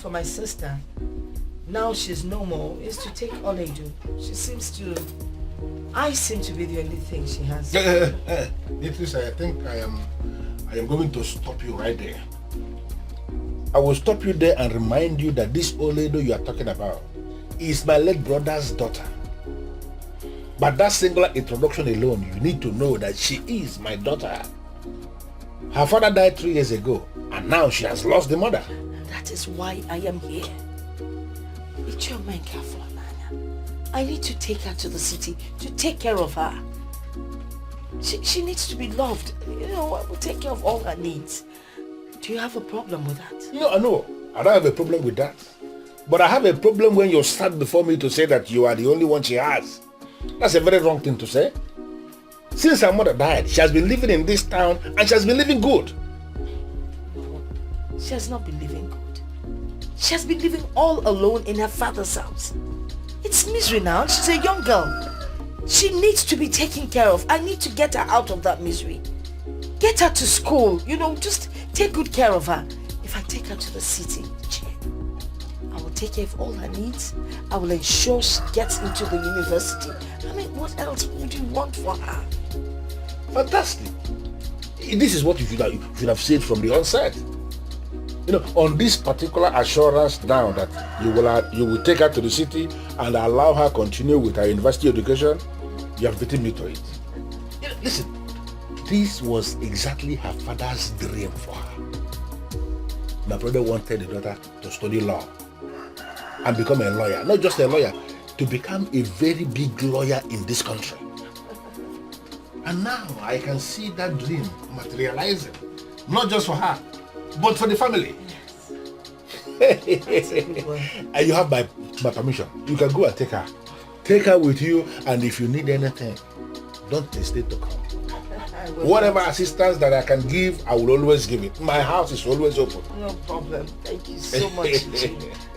for my sister, now she's no more, is to take Oledu. I seem to be the only thing she has. Beatrice, I think I am going to stop you right there. I will stop you there and remind you that this Oledu you are talking about is my late brother's daughter. But that singular introduction alone, you need to know that she is my daughter. Her father died 3 years ago, and now she has lost the mother. That is why I am here. It's your man, careful. I need to take her to the city to take care of her. She needs to be loved. You know, I will take care of all her needs. Do you have a problem with that? No, I don't have a problem with that. But I have a problem when you stand before me to say that you are the only one she has. That's a very wrong thing to say. Since her mother died, she has been living in this town and she has been living good. No, she has not been living good. She has been living all alone in her father's house. It's misery now. She's a young girl. She needs to be taken care of. I need to get her out of that misery. Get her to school. You know, just take good care of her. If I take her to the city, I will take care of all her needs. I will ensure she gets into the university. I mean, what else would you want for her? Fantastic. This is what you should have said from the onset. You know, on this particular assurance now that you will take her to the city and allow her continue with her university education, you have beaten me to it. You know, listen, this was exactly her father's dream for her. My brother wanted the daughter to study law and become a lawyer. Not just a lawyer, to become a very big lawyer in this country. And now I can see that dream materializing, not just for her, but for the family. Yes. And you have my permission. You can go and take her. Take her with you, and if you need anything, don't hesitate to come. Whatever assistance that I can give, I will always give it. My house is always open. No problem. Thank you so much.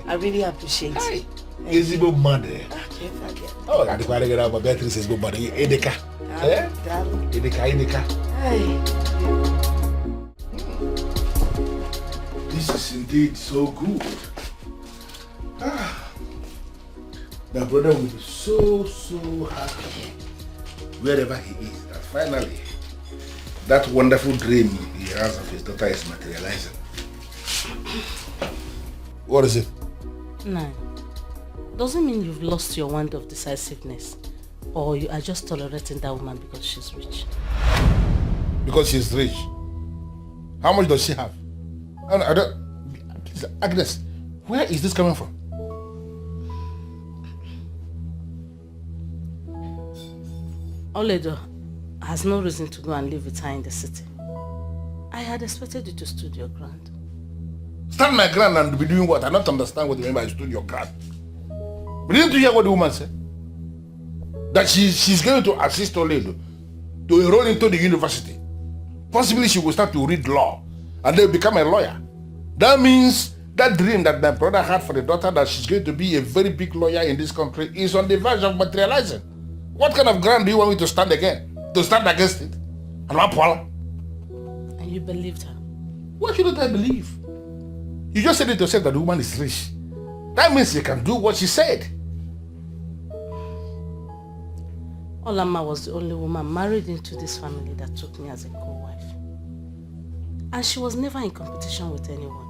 I really appreciate it. Is it good money? Okay, forget. Oh, I think I my Beatrice is good money. Edeka. Edeka. Hey. This is indeed so good. My brother will be so happy wherever he is that finally that wonderful dream he has of his daughter is materializing. What is it? No. Doesn't mean you've lost your wand of decisiveness, or you are just tolerating that woman because she's rich. Because she's rich? How much does she have? I don't. Agnes, where is this coming from? Oledo has no reason to go and live with her in the city. I had expected you to stood your ground. Stand my ground and be doing what? I don't understand what you mean by stood your ground. But didn't you hear what the woman said? That she's going to assist Oledo to enroll into the university. Possibly she will start to read law and then become a lawyer. That means that dream that my brother had for the daughter, that she's going to be a very big lawyer in this country, is on the verge of materializing. What kind of ground do you want me to stand again? To stand against it? And you believed her? Why shouldn't I believe? You just said it yourself that the woman is rich. That means you can do what she said. Olama was the only woman married into this family that took me as a co-wife. And she was never in competition with anyone.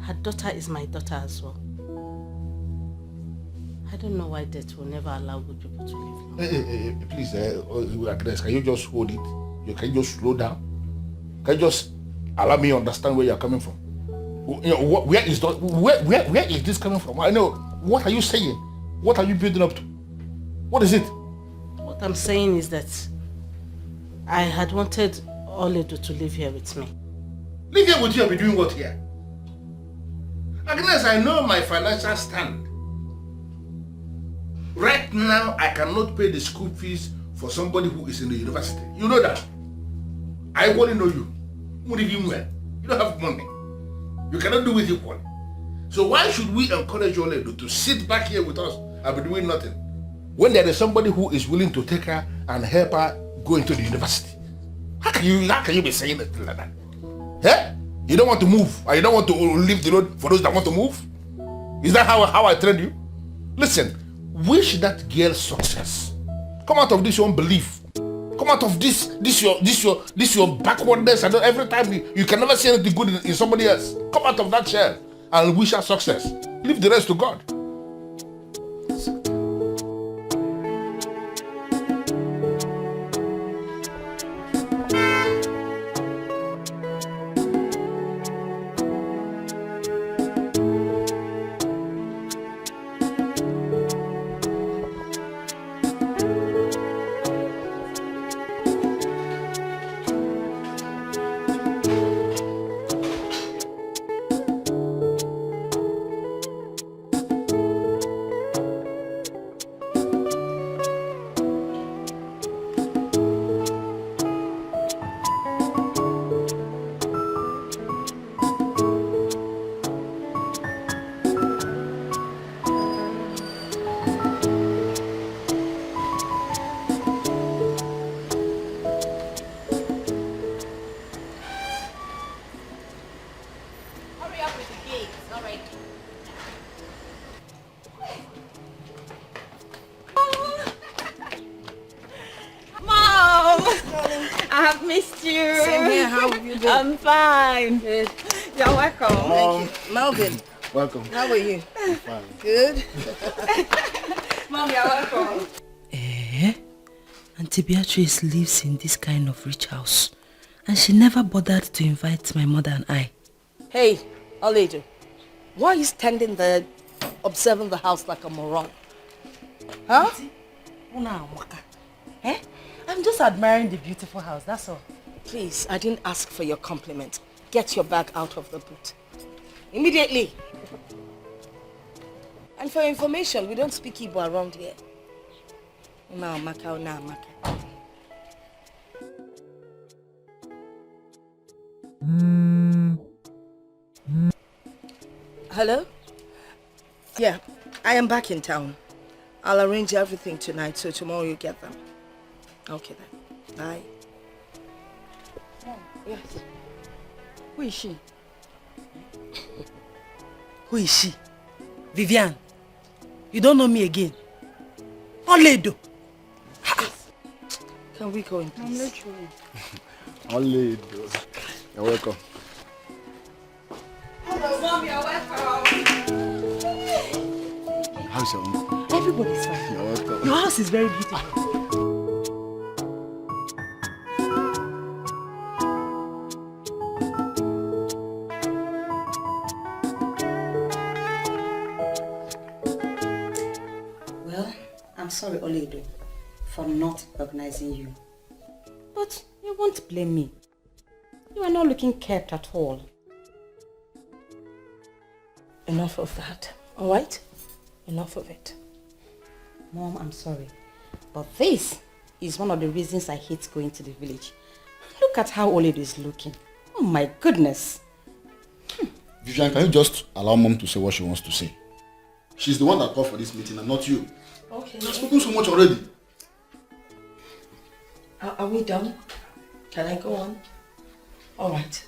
Her daughter is my daughter as well. I don't know why death will never allow good people to live. Please, Agnes, can you just hold it? Can you just slow down? Can you just allow me to understand where you're coming from? You know, where is this coming from? I know. What are you saying? What are you building up to? What is it? What I'm saying is that I had wanted Oledo to live here with me. Live here with you and be doing what here? Agnes, I know my financial stand. Right now, I cannot pay the school fees for somebody who is in the university. You know that. I only know you. You don't have money. You cannot do it equally. So why should we encourage Oledo to sit back here with us and be doing nothing, when there is somebody who is willing to take her and help her go into the university? How can you be saying it like that? Eh? You don't want to move, and you don't want to leave the road for those that want to move? Is that how I trained you? Listen, wish that girl success. Come out of this your unbelief. Come out of this your backwardness, and every time you can never see anything good in somebody else. Come out of that shell and wish her success. Leave the rest to God. I'm fine. Good. You're welcome. Thank you. Melvin. Welcome. How are you? I'm fine. Good. Mom, you're welcome. Auntie Beatrice lives in this kind of rich house, and she never bothered to invite my mother and I. Hey, Oledo, why are you standing there observing the house like a moron? Huh? Eh? I'm just admiring the beautiful house, that's all. Please, I didn't ask for your compliment. Get your bag out of the boot. Immediately. And for your information, we don't speak Igbo around here. Hello? Yeah, I am back in town. I'll arrange everything tonight, so tomorrow you get them. Okay then. Bye. Yes. Who is she? Who is she? Vivian. You don't know me again. Oledo. Can we go in, please? I'm not sure. Oledo. You're welcome. Hello, Mom, you're welcome. How's your uncle? Everybody's fine. You're welcome. Your house is very beautiful. I'm sorry, Oledo, for not recognizing you. But you won't blame me. You are not looking kept at all. Enough of that, alright? Enough of it. Mom, I'm sorry. But this is one of the reasons I hate going to the village. Look at how Oledo is looking. Oh my goodness. Vivian, can you just allow Mom to say what she wants to say? She's the one that called for this meeting and not you. Okay. You've spoken so much already. Are we done? Can I go on? Alright.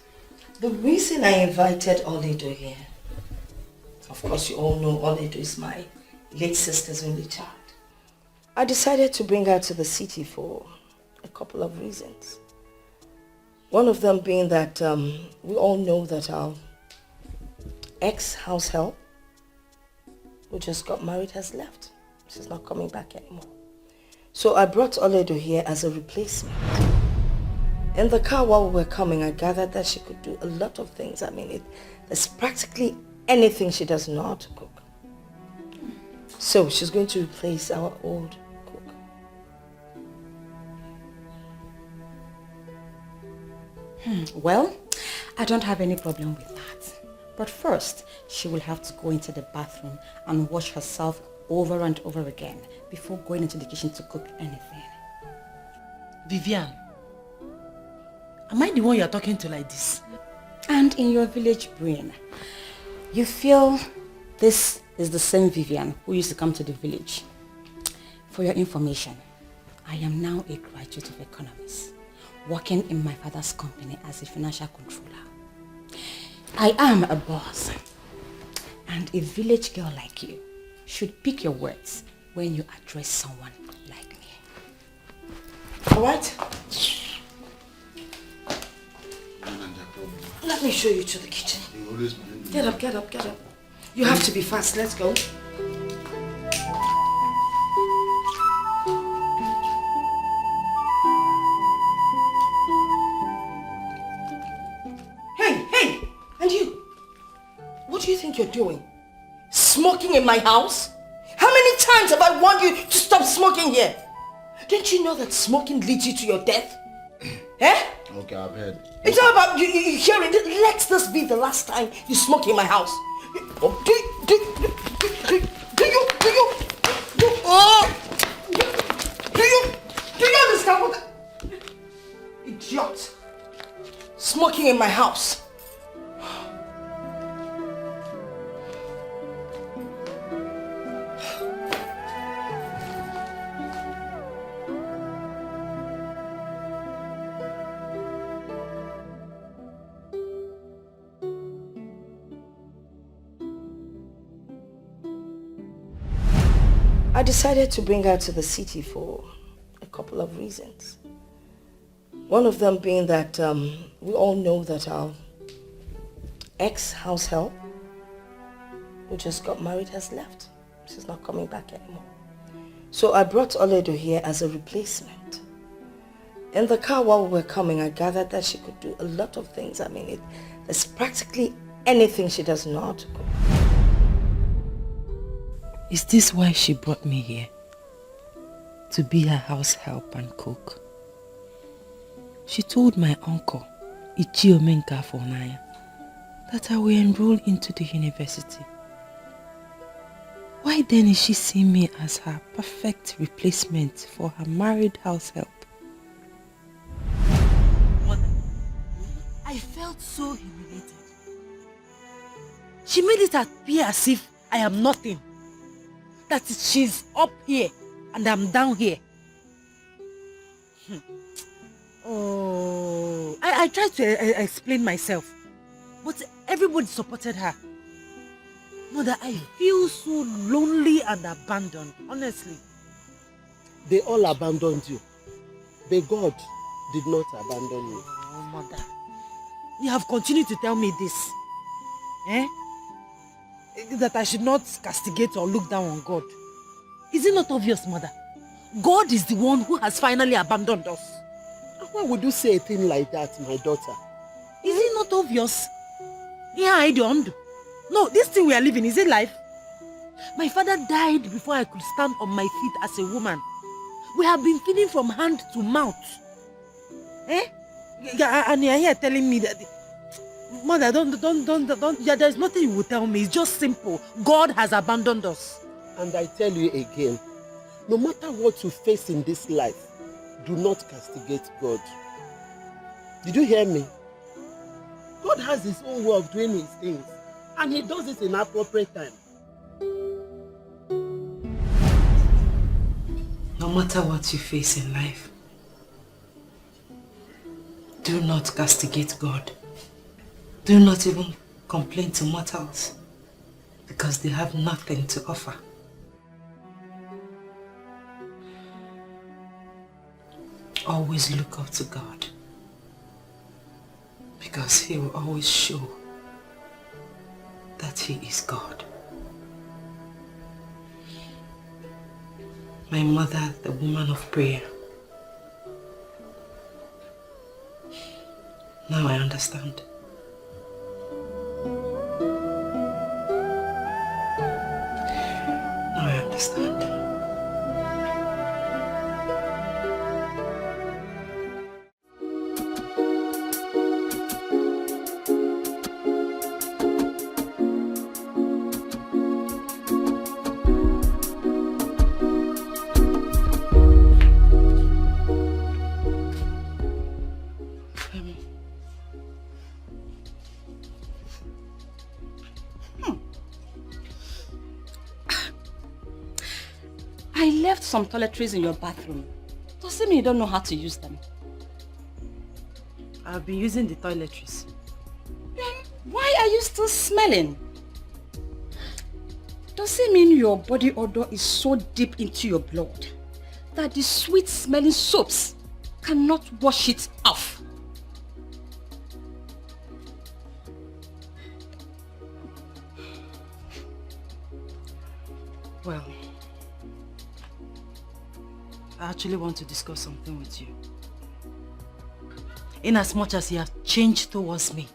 The reason I invited Oledo here, of course you all know Oledo is my late sister's only child. I decided to bring her to the city for a couple of reasons. One of them being that we all know that our ex-house help, who just got married, has left. She's not coming back anymore. So I brought Oledo here as a replacement. In the car while we were coming, I gathered that she could do a lot of things. I mean, there's practically anything she does know how to cook. So she's going to replace our old cook. Well, I don't have any problem with that. But first, she will have to go into the bathroom and wash herself over and over again before going into the kitchen to cook anything. Vivian, am I the one you're talking to like this? And in your village brain, you feel this is the same Vivian who used to come to the village. For your information, I am now a graduate of economics, working in my father's company as a financial controller. I am a boss. And a village girl like you should pick your words when you address someone like me. Alright? Let me show you to the kitchen. Get up, get up, get up. You have to be fast. Let's go. Hey! And you? What do you think you're doing? Smoking in my house? How many times have I warned you to stop smoking here? Don't you know that smoking leads you to your death? Eh? Okay, I've heard. It's not about you hearing. Let this be the last time you smoke in my house. Do you understand what? Idiot! Smoking in my house. I decided to bring her to the city for a couple of reasons. One of them being that we all know that our ex-house help, who just got married, has left. She's not coming back anymore. So I brought Oledo here as a replacement. In the car while we were coming, I gathered that she could do a lot of things. I mean, there's practically anything she does not. Is this why she brought me here? To be her house help and cook? She told my uncle, Ichi Omenka Fonaya, that I will enroll into the university. Why then is she seeing me as her perfect replacement for her married house help? Mother, I felt so humiliated. She made it appear as if I am nothing. That she's up here and I'm down here. Oh, I tried to explain myself, but everybody supported her. Mother, I feel so lonely and abandoned, honestly. They all abandoned you, but God did not abandon you. Oh, Mother, you have continued to tell me this. Eh? That I should not castigate or look down on God. Is it not obvious, Mother? God is the one who has finally abandoned us. Why would you say a thing like that, my daughter? Is it not obvious? Yeah, no, this thing we are living, is it life? My father died before I could stand on my feet as a woman. We have been feeding from hand to mouth. Eh? And you're here telling me that... Mother, don't, yeah, there's nothing you will tell me. It's just simple. God has abandoned us. And I tell you again, no matter what you face in this life, do not castigate God. Did you hear me? God has his own way of doing his things, and he does it in appropriate time. No matter what you face in life, do not castigate God. Do not even complain to mortals, because they have nothing to offer. Always look up to God, because he will always show that he is God. My mother, the woman of prayer. Now I understand. Now I understand. I left some toiletries in your bathroom. Does it mean you don't know how to use them? I've been using the toiletries. Then Why are you still smelling? Does it mean your body odor is so deep into your blood that the sweet smelling soaps cannot wash it off? Well, I actually want to discuss something with you. In as much as you have changed towards me,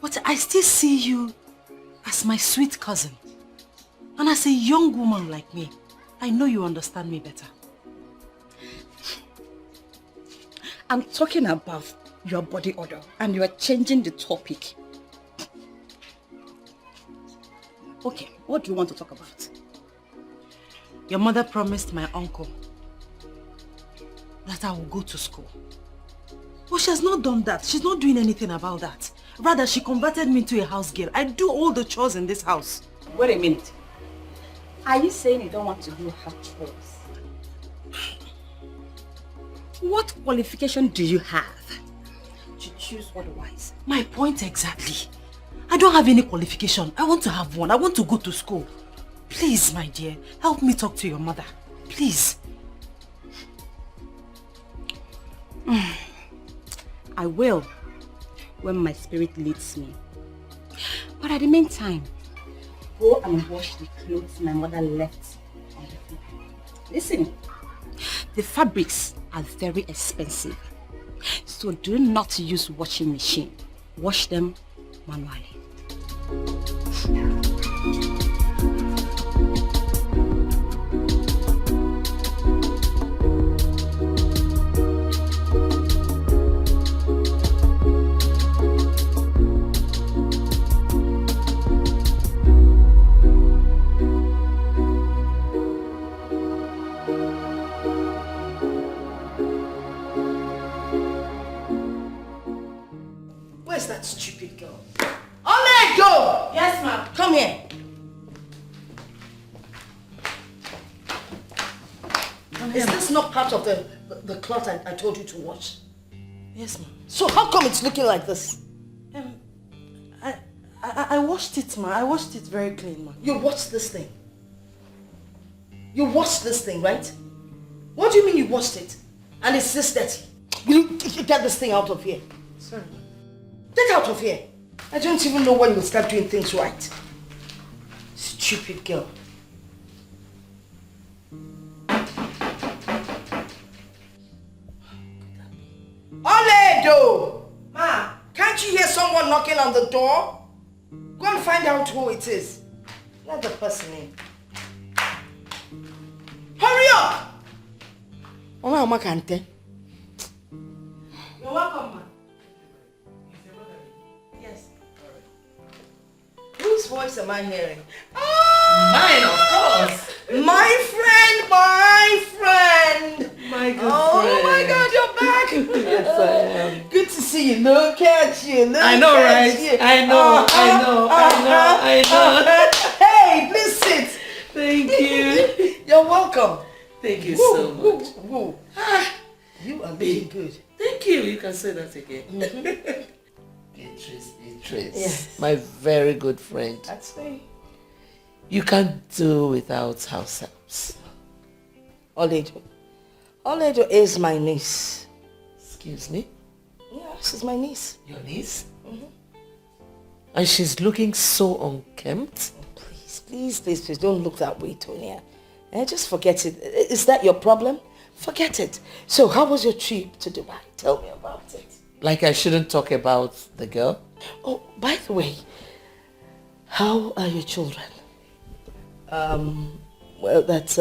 but I still see you as my sweet cousin. And as a young woman like me, I know you understand me better. I'm talking about your body odor and you are changing the topic. Okay, what do you want to talk about? Your mother promised my uncle that I will go to school. But she has not done that. She's not doing anything about that. Rather, she converted me into a house girl. I do all the chores in this house. Wait a minute. Are you saying you don't want to do house chores? What qualification do you have to choose otherwise? My point exactly. I don't have any qualification. I want to have one. I want to go to school. Please, my dear, help me talk to your mother. Please. I will, when my spirit leads me. But at the meantime, go and wash the clothes my mother left on the floor. Listen, the fabrics are very expensive, so do not use washing machine. Wash them manually. Where's that stupid girl? Ini Edo! Yes, ma'am. Come here. Is this not part of the cloth I told you to wash? Yes, ma'am. So how come it's looking like this? I washed it, ma. I washed it very clean, ma. You washed this thing? You washed this thing, right? What do you mean you washed it? And it's this dirty? Will you get this thing out of here? Sorry. Get out of here. I don't even know when you'll start doing things right. Stupid girl. Ini Edo! Ma, can't you hear someone knocking on the door? Go and find out who it is. Let the person in. Hurry up! Oma Kante. You're welcome, ma. Whose voice am I hearing? Mine, of course. My friend, my friend. My good Oh friend. my God, you're back. Yes, I am. Good to see you. Look at you. Look I know, at right? you. I know. Hey, please sit. Thank you. You're welcome. Thank you Woo, so woo, much. woo. You are looking good. Thank you. You can say that again. Beatrice, Yes. my very good friend. That's me. You can't do without house helps. Ini Edo. Ini Edo is my niece. Excuse me? Yeah, she's my niece. Your niece? And she's looking so unkempt. Please, don't look that way, Tonya. Just forget it. Is that your problem? Forget it. So, how was your trip to Dubai? Tell me about it. Like I shouldn't talk about the girl? Oh, by the way, how are your children? Well, that's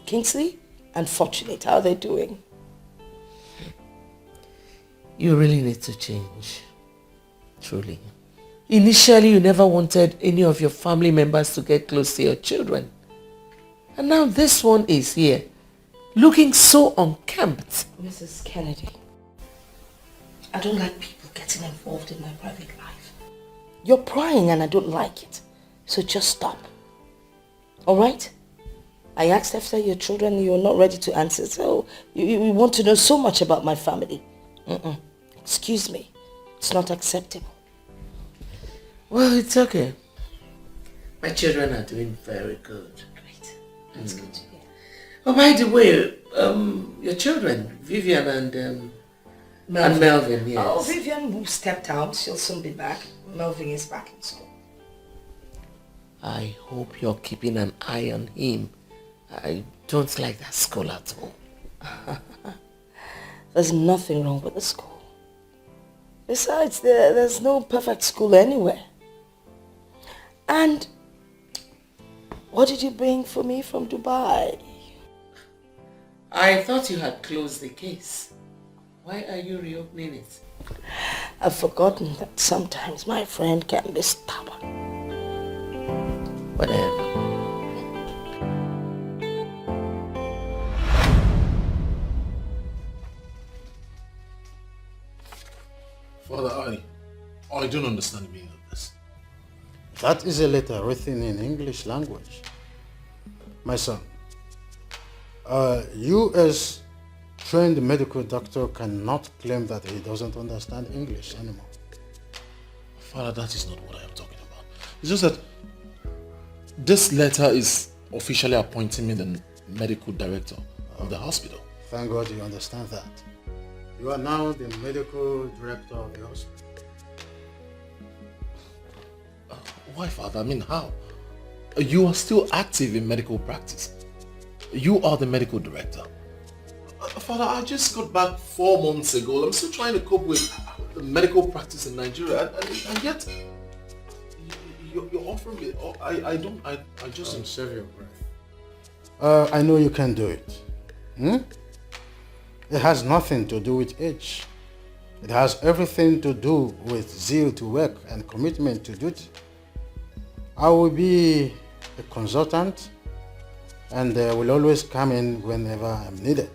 Kingsley and Fortunate. How are they doing? You really need to change. Truly. Initially, you never wanted any of your family members to get close to your children. And now this one is here, looking so unkempt. Mrs. Kennedy, I don't like people getting involved in my private life. You're prying and I don't like it. So just stop. Alright? I asked after your children, you're not ready to answer. So you want to know so much about my family. Excuse me. It's not acceptable. Well, it's okay. My children are doing very good. Great. That's good to hear. Oh, by the way, your children, Vivian and Melvin, yes. Oh, Vivian who stepped out, she'll soon be back. Melvin is back in school. I hope you're keeping an eye on him. I don't like that school at all. There's nothing wrong with the school. Besides, there's no perfect school anywhere. And what did you bring for me from Dubai? I thought you had closed the case. Why are you reopening it? I've forgotten that sometimes my friend can be stubborn. Whatever. Father, I don't understand the meaning of this. That is a letter written in English language. My son, you as trained medical doctor cannot claim that he doesn't understand English anymore. Father, that is not what I am talking about. It's just that this letter is officially appointing me the medical director of the hospital. Thank God you understand that. You are now the medical director of the hospital. Why, Father? I mean, how? You are still active in medical practice. You are the medical director. Father, I just got back 4 months ago. I'm still trying to cope with the medical practice in Nigeria, and yet you're offering me. I just don't save your breath. I know you can do it. It has nothing to do with age. It has everything to do with zeal to work and commitment to duty. I will be a consultant and will always come in whenever I'm needed.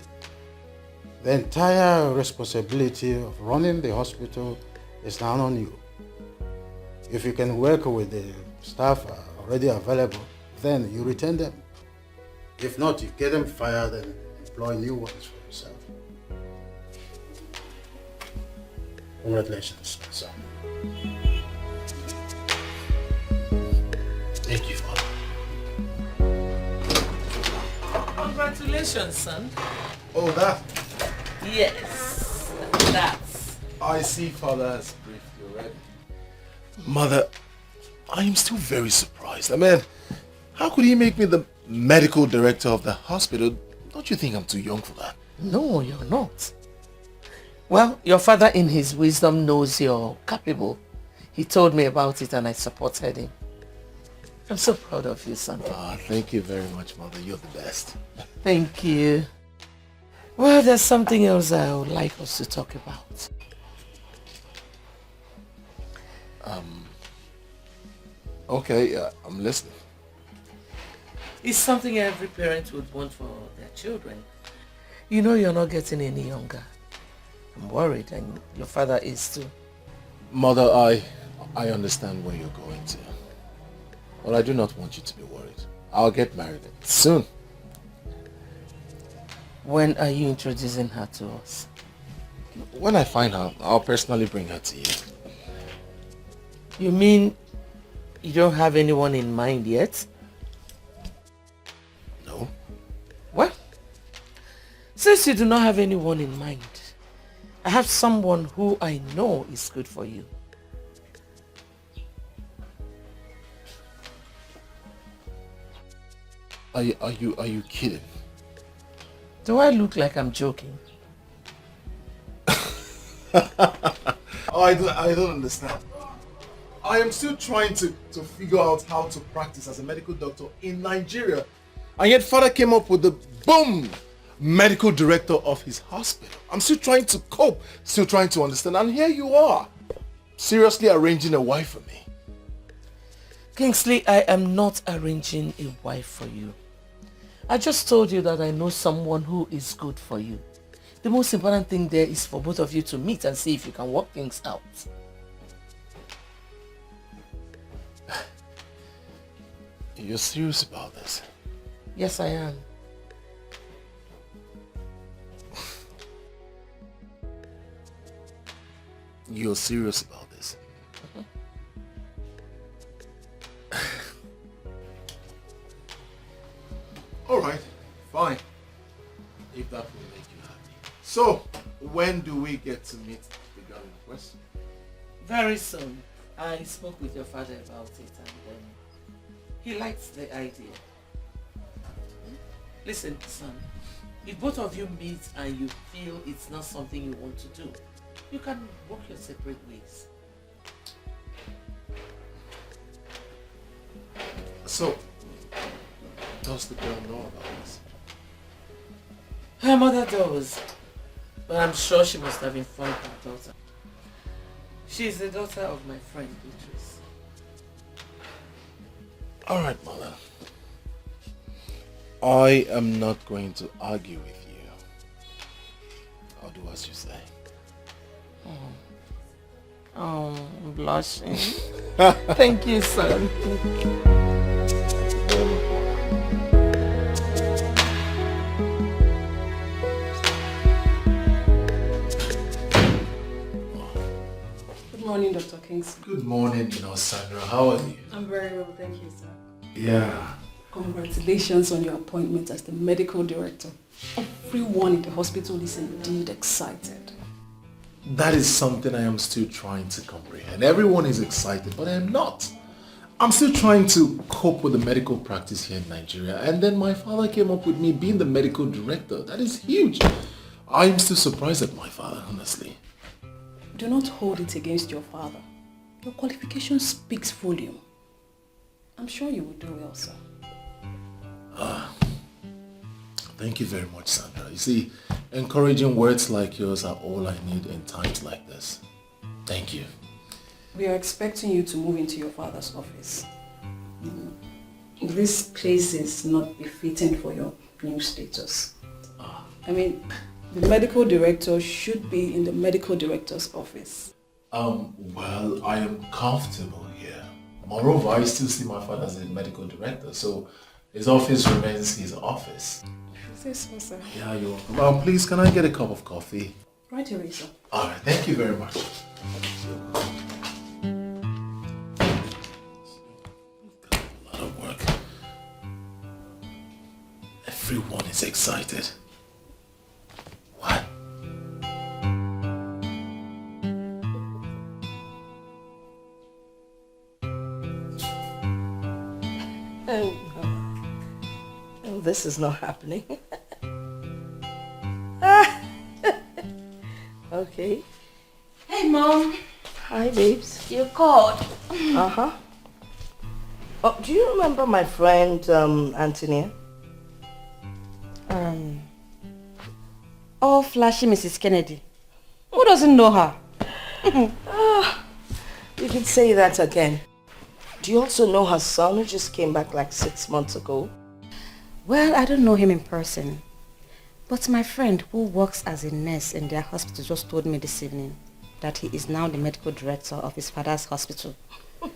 The entire responsibility of running the hospital is now on you. If you can work with the staff already available, then you retain them. If not, you get them fired and employ new ones for yourself. Congratulations, son. Thank you, Father. Congratulations, son. Oh, that? Yes, that's. I see Father has briefed you already. Mother, I am still very surprised. I mean, how could he make me the medical director of the hospital? Don't you think I'm too young for that? No, you're not. Well, your father in his wisdom knows you're capable. He told me about it and I supported him. I'm so proud of you, son. Thank you very much, Mother. You're the best. Thank you. Well, there's something else I would like us to talk about. Okay, I'm listening. It's something every parent would want for their children. You know you're not getting any younger. I'm worried, and your father is too. Mother, I understand where you're going to. But I do not want you to be worried. I'll get married soon. When are you introducing her to us? When I find her, I'll personally bring her to you. You mean you don't have anyone in mind yet? No. Well, since you do not have anyone in mind, I have someone who I know is good for you. Are you kidding? Do I look like I'm joking? I don't understand. I am still trying to figure out how to practice as a medical doctor in Nigeria. And yet Father came up with the boom medical director of his hospital. I'm still trying to cope, still trying to understand. And here you are, seriously arranging a wife for me. Kingsley, I am not arranging a wife for you. I just told you that I know someone who is good for you. The most important thing there is for both of you to meet and see if you can work things out. You're serious about this? Yes, I am. You're serious about this? you happy. So, when do we get to meet the girl in question? Very soon. I spoke with your father about it and he likes the idea. Listen, son, if both of you meet and you feel it's not something you want to do, you can walk your separate ways. So, does the girl know about this? Her mother does, but I'm sure she must have informed her daughter. She's the daughter of my friend Beatrice. Alright, mother. I am not going to argue with you. I'll do as you say. Oh, I'm blushing. Thank you, son. Good morning, Dr. Kingsley. Good morning, Sandra. How are you? I'm very well, thank you, sir. Yeah. Congratulations on your appointment as the medical director. Everyone in the hospital is indeed excited. That is something I am still trying to comprehend. Everyone is excited, but I am not. I'm still trying to cope with the medical practice here in Nigeria, and then my father came up with me being the medical director. That is huge. I am still surprised at my father, honestly. Do not hold it against your father. Your qualification speaks volume. I'm sure you will do well, sir. Thank you very much, Sandra. You see, encouraging words like yours are all I need in times like this. Thank you. We are expecting you to move into your father's office. This place is not befitting for your new status. I mean, the medical director should be in the medical director's office. Well, I am comfortable here. Moreover, I still see my father as a medical director, so his office remains his office. Is this so, sir? Yeah, you're welcome. Please, can I get a cup of coffee? Right away, sir. Alright, thank you very much. A lot of work. Everyone is excited. What? Oh, this is not happening. Okay. Hey, Mom. Hi, babes. You called. Uh-huh. Oh, do you remember my friend, Antonia? Oh, flashy Mrs. Kennedy. Who doesn't know her? You can say that again. Do you also know her son who just came back like 6 months ago? Well, I don't know him in person. But my friend who works as a nurse in their hospital just told me this evening that he is now the medical director of his father's hospital. But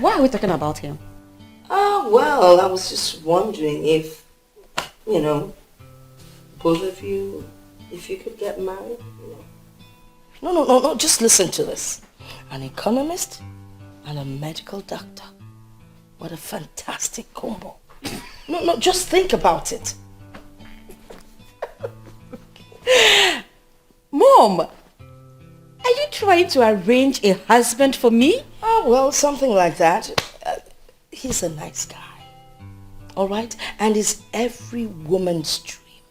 why are we talking about him? Well, I was just wondering if, both of you, if you could get married. No, just listen to this. An economist and a medical doctor. What a fantastic combo. No, just think about it. Mom, are you trying to arrange a husband for me? Oh, well, something like that. He's a nice guy. All right? And he's every woman's dream.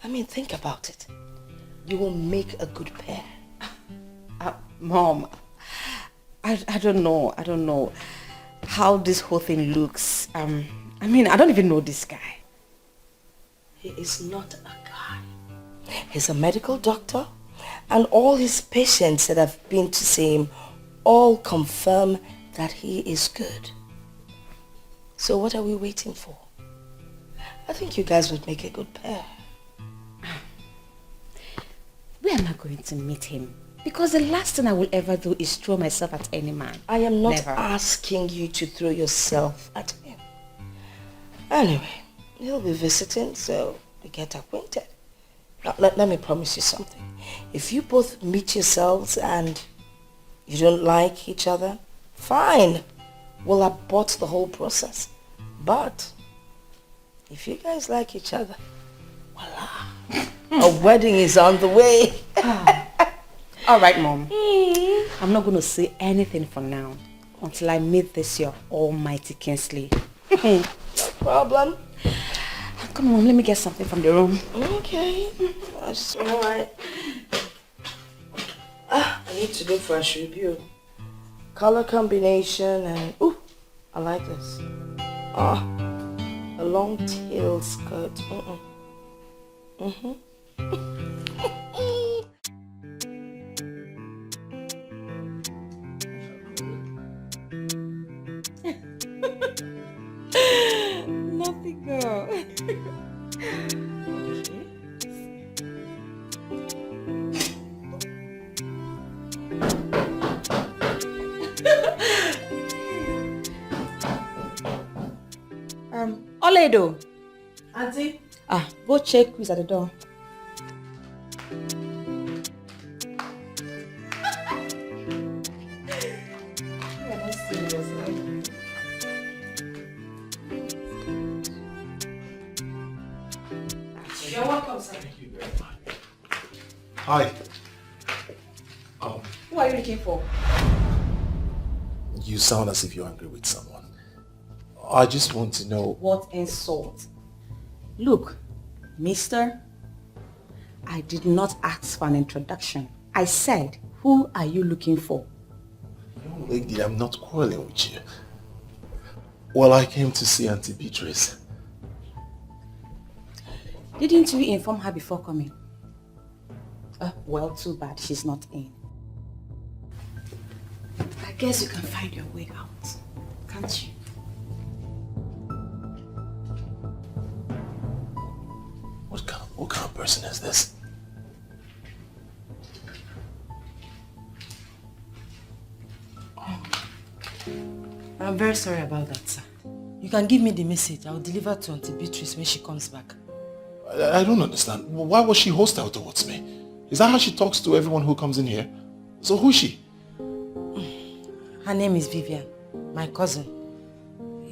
I mean, think about it. You will make a good pair. Mom, I don't know how this whole thing looks. I don't even know this guy. He is not a guy. He's a medical doctor, and all his patients that have been to see him all confirm that he is good. So what are we waiting for? I think you guys would make a good pair. Where am I going to meet him? Because the last thing I will ever do is throw myself at any man. I am not Never. asking you to throw yourself at him. Anyway, he'll be visiting, so we get acquainted. Now, let me promise you something. If you both meet yourselves and you don't like each other, fine. We'll abort the whole process. But if you guys like each other, voila. A wedding is on the way. All right, Mom. I'm not going to say anything for now until I meet this your almighty Kingsley. No problem. Come on, let me get something from the room. Okay. That's all right. I need to look for a review. Color combination and... Ooh, I like this. A long tail skirt. Nothing, girl. Oledo. Auntie? Go check who's at the door. You're welcome, sir. Thank you very much. Hi. Who are you looking for? You sound as if you're angry with someone. I just want to know... What insult? Look, mister, I did not ask for an introduction. I said, who are you looking for? Young lady, I'm not quarreling with you. Well, I came to see Auntie Beatrice. Didn't you inform her before coming? Well, too bad she's not in. I guess you can find your way out, can't you? What kind of person is this? I'm very sorry about that, sir. You can give me the message. I'll deliver to Auntie Beatrice when she comes back. I don't understand. Why was she hostile towards me? Is that how she talks to everyone who comes in here? So who's she? Her name is Vivian, my cousin.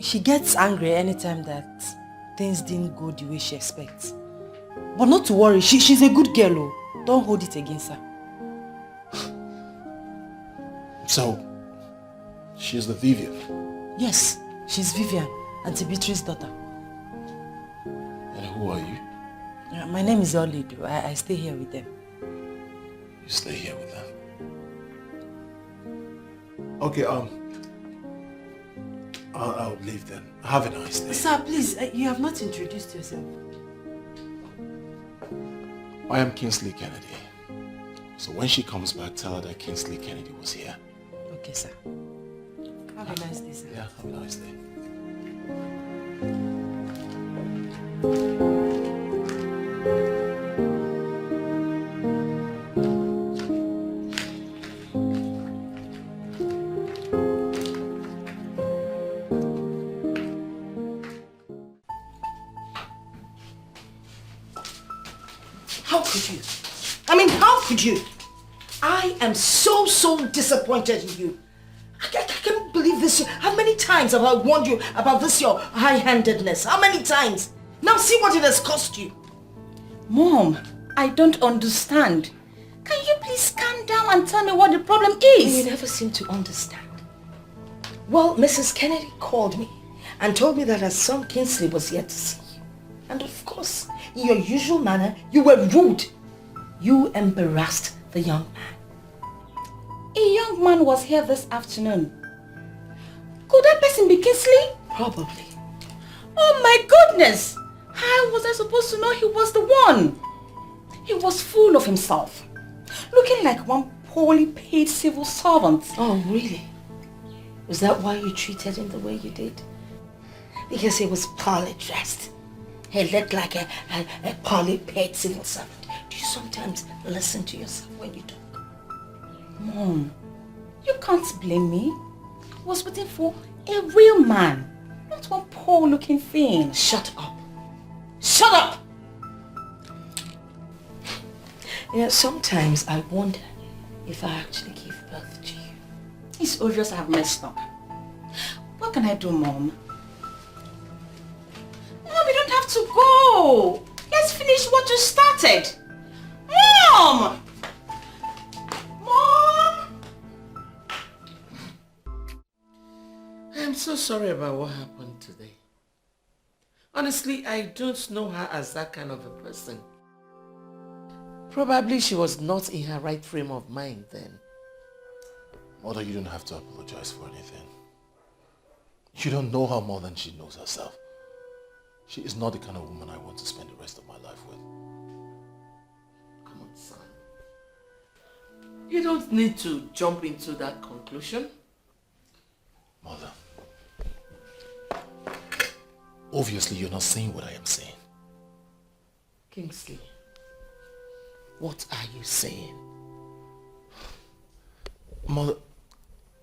She gets angry anytime that things didn't go the way she expects. But not to worry, she's a good girl. Oh. Don't hold it against her. So, she's the Vivian? Yes, she's Vivian, Auntie Beatrice's daughter. And who are you? My name is Oledo. I stay here with them. You stay here with them? Okay, I'll leave then. Have a nice day. Sir, please, you have not introduced yourself. I am Kingsley Kennedy. So when she comes back, tell her that Kingsley Kennedy was here. Okay, sir. Have a nice day, sir. Yeah, have a nice day. How could you? I mean, how could you? I am so disappointed in you. I can't believe this. How many times have I warned you about this, your high-handedness? How many times? Now see what it has cost you. Mom, I don't understand. Can you please calm down and tell me what the problem is? You never seem to understand. Well, Mrs. Kennedy called me and told me that her son Kingsley was here to see you. And of course, in your usual manner, you were rude. You embarrassed the young man. A young man was here this afternoon. Could that person be Kingsley? Probably. Oh my goodness! How was I supposed to know he was the one? He was full of himself, looking like one poorly paid civil servant. Oh, really? Was that why you treated him the way you did? Because he was poorly dressed. He looked like a poorly paid civil servant. Do you sometimes listen to yourself when you talk? Mom, you can't blame me. I was waiting for a real man, not one poor-looking thing. Shut up. Shut up! You know, sometimes I wonder if I actually gave birth to you. It's obvious I have messed up. What can I do, Mom? Mom, we don't have to go. Let's finish what you started. so sorry about what happened today. Honestly, I don't know her as that kind of a person. Probably she was not in her right frame of mind then. Mother, you don't have to apologize for anything. You don't know her more than she knows herself. She is not the kind of woman I want to spend the rest of my life with. Come on, son. You don't need to jump into that conclusion. Mother, obviously you're not saying what I am saying. Kingsley, what are you saying? Mother,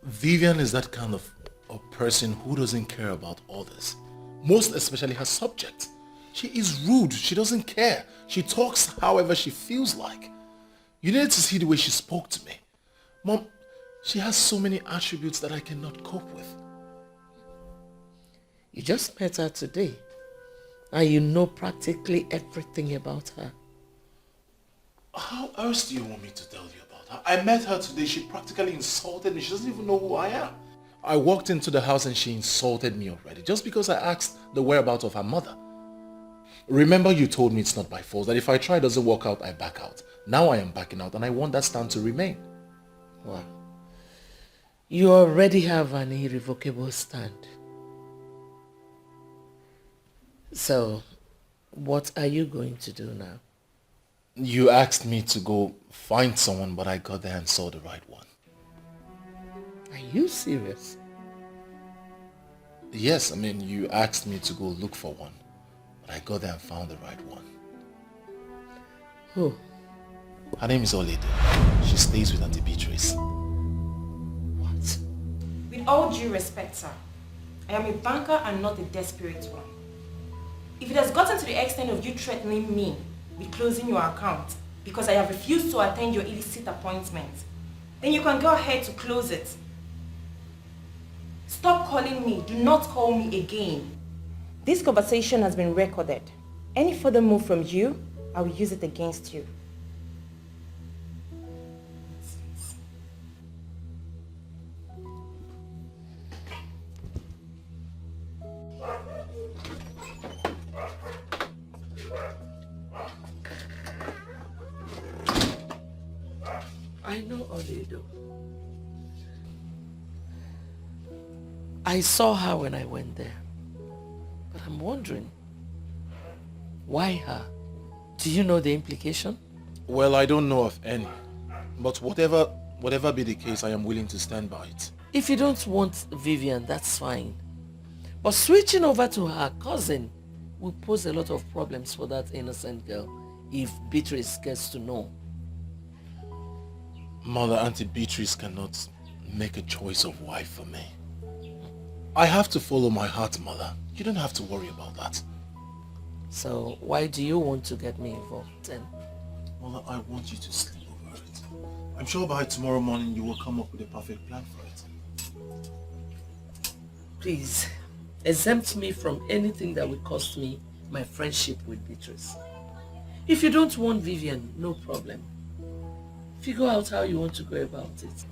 Vivian is that kind of a person who doesn't care about others. Most especially her subject. She is rude. She doesn't care. She talks however she feels like. You need to see the way she spoke to me. Mom, she has so many attributes that I cannot cope with. You just met her today, and you know practically everything about her. How else do you want me to tell you about her? I met her today. She practically insulted me. She doesn't even know who I am. I walked into the house and she insulted me already just because I asked the whereabouts of her mother. Remember you told me it's not by force, that if I try it doesn't work out, I back out. Now I am backing out and I want that stand to remain. Wow. You already have an irrevocable stand. So, what are you going to do now? You asked me to go find someone, but I got there and saw the right one. Are you serious? Yes, I mean, you asked me to go look for one, but I got there and found the right one. Who? Her name is Ini Edo. She stays with Auntie Beatrice. What? With all due respect, sir, I am a banker and not a desperate one. If it has gotten to the extent of you threatening me with closing your account because I have refused to attend your illicit appointment, then you can go ahead to close it. Stop calling me. Do not call me again. This conversation has been recorded. Any further move from you, I will use it against you. I know Ini Edo. I saw her when I went there. But I'm wondering, why her? Do you know the implication? Well, I don't know of any. But whatever be the case, I am willing to stand by it. If you don't want Vivian, that's fine. But switching over to her cousin will pose a lot of problems for that innocent girl if Beatrice gets to know. Mother, Auntie Beatrice cannot make a choice of wife for me. I have to follow my heart, Mother. You don't have to worry about that. So why do you want to get me involved then? Mother, I want you to sleep over it. I'm sure by tomorrow morning you will come up with a perfect plan for it. Please, exempt me from anything that will cost me my friendship with Beatrice. If you don't want Vivian, no problem. Figure out how you want to go about it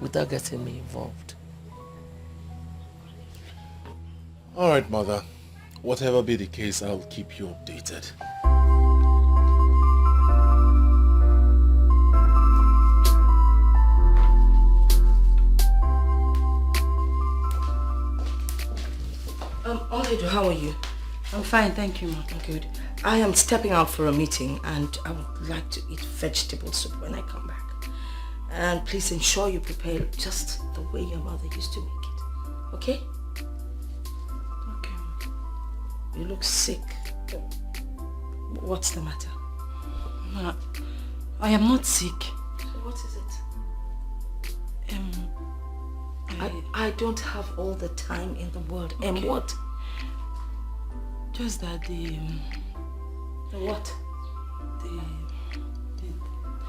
without getting me involved. Alright, Mother. Whatever be the case, I'll keep you updated. Ini Edo, how are you? I'm fine, thank you, ma. Good. I am stepping out for a meeting and I would like to eat vegetable soup when I come back. And please ensure you prepare just the way your mother used to make it. Okay? Okay. You look sick. What's the matter? Ma, I am not sick. What is it? I don't have all the time in the world. Okay. And what? Just that The what?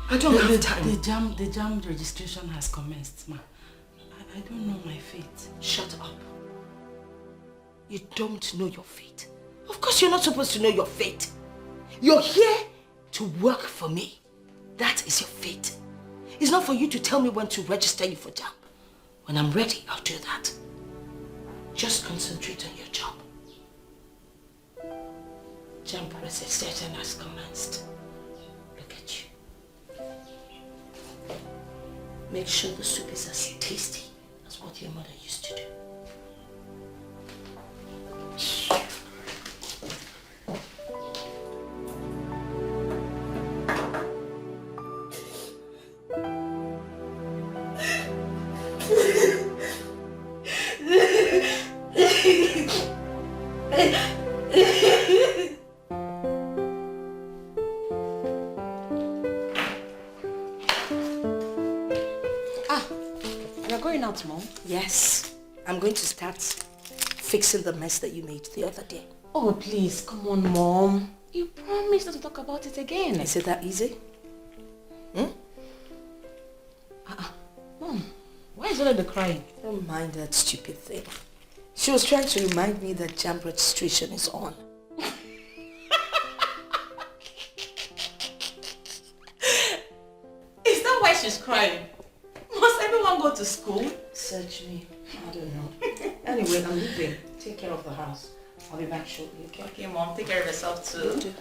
I don't have time. The jam registration has commenced, ma. I don't know my fate. Shut up. You don't know your fate. Of course you're not supposed to know your fate. You're here to work for me. That is your fate. It's not for you to tell me when to register you for jam. When I'm ready, I'll do that. Just concentrate on your job. Jump resisted and has commenced. Look at you. Make sure the soup is as tasty as what your mother used to do. Mom? Yes, I'm going to start fixing the mess that you made the other day. Oh, please, come on, Mom. You promised not to talk about it again. Is it that easy? Mom, why is Olede crying? Don't mind that stupid thing. She was trying to remind me that jam registration is on. Is that why she's crying? Must everyone go to school? Search me. I don't know. Anyway, I'm leaving. Take care of the house. I'll be back shortly, okay? Okay, Mom. Take care of yourself too. Will do.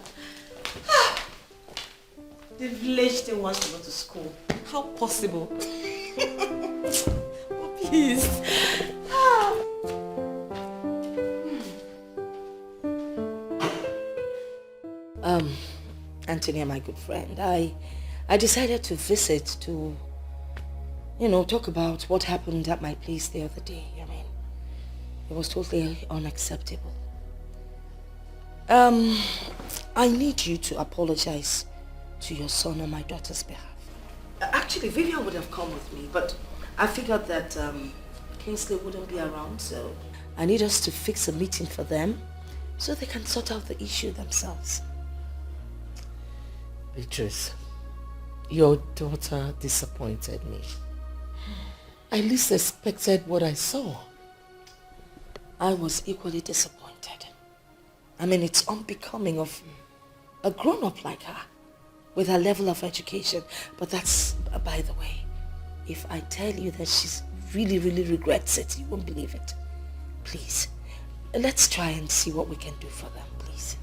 The village still wants to go to school. How possible? Oh, please. Anthony, my good friend, I decided to visit to, talk about what happened at my place the other day. I mean, it was totally unacceptable. I need you to apologize to your son on my daughter's behalf. Actually, Vivian would have come with me, but I figured that Kingsley wouldn't be around, so I need us to fix a meeting for them so they can sort out the issue themselves. Beatrice, your daughter disappointed me. I least expected what I saw. I was equally disappointed. I mean, it's unbecoming of a grown-up like her with her level of education. But that's by the way. If I tell you that she's really, really regrets it, you won't believe it. Please, let's try and see what we can do for them, please.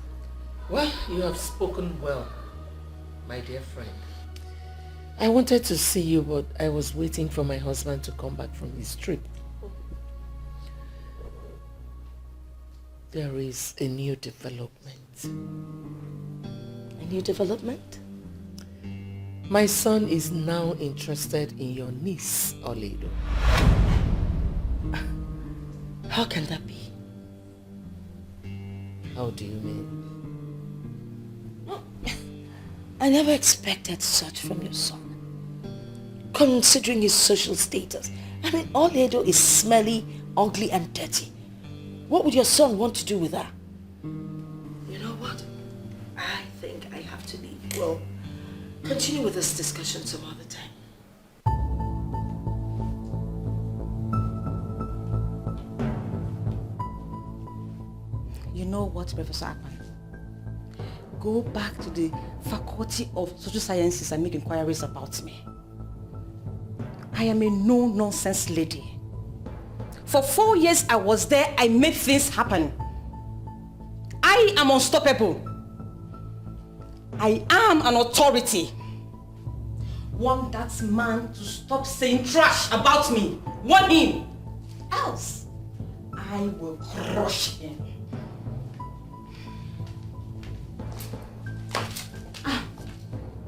Well, you have spoken well, my dear friend. I wanted to see you, but I was waiting for my husband to come back from his trip. There is a new development. A new development? My son is now interested in your niece, Oledo. How can that be? How do you mean? I never expected such from your son. Considering his social status. I mean, Oledo is smelly, ugly and dirty. What would your son want to do with her? You know what? I think I have to leave. We'll continue with this discussion some other time. You know what, Professor Akpan? Go back to the Faculty of Social Sciences and make inquiries about me. I am a no-nonsense lady. For 4 years I was there, I made things happen. I am unstoppable. I am an authority. Want that man to stop saying trash about me. Want him. Else, I will crush him.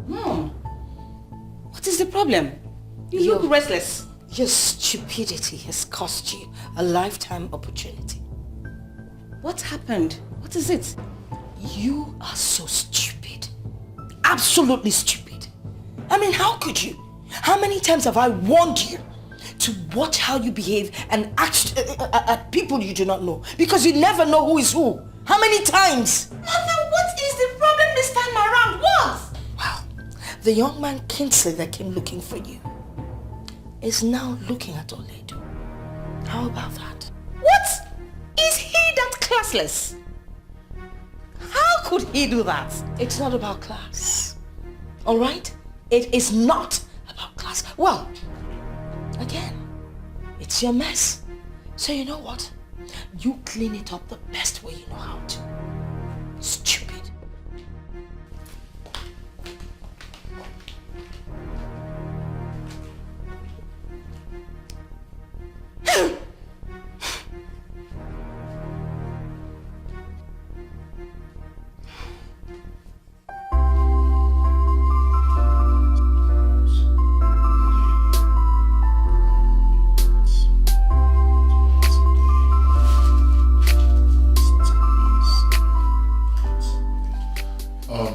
Mom, what is the problem? You look restless. Your stupidity has cost you a lifetime opportunity. What happened? What is it? You are so stupid. Absolutely stupid. I mean, how could you? How many times have I warned you to watch how you behave and act at people you do not know? Because you never know who is who. How many times? Mother, what is the problem this time around? What? Well, the young man Kingsley that came looking for you is now looking at Oledo. How about that? What? Is he that classless? How could he do that? It's not about class. Alright? It is not about class. Well, again, it's your mess. So you know what? You clean it up the best way you know how to. Stupid.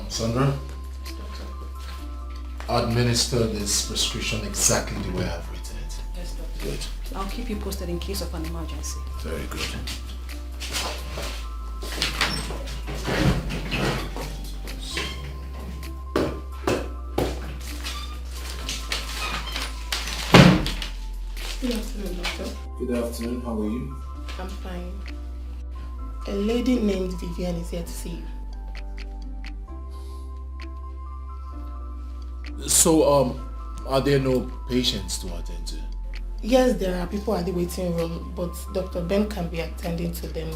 Sandra, administer this prescription exactly the way I've written it. Yes, doctor. Good. I'll keep you posted in case of an emergency. Very good. Good afternoon, doctor. Good afternoon, how are you? I'm fine. A lady named Vivian is here to see you. So, are there no patients to attend to? Yes, there are people at the waiting room, but Dr. Ben can be attending to them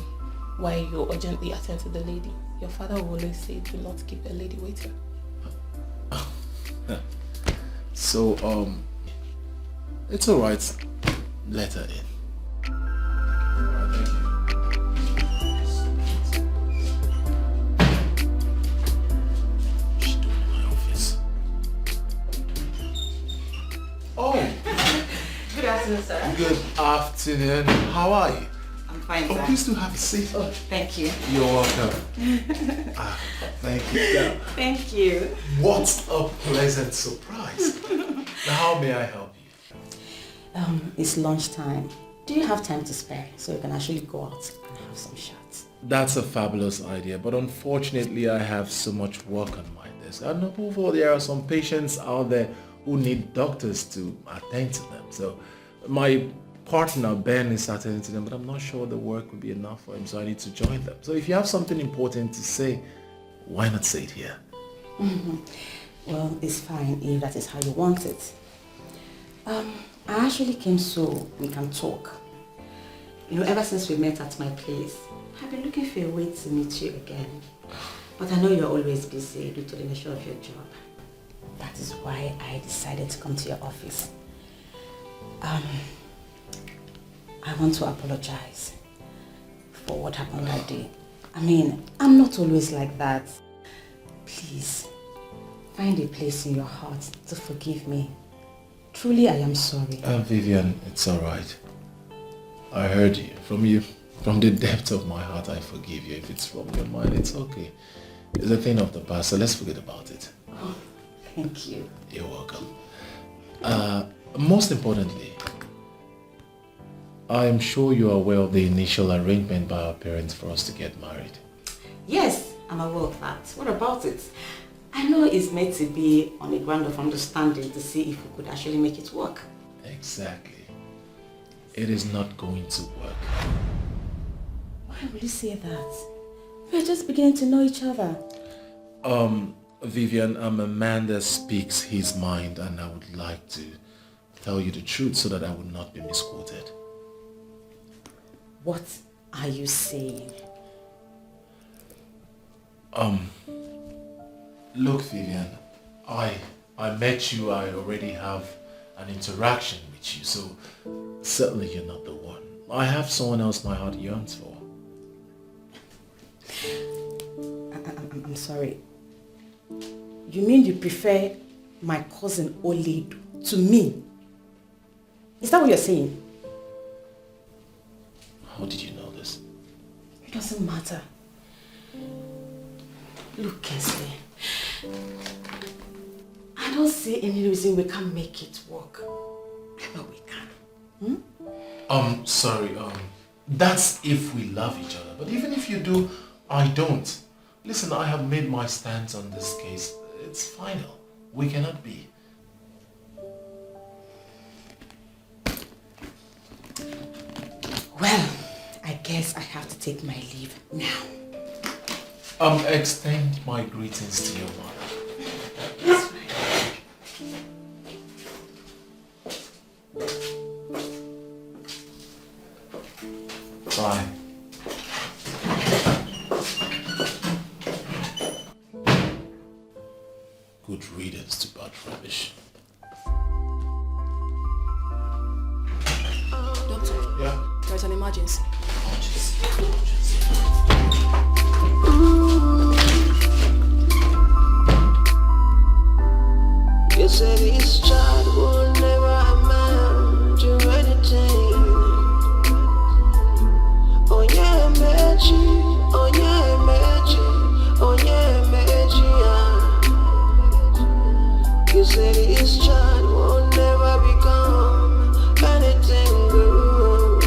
while you urgently attend to the lady. Your father will always say, do not keep a lady waiting. So, it's alright. Let her in. Good afternoon, sir. Good afternoon. How are you? I'm fine, sir. Please do have a seat. Oh, thank you. You're welcome. Thank you. Yeah. Thank you. What a pleasant surprise. Now, how may I help you? It's lunchtime. Do you have time to spare so we can actually go out and have some shots? That's a fabulous idea, but unfortunately I have so much work on my desk. And above all, there are some patients out there who need doctors to attend to them. So my partner Ben is attending to them, but I'm not sure the work will be enough for him, so I need to join them. So if you have something important to say, why not say it here? Well, it's fine if that is how you want it. I actually came so we can talk. You know, ever since we met at my place, I've been looking for a way to meet you again. But I know you're always busy due to the nature of your job. That is why I decided to come to your office. I want to apologize for what happened that day. I mean, I'm not always like that. Please, find a place in your heart to forgive me. Truly, I am sorry. Vivian, it's alright. I heard you. From the depth of my heart, I forgive you. If it's from your mind, it's okay. It's a thing of the past, so let's forget about it. Oh, thank you. You're welcome. Most importantly, I am sure you are aware of the initial arrangement by our parents for us to get married. Yes, I'm aware of that. What about it? I know it's meant to be on a ground of understanding to see if we could actually make it work. Exactly. It is not going to work. Why would you say that? We're just beginning to know each other. Vivian, I'm a man that speaks his mind, and I would like to tell you the truth so that I would not be misquoted. What are you saying? Look, Vivian, I met you, I already have an interaction with you, so certainly you're not the one. I have someone else my heart yearns for. I'm sorry. You mean you prefer my cousin Oledu to me? Is that what you're saying? How did you know this? It doesn't matter. Look, Kesley, I don't see any reason we can't make it work. I know we can. Sorry, that's if we love each other. But even if you do, I don't. Listen, I have made my stance on this case. It's final. We cannot be. Well, I guess I have to take my leave now. Extend my greetings to your mother. That's fine. Bye. there's an emergency. You said this child will never amount to anything. Oh yeah, magic. Oh yeah, magic. Oh yeah, magic. You said this child will never become anything good.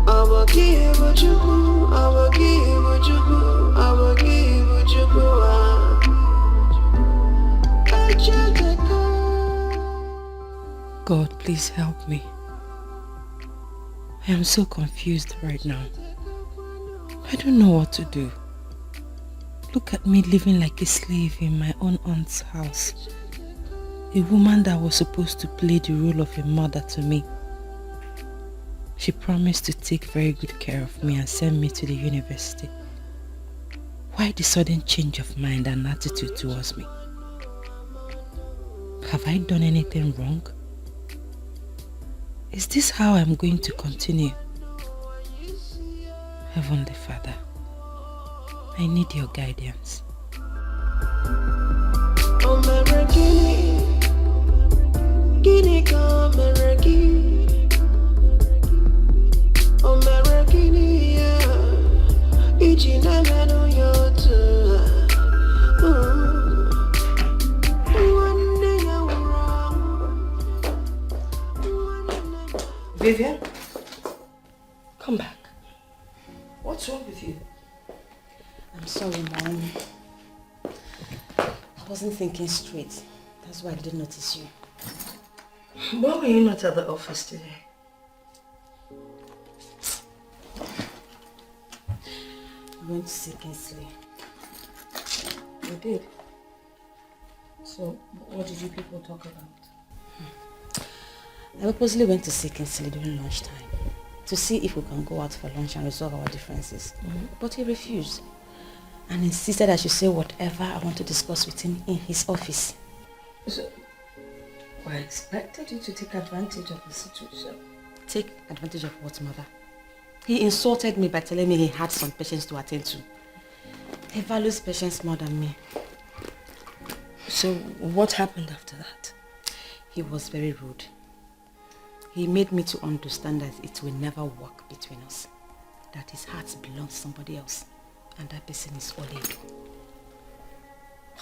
I will give what you go. I will give what you go. I will give what you go. God, please help me. I am so confused right now. I don't know what to do. Look at me living like a slave in my own aunt's house. A woman that was supposed to play the role of a mother to me. She promised to take very good care of me and send me to the university. Why the sudden change of mind and attitude towards me? Have I done anything wrong? Is this how I'm going to continue? Heavenly Father, I need your guidance. Vivian, come back. What's wrong with you? I'm sorry, Mom. I wasn't thinking straight. That's why I didn't notice you. Why were you not at the office today? I went to see Kingsley. You did? So, what did you people talk about? I purposely went to see Kingsley during lunchtime to see if we can go out for lunch and resolve our differences. But he refused and insisted I should say whatever I want to discuss with him in his office. So, I expected you to take advantage of the situation. Take advantage of what, Mother? He insulted me by telling me he had some patients to attend to. He values patients more than me. So, what happened after that? He was very rude. He made me to understand that it will never work between us. That his heart belongs to somebody else. And that person is Ini Edo.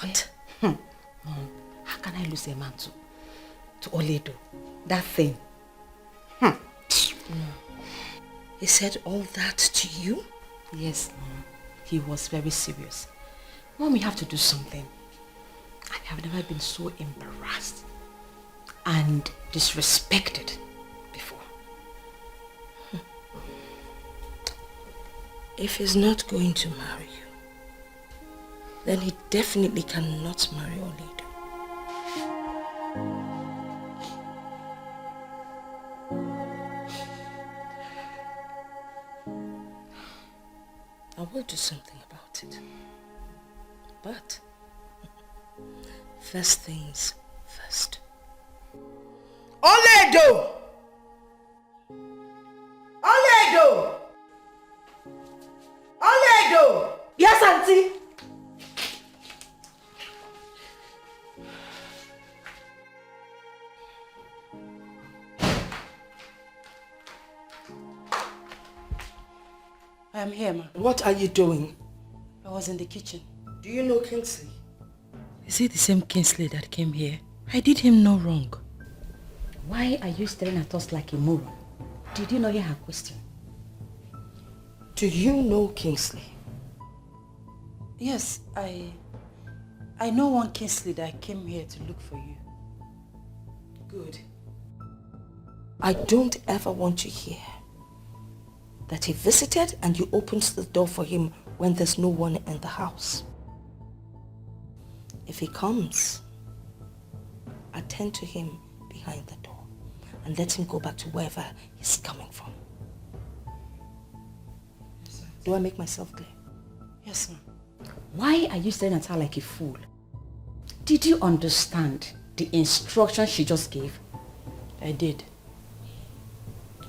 What? Mom, how can I lose a man to Ini Edo? That thing. No. He said all that to you? Yes, Mom. He was very serious. Mom, we have to do something. I have never been so embarrassed and disrespected before. If he's not going to marry you, then he definitely cannot marry Ini Edo. I will do something about it. But first things first. Ini Edo! Ini Edo! Ini Edo! Yes, Auntie. I am here, Ma. What are you doing? I was in the kitchen. Do you know Kingsley? Is it the same Kingsley that came here? I did him no wrong. Why are you staring at us like a moron? Did you not hear her question? Do you know Kingsley? Yes, I know one Kingsley that came here to look for you. Good. I don't ever want to hear that he visited and you opened the door for him when there's no one in the house. If he comes, attend to him behind the door and let him go back to wherever he's coming from. Do I make myself clear? Yes, ma'am. Why are you staring at her like a fool? Did you understand the instruction she just gave? I did.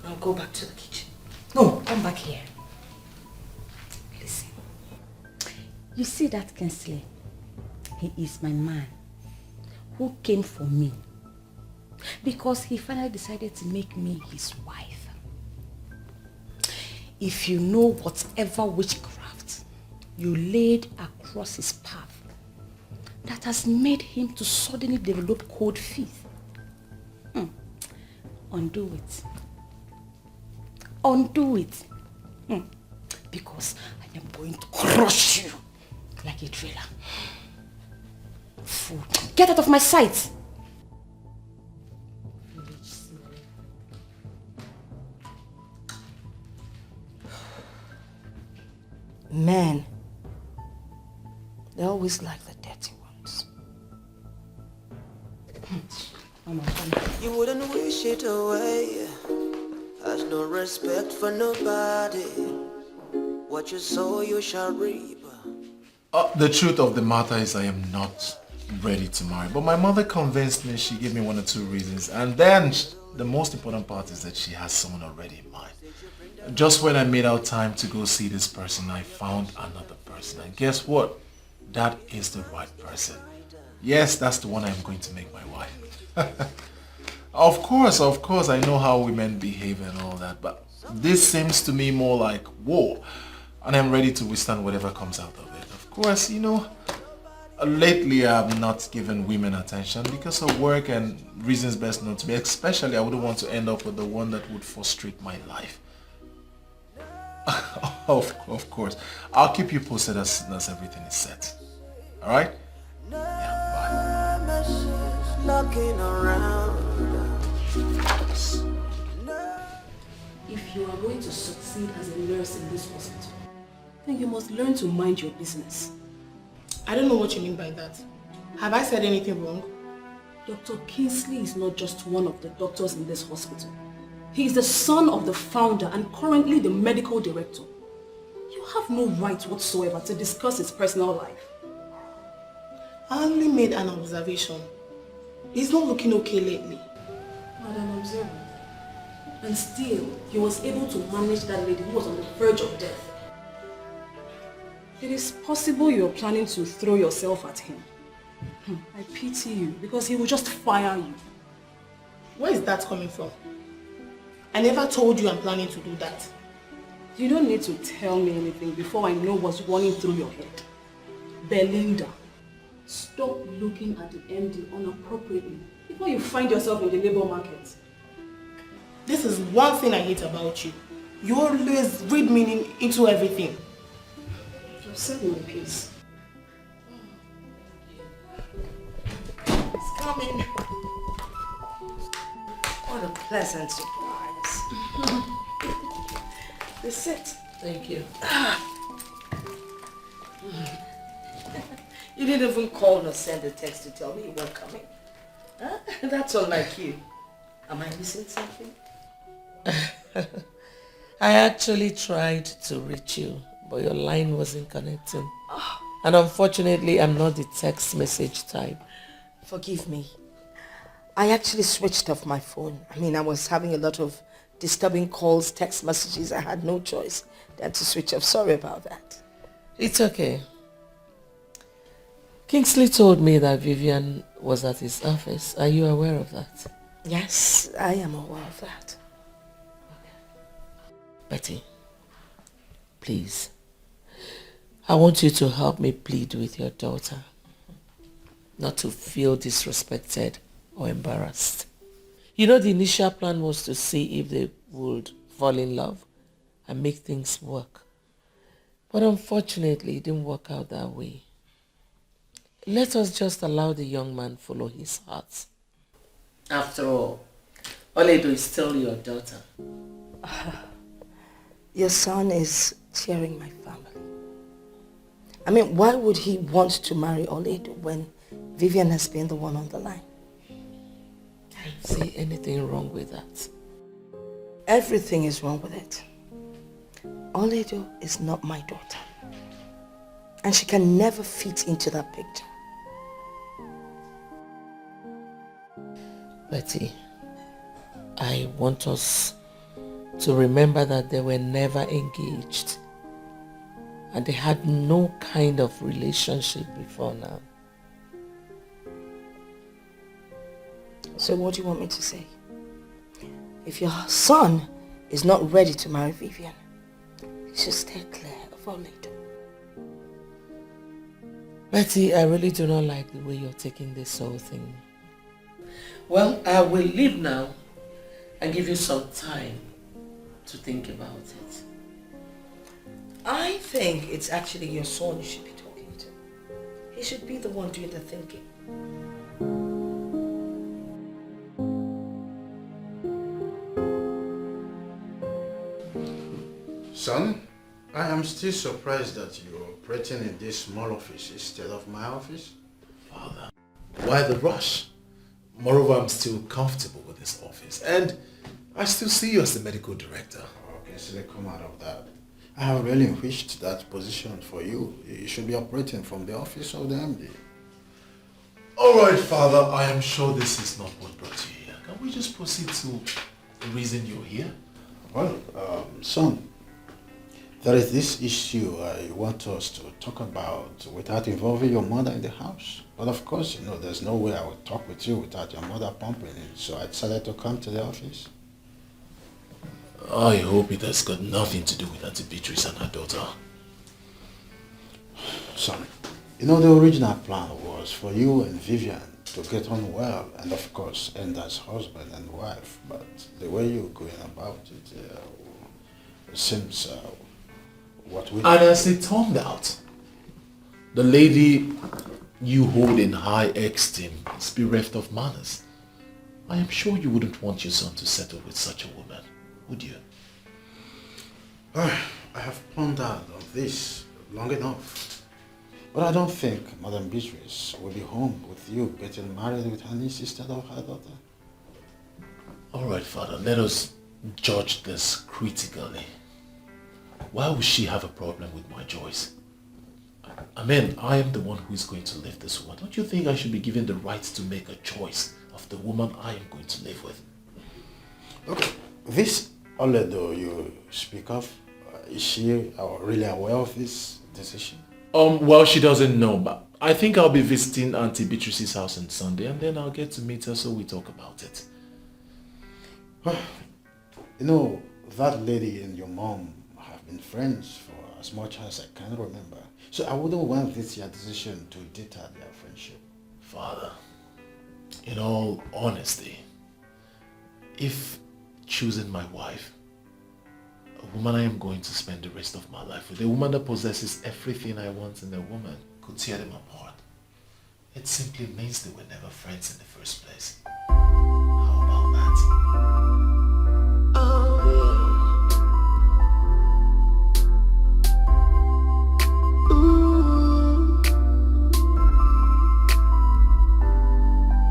I'll go back to the kitchen. No, come back here. Listen. You see that Kingsley? He is my man who came for me because he finally decided to make me his wife. If you know whatever witchcraft you laid across his path that has made him to suddenly develop cold feet, undo it. Undo it. Because I am going to crush you like a trailer. Fool. Get out of my sight. Men, they always like the dirty ones. You wouldn't wish it away. Has no respect for nobody. What you sow, you shall reap. The truth of the matter is I am not ready to marry. But my mother convinced me. She gave me 1 or 2 reasons. And then the most important part is that she has someone already in mind. Just when I made out time to go see this person, I found another person. And guess what? That is the right person. Yes, that's the one I'm going to make my wife. Of course, I know how women behave and all that, but this seems to me more like war, and I'm ready to withstand whatever comes out of it. Of course, lately I've not given women attention because of work and reasons best known to me. Especially, I wouldn't want to end up with the one that would frustrate my life. Of course, I'll keep you posted as soon as everything is set. All right? Knocking around. If you are going to succeed as a nurse in this hospital, then you must learn to mind your business. I don't know what you mean by that. Have I said anything wrong? Dr. Kingsley is not just one of the doctors in this hospital. He is the son of the founder and currently the medical director. You have no right whatsoever to discuss his personal life. I only made an observation. He's not looking okay lately. Madam Observer. And still, he was able to manage that lady who was on the verge of death. It is possible you're planning to throw yourself at him. I pity you because he will just fire you. Where is that coming from? I never told you I'm planning to do that. You don't need to tell me anything before I know what's running through your head. Belinda, stop looking at the MD inappropriately before you find yourself in the labor market. This is one thing I hate about you. You always read meaning into everything. Just set me in peace. It's coming. What a pleasant surprise. This sit. Thank you. You didn't even call or send a text to tell me you weren't coming. Huh? That's unlike you. Am I missing something? I actually tried to reach you, but your line wasn't connecting. And unfortunately, I'm not the text message type. Forgive me. I actually switched off my phone. I was having a lot of disturbing calls, text messages. I had no choice than to switch off. Sorry about that. It's okay. Kingsley told me that Vivian was at his office. Are you aware of that? Yes, I am aware of that. Betty, please, I want you to help me plead with your daughter not to feel disrespected or embarrassed. You know, the initial plan was to see if they would fall in love and make things work. But unfortunately, it didn't work out that way. Let us just allow the young man follow his heart. After all, Oledo is still your daughter. Your son is tearing my family. Why would he want to marry Oledo when Vivian has been the one on the line? I don't see anything wrong with that. Everything is wrong with it. Oledo is not my daughter. And she can never fit into that picture. Betty, I want us to remember that they were never engaged and they had no kind of relationship before now. So what do you want me to say? If your son is not ready to marry Vivian, he should stay clear of Oledo. Betty, I really do not like the way you're taking this whole thing. Well, I will leave now and give you some time to think about it. I think it's actually your son you should be talking to. He should be the one doing the thinking. Son, I am still surprised that you're operating in this small office instead of my office. Father, why the rush? Moreover, I'm still comfortable with this office and I still see you as the medical director. Okay, so they come out of that. I have really wished that position for you. You should be operating from the office of the MD. Alright, Father, I am sure this is not what brought you here. Can we just proceed to the reason you're here? Well, son, there is this issue I want us to talk about without involving your mother in the house. But of course, you know, there's no way I would talk with you without your mother pumping it. So I decided to come to the office. I hope it has got nothing to do with Auntie Beatrice and her daughter. Son, you know, the original plan was for you and Vivian to get on well and of course end as husband and wife. But the way you're going about it seems what we... And as it turned out, the lady you hold in high esteem is bereft of manners. I am sure you wouldn't want your son to settle with such a woman, would you? I have pondered on this long enough. But I don't think Madam Beatrice will be home with you getting married with her niece instead of her daughter. Alright, Father, let us judge this critically. Why would she have a problem with my choice? I mean, I am the one who is going to live this woman. Don't you think I should be given the right to make a choice of the woman I am going to live with? Okay, this Oledo you speak of, is she really aware of this decision? Well, she doesn't know, but I think I'll be visiting Auntie Beatrice's house on Sunday and then I'll get to meet her so we talk about it. You know, that lady and your mom have been friends for as much as I can remember. So I wouldn't want this your decision to deter their friendship. Father, in all honesty, if choosing my wife, a woman I am going to spend the rest of my life with, a woman that possesses everything I want in a woman, could tear them apart, it simply means they were never friends in the first place. How about that?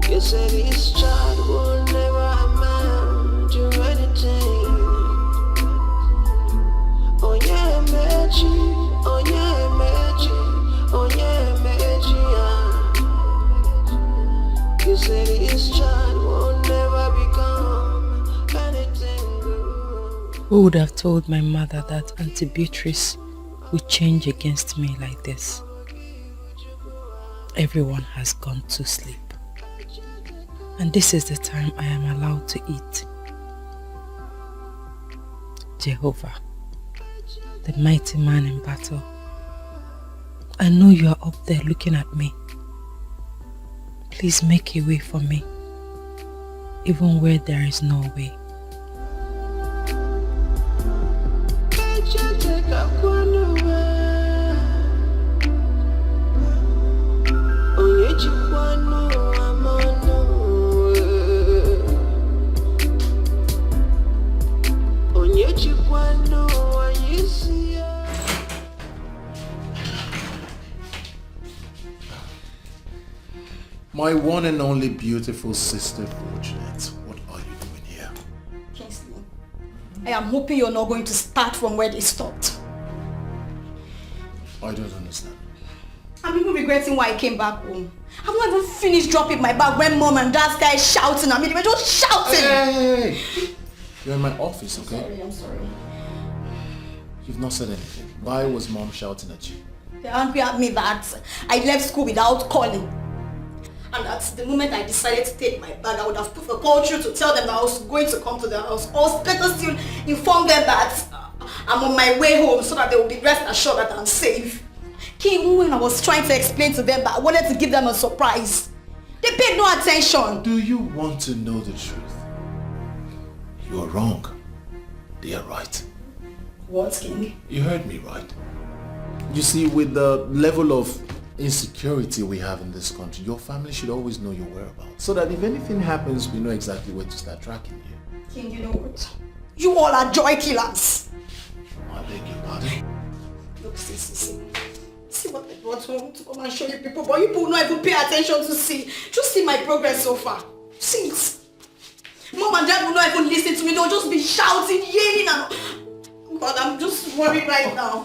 You said this child will never amount to anything. Oh yeah, magic. Oh yeah, magic. Oh yeah, magic. You said this child will never become anything good. Who would have told my mother that Auntie Beatrice would change against me like this? Everyone has gone to sleep. And this is the time I am allowed to eat. Jehovah, the mighty man in battle, I know you are up there looking at me. Please make a way for me, even where there is no way. My one and only beautiful sister, Fortunate, what are you doing here? Kingsley, I am hoping you're not going to start from where they stopped. I don't understand. I'm even regretting why I came back home. I've not even finished dropping my bag when mom and dad started shouting at me. They were just shouting! Hey! You're in my office, okay? I'm sorry. You've not said anything. Why was mom shouting at you? They're angry at me that I left school without calling. And at the moment I decided to take my bag, I would have put a call through to tell them that I was going to come to their house. Or better still, inform them that I'm on my way home so that they will be rest assured that I'm safe. Even when I was trying to explain to them that I wanted to give them a surprise, they paid no attention. Do you want to know the truth? You are wrong. They are right. What, King? You heard me right. You see, with the level of insecurity we have in this country, your family should always know your whereabouts. So that if anything happens, we know exactly where to start tracking you. King, you know what? You all are joy killers. I beg your pardon? Look, see. See what I brought home to come and show you people, but you people don't even pay attention to see. Just see my progress so far. See it. Mom and Dad will not even listen to me. They'll just be shouting, yelling and... God, I'm just worried right now.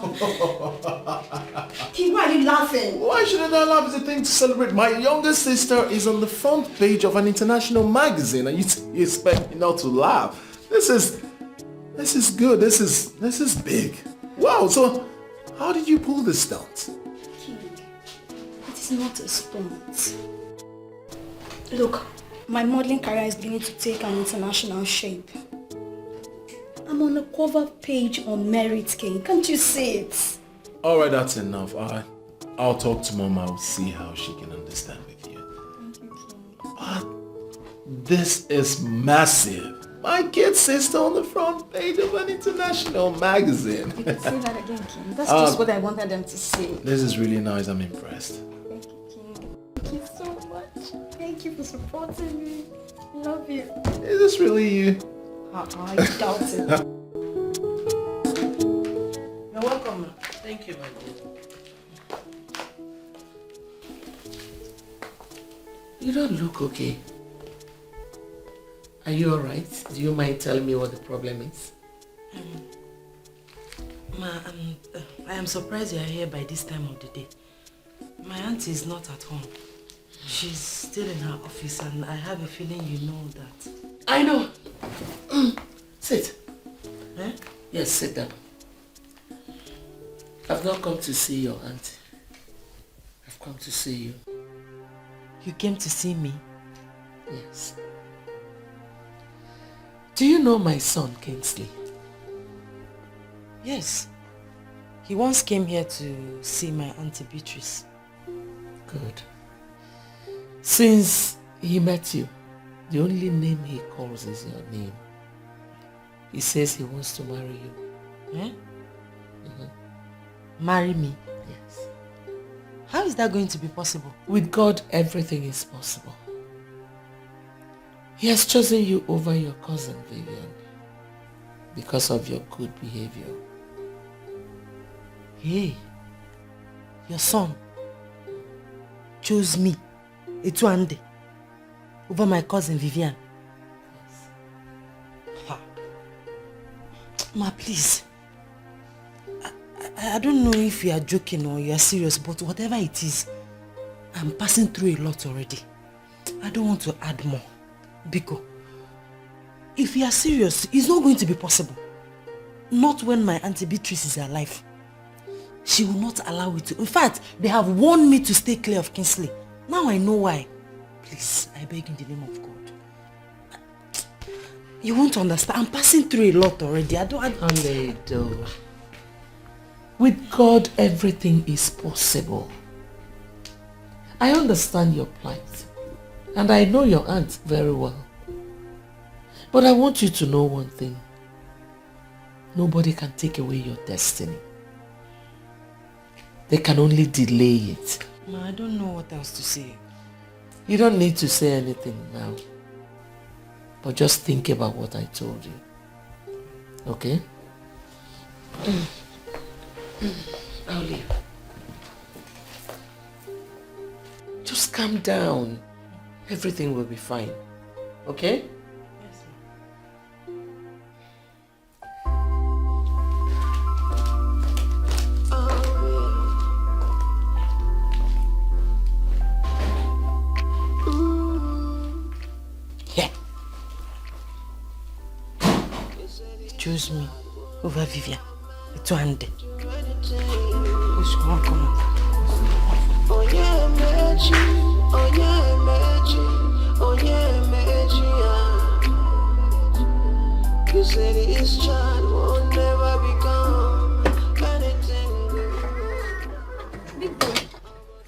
King, why are you laughing? Why shouldn't I laugh? It's a thing to celebrate. My younger sister is on the front page of an international magazine and you expect me not to laugh. This is good. This is big. Wow, so how did you pull this stunt? King, it is not a stunt. Look, my modeling career is beginning to take an international shape. I'm on a cover page on Merit, King. Can't you see it? Alright, that's enough. I'll talk to Mom. I'll see how she can understand with you. Thank you, King. But this is massive. My kid sister on the front page of an international magazine. You can say that again, King. That's just what I wanted them to see. This is really nice. I'm impressed. Thank you, King. Thank you so much. Thank you for supporting me. Love you. Is this really you? I doubt it. You're welcome, ma. Thank you, my dear. You don't look okay. Are you alright? Do you mind telling me what the problem is? Ma, I am surprised you are here by this time of the day. My auntie is not at home. She's still in her office and I have a feeling you know that. I know. Sit. Eh? Yes, sit down. I've not come to see your auntie. I've come to see you. You came to see me? Yes. Do you know my son, Kingsley? Yes. He once came here to see my auntie Beatrice. Good. Since he met you, the only name he calls is your name. He says he wants to marry you. Eh? Marry me? Yes. How is that going to be possible? With God, everything is possible. He has chosen you over your cousin, Vivian, because of your good behavior. Hey, your son chose me, Etuande, over my cousin Vivian. Ha. Ma, please. I don't know if you are joking or you are serious, but whatever it is, I'm passing through a lot already. I don't want to add more. Biko, if you are serious, it's not going to be possible. Not when my auntie Beatrice is alive. She will not allow it to. In fact, they have warned me to stay clear of Kingsley. Now I know why. Please, I beg in the name of God. You won't understand. I'm passing through a lot already. I don't... Ini Edo. With God, everything is possible. I understand your plight. And I know your aunt very well. But I want you to know one thing. Nobody can take away your destiny. They can only delay it. Ma, I don't know what else to say. You don't need to say anything now. But just think about what I told you. Okay? I'll leave. Just calm down. Everything will be fine. Okay? Yes, choose me over Vivian. It's one day. Come on, come on. Oh yeah, magic. Oh yeah, magic. Oh yeah, magic. You said this child will never become anything good. Big boy,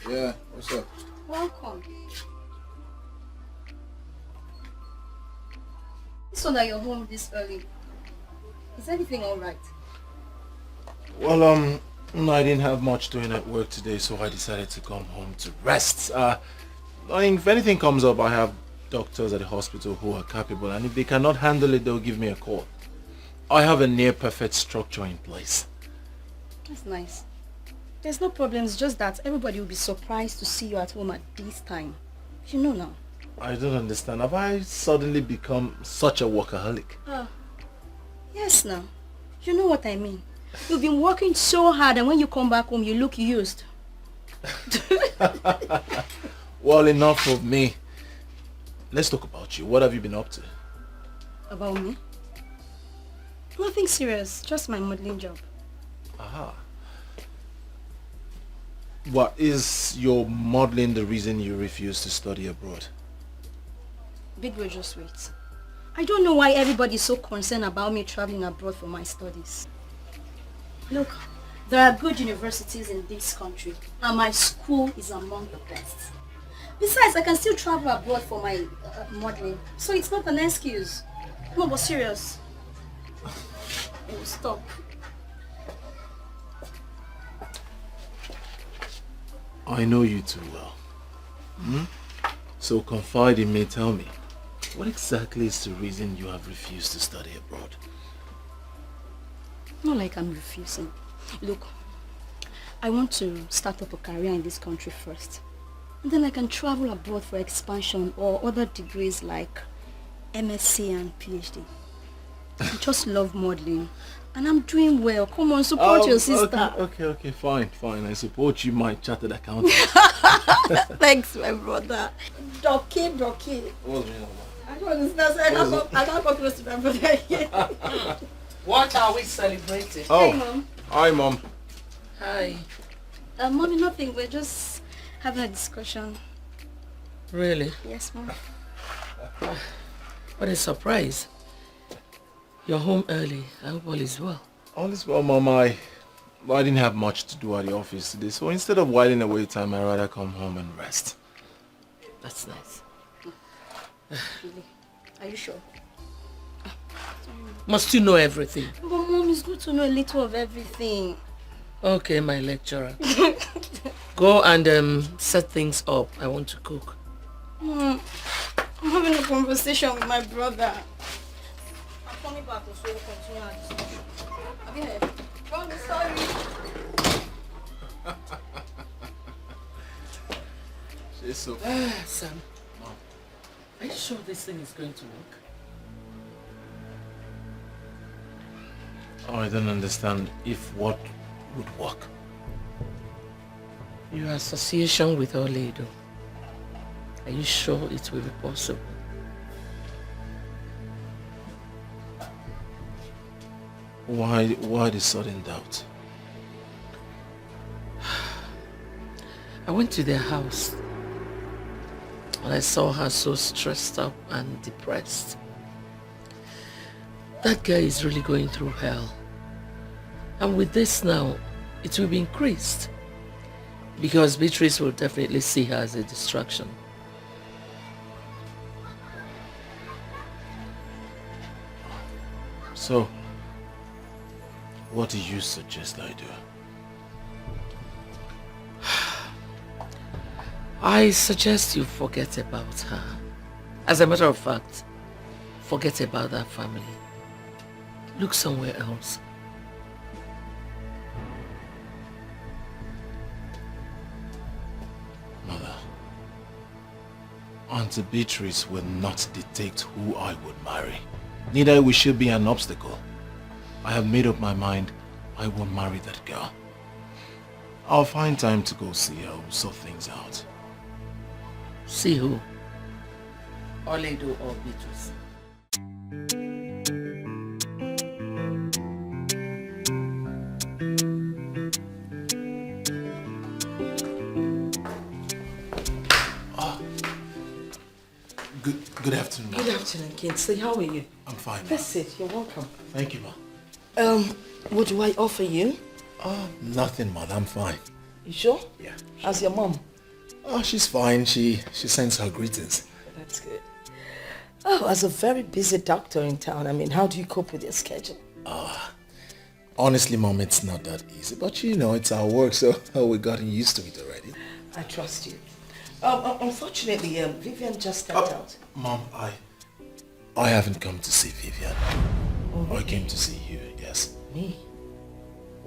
Yeah, what's up? welcome. So that you're home this early. Is everything alright? Well, no, I didn't have much doing at work today, so I decided to come home to rest. If anything comes up, I have doctors at the hospital who are capable, and if they cannot handle it, they'll give me a call. I have a near-perfect structure in place. That's nice. There's no problem, it's just that everybody will be surprised to see you at home at this time. You know now. I don't understand. Have I suddenly become such a workaholic? Yes now. You know what I mean. You've been working so hard and when you come back home you look used. Well, enough of me. Let's talk about you. What have you been up to? About me? Nothing serious, just my modeling job. Aha. What, is your modeling the reason you refuse to study abroad? Big Boy, just wait. I don't know why everybody's so concerned about me traveling abroad for my studies. Look, there are good universities in this country and my school is among the best. Besides, I can still travel abroad for my modeling, so it's not an excuse. No, but serious. Oh, stop. I know you too well. So confide in me, tell me, what exactly is the reason you have refused to study abroad? Not like I'm refusing. Look, I want to start up a career in this country first. And then I can travel abroad for expansion or other degrees like MSc and PhD. I just love modeling. And I'm doing well. Come on, support your sister. Okay, fine. I support you, my chartered accountant. Thanks, my brother. Dikeh. What's going on? I don't understand. I can't come close to my brother again. What are we celebrating? Oh, Hey, Mom. hi, Mom. Hi. Mommy, nothing. We're just having a discussion. Really? Yes, Mom. What a surprise. You're home early. I hope all is well. All is well, Mom. I didn't have much to do at the office today, so instead of whiling away time, I'd rather come home and rest. That's nice. Really? Are you sure? Must you know everything? But Mom, it's good to know a little of everything. Okay, my lecturer. Go and set things up. I want to cook. I'm having a conversation with my brother. I'm coming back so we'll continue our discussion. Have you heard? Mom, sorry. She's so... Sam, Mom, are you sure this thing is going to work? Oh, I don't understand if what would work. Your association with Ini Edo. Are you sure it will be possible? Why the sudden doubt? I went to their house and I saw her so stressed up and depressed. That guy is really going through hell. And with this now, it will be increased. Because Beatrice will definitely see her as a distraction. So, what do you suggest I do? I suggest you forget about her. As a matter of fact, forget about that family. Look somewhere else. Mother, Auntie Beatrice will not dictate who I would marry. Neither will she be an obstacle. I have made up my mind I won't marry that girl. I'll find time to go see her. We'll sort things out. See who? Ini Edo or Beatrice? Good afternoon, Good afternoon, Kingsley. How are you? I'm fine, Let's sit. You're welcome. Thank you, ma. What do I offer you? Nothing, ma. I'm fine. You sure? Yeah. How's your mom? Oh, she's fine. She sends her greetings. That's good. Oh, as a very busy doctor in town, I mean, how do you cope with your schedule? Honestly, Mom, it's not that easy. But you know, it's our work, so we've gotten used to it already. I trust you. Unfortunately, Vivian just stepped out. Mom, I haven't come to see Vivian. Oh, really? I came to see you, yes. Me?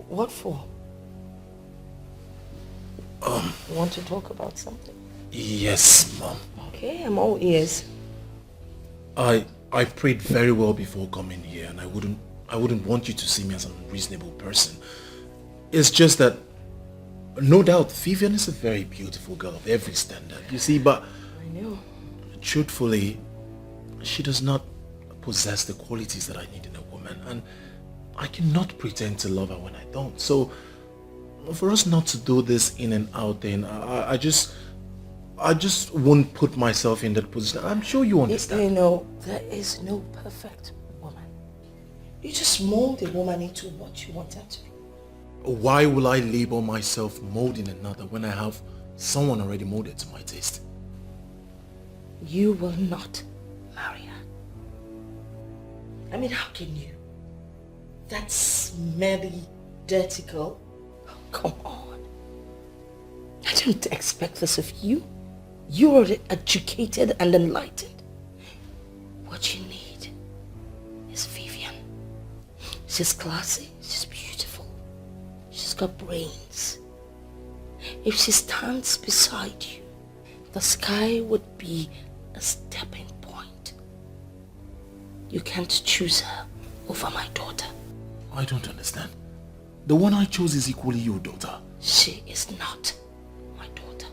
What for? You want to talk about something? Yes, Mom. Okay, I'm all ears. I prayed very well before coming here, and I wouldn't want you to see me as an unreasonable person. It's just that, no doubt, Vivian is a very beautiful girl of every standard, you see, but I know. Truthfully, she does not possess the qualities that I need in a woman, and I cannot pretend to love her when I don't. So, for us not to do this in and out, then I just won't put myself in that position. I'm sure you understand. You know, there is no perfect woman. You just mold a woman into what you want her to be. Why will I label myself molding another when I have someone already molded to my taste? You will not marry her. I mean, how can you? That smelly, dirty girl? Oh, come on. I don't expect this of you. You are educated and enlightened. What you need is Vivian. She's classy, she's beautiful, she's got brains. If she stands beside you, the sky would be a stepping point. You can't choose her over my daughter. I don't understand. The one I chose is equally your daughter. She is not my daughter.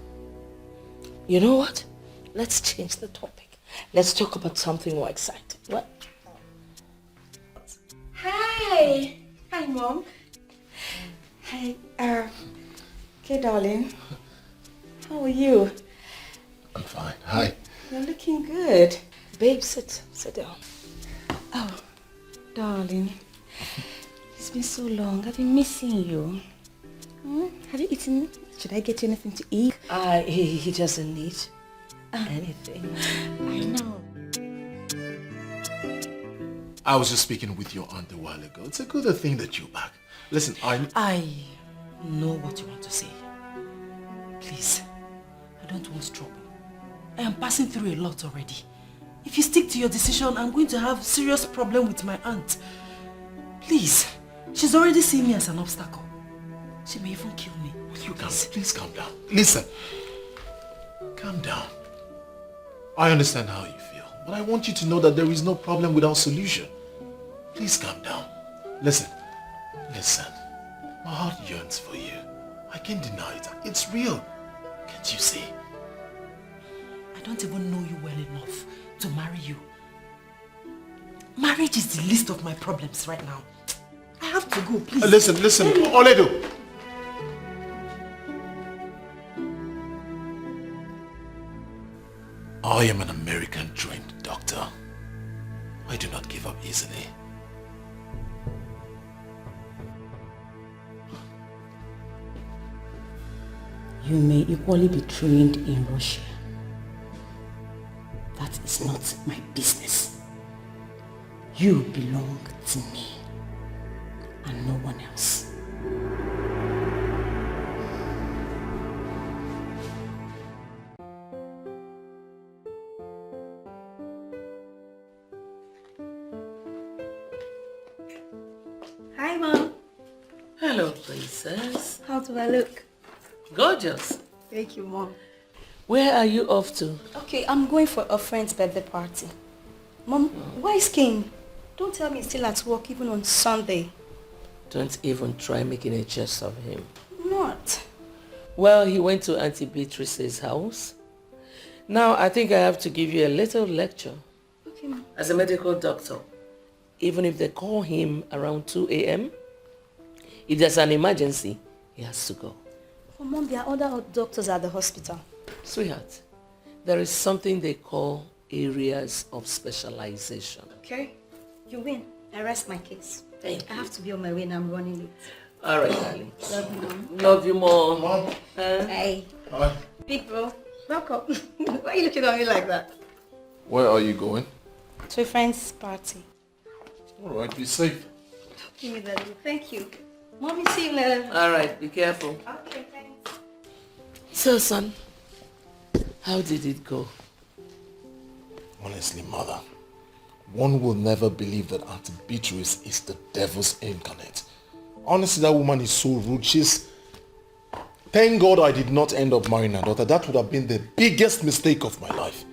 You know what? Let's change the topic. Let's talk about something more exciting. What? Hi. Hi, Mom. Hi. Okay, darling. How are you? I'm fine. Hi. You're looking good. Babe, sit down. Oh, darling. It's been so long. I've been missing you. Have you eaten? Should I get you anything to eat? He doesn't need anything. I know. I was just speaking with your aunt a while ago. It's a good thing that you're back. Listen, I know what you want to say. Please, I don't want trouble. I am passing through a lot already. If you stick to your decision, I'm going to have serious problem with my aunt. Please, she's already seen me as an obstacle. She may even kill me. Please calm down. Listen, calm down. I understand how you feel, but I want you to know that there is no problem without solution. Please calm down. Listen. My heart yearns for you. I can't deny it. It's real. Can't you see? I don't even know you well enough to marry you. Marriage is the least of my problems right now. I have to go, please. Listen, Oledo. I am an American-trained doctor. I do not give up easily. You may equally be trained in Russia. That is not my business. You belong to me and no one else. Hi, Mom. Hello, princess. How do I look? Gorgeous. Thank you, Mom. Where are you off to? Okay, I'm going for a friend's birthday party. Mom, why is King? Don't tell me he's still at work even on Sunday. Don't even try making a jest of him. Not. Well, he went to Auntie Beatrice's house. Now, I think I have to give you a little lecture. Okay, Mom. As a medical doctor, even if they call him around 2 a.m., if there's an emergency, he has to go. Oh, Mom, there are other doctors at the hospital. Sweetheart, there is something they call areas of specialization. Okay, you win. I rest my case. Thank I you. have to be on my way and I'm running late. All right, darling. Love you, Mom. Love you more. Mom. Hey. Hi. Big bro, welcome. Why are you looking at me like that? Where are you going? To a friend's party. All right, be safe. Give me that. Thank you. Mommy, see you later. All right, be careful. Okay, thanks. So, son, how did it go? Honestly, mother, one will never believe that Auntie Beatrice is the devil's incarnate. Honestly, that woman is so rude. Thank God I did not end up marrying her daughter. That would have been the biggest mistake of my life.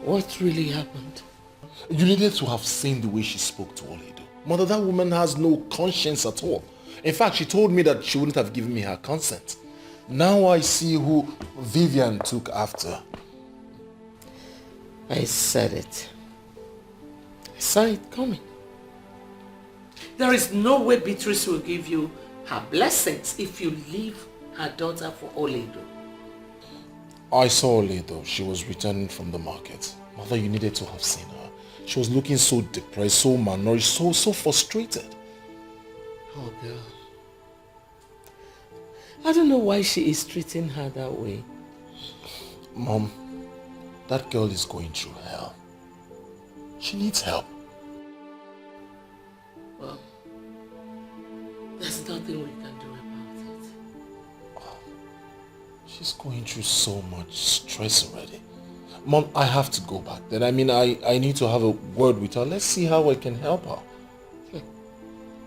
What really happened? You needed to have seen the way she spoke to Oledo. Mother, that woman has no conscience at all. In fact, she told me that she wouldn't have given me her consent. Now I see who Vivian took after. I said it. I saw it coming. There is no way Beatrice will give you her blessings if you leave her daughter for Oledo. I saw Oledo. She was returning from the market. Mother, you needed to have seen her. She was looking so depressed, so malnourished, so frustrated. Oh, girl. I don't know why she is treating her that way. Mom, that girl is going through hell. She needs help. Well, there's nothing we can do about it. She's going through so much stress already. Mom, I have to go back then. I mean, I need to have a word with her. Let's see how I can help her.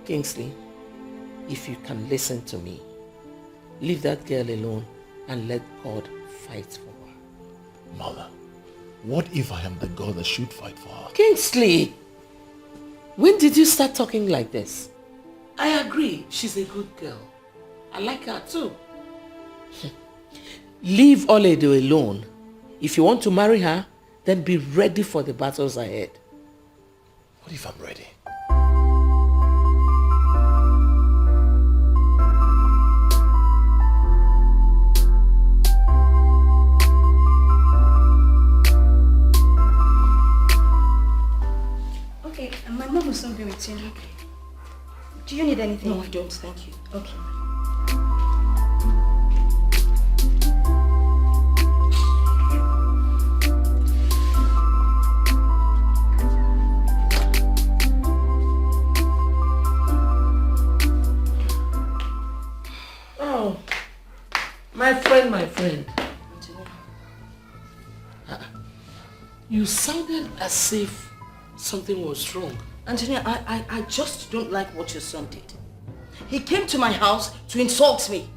Kingsley, if you can listen to me, leave that girl alone and let God fight for her. Mother, what if I am the God that should fight for her? Kingsley, when did you start talking like this? I agree, she's a good girl. I like her too. Leave Oledo alone. If you want to marry her, then be ready for the battles ahead. What if I'm ready? Okay, and my mom will soon be with you. Do you need anything? No, I don't, thank you. Okay. Oh, my friend. You sounded as if something was wrong. Antonia, I just don't like what your son did. He came to my house to insult me.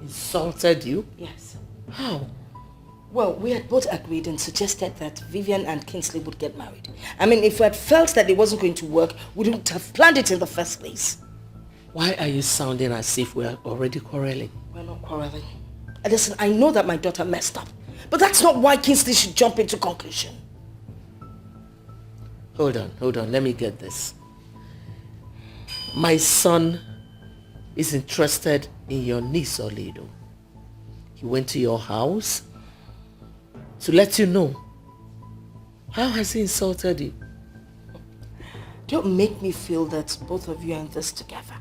Insulted you? Yes. How? Well, we had both agreed and suggested that Vivian and Kingsley would get married. I mean, if we had felt that it wasn't going to work, we wouldn't have planned it in the first place. Why are you sounding as if we are already quarreling? We're not quarreling. Listen, I know that my daughter messed up, but that's not why Kingsley should jump into conclusion. Hold on, let me get this. My son is interested in your niece, Oledo. He went to your house to let you know. How has he insulted you? Don't make me feel that both of you are in this together.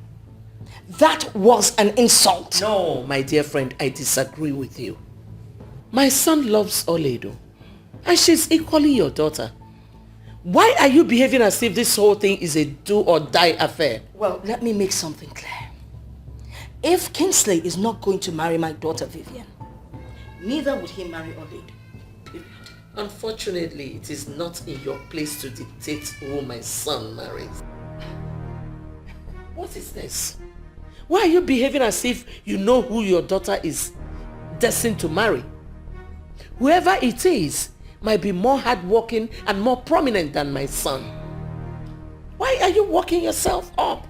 That was an insult. No, my dear friend, I disagree with you. My son loves Oledo, and she's equally your daughter. Why are you behaving as if this whole thing is a do-or-die affair? Well, let me make something clear. If Kingsley is not going to marry my daughter Vivian, neither would he marry Oledo. Period. Unfortunately, it is not in your place to dictate who my son marries. What is this? Why are you behaving as if you know who your daughter is destined to marry? Whoever it is might be more hardworking and more prominent than my son. Why are you working yourself up?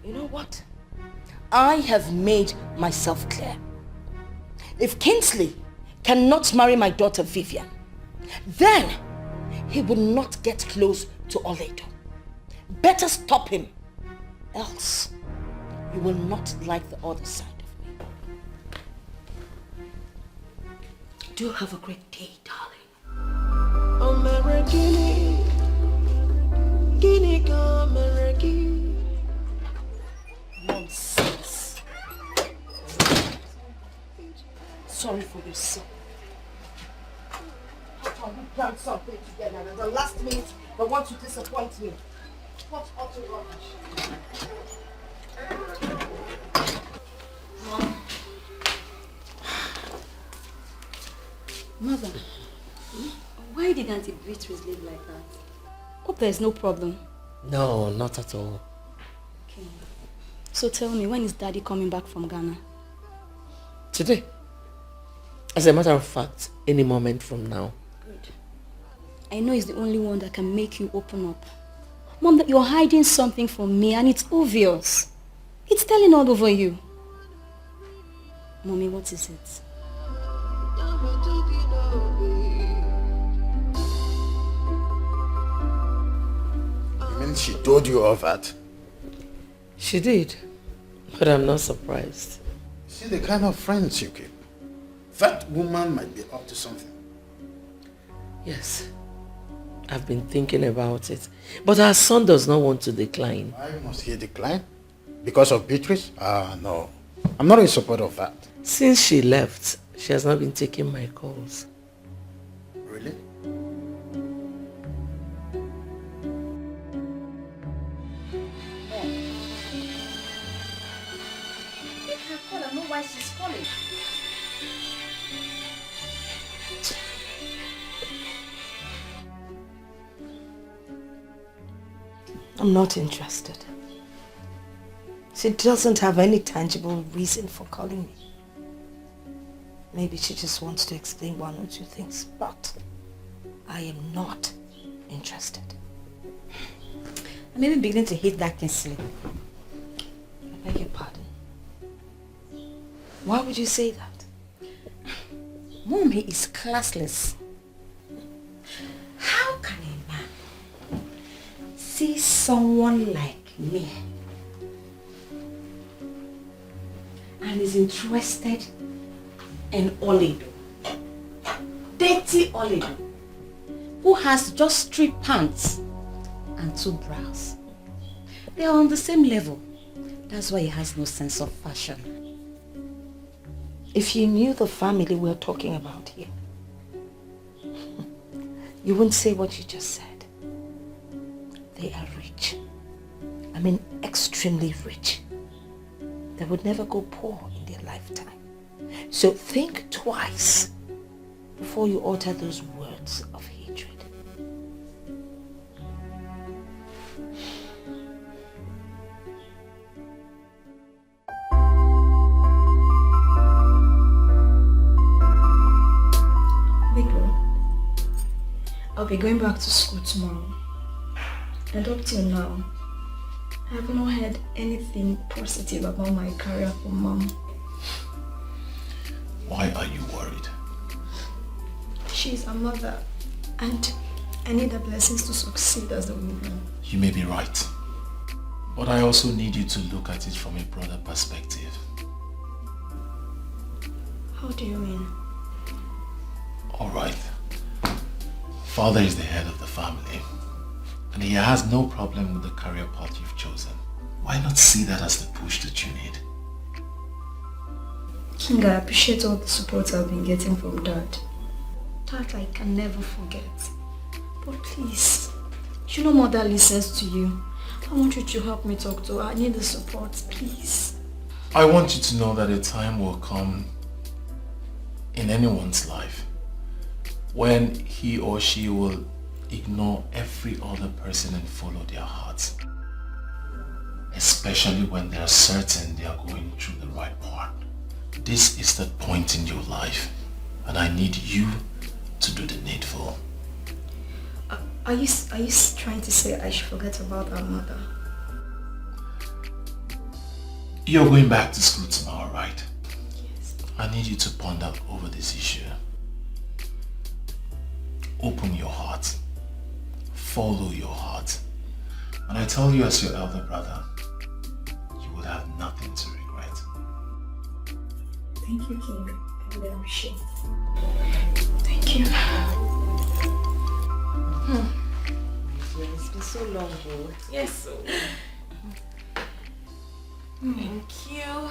You know what? I have made myself clear. If Kingsley cannot marry my daughter Vivian, then he will not get close to Oledo. Better stop him, else you will not like the other side of me. Do have a great day, darling. for your son. How can we plan something together and at the last minute they want to disappoint me? What utter rubbish. Mom. Mother, why did Auntie Beatrice live like that? Hope there's no problem. No, not at all. Okay. So tell me, when is Daddy coming back from Ghana? Today. As a matter of fact, any moment from now. Good. I know he's the only one that can make you open up. Mom, that you're hiding something from me and it's obvious. It's telling all over you. Mommy, what is it? You mean she told you all that? She did, but I'm not surprised. See the kind of friends you keep. That woman might be up to something. Yes, I've been thinking about it, but our son does not want to decline. Why must he decline? Because of Beatrice? No. I'm not in support of that. Since she left, she has not been taking my calls. Really? Make her call and know why she's calling. I'm not interested. She doesn't have any tangible reason for calling me. Maybe she just wants to explain one or two things, but I am not interested. I'm even beginning to hate that Kingsley. I beg your pardon. Why would you say that? Mom, he is classless. How can a man see someone like me and is interested in Olido, dirty Olido, who has just 3 pants and 2 bras? They are on the same level. That's why he has no sense of fashion. If you knew the family we're talking about here, you wouldn't say what you just said. They are rich. I mean, extremely rich. They would never go poor in their lifetime. So think twice before you utter those words of hatred. I'll be going back to school tomorrow. And up till now, I have not heard anything positive about my career from Mom. Why are you worried? She's a mother, and I need the blessings to succeed as a woman. You may be right. But I also need you to look at it from a broader perspective. How do you mean? Alright. Father is the head of the family, and he has no problem with the career path you've chosen. Why not see that as the push that you need? King, I appreciate all the support I've been getting from Dad. That I can never forget. But please, you know Mother listens to you. I want you to help me talk to her. I need the support, please. I want you to know that a time will come in anyone's life when he or she will ignore every other person and follow their hearts. Especially when they are certain they are going through the right path. This is the point in your life, and I need you to do the needful. Are you trying to say I should forget about our mother? You're going back to school tomorrow, right? Yes. I need you to ponder over this issue. Open your heart. Follow your heart. And I tell you as your elder brother, you will have nothing to regret. Thank you, King. I really appreciate it. Thank you. It's been so long, though. Yes. Thank you.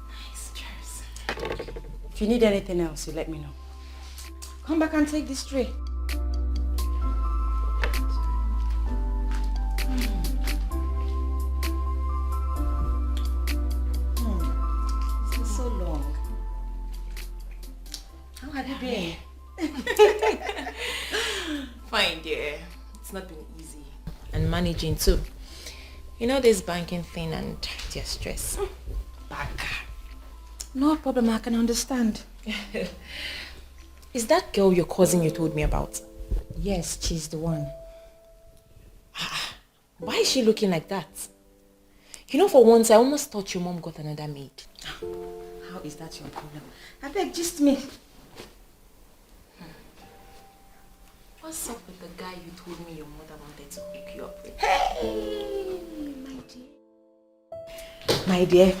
Nice, cheers. If you need anything else, you let me know. Come back and take this tray. It's been so long. How have you been? Fine, dear. It's not been easy. And managing too. You know this banking thing and their stress. Banker. No problem, I can understand. Is that girl your cousin you told me about? Yes, she's the one. Why is she looking like that? You know, for once, I almost thought your mom got another maid. How is that your problem? I beg, just me. What's up with the guy you told me your mother wanted to hook you up with? Hey, my dear. My dear,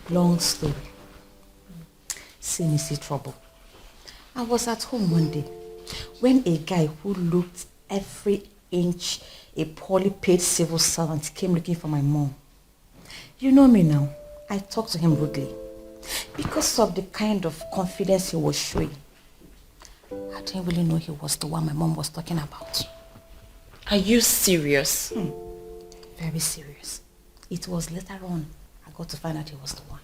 long story. See trouble. I was at home one day when a guy who looked every inch a poorly paid civil servant came looking for my mom. You know me now. I talked to him rudely because of the kind of confidence he was showing. I didn't really know he was the one my mom was talking about. Are you serious? Very serious. It was later on I got to find out he was the one.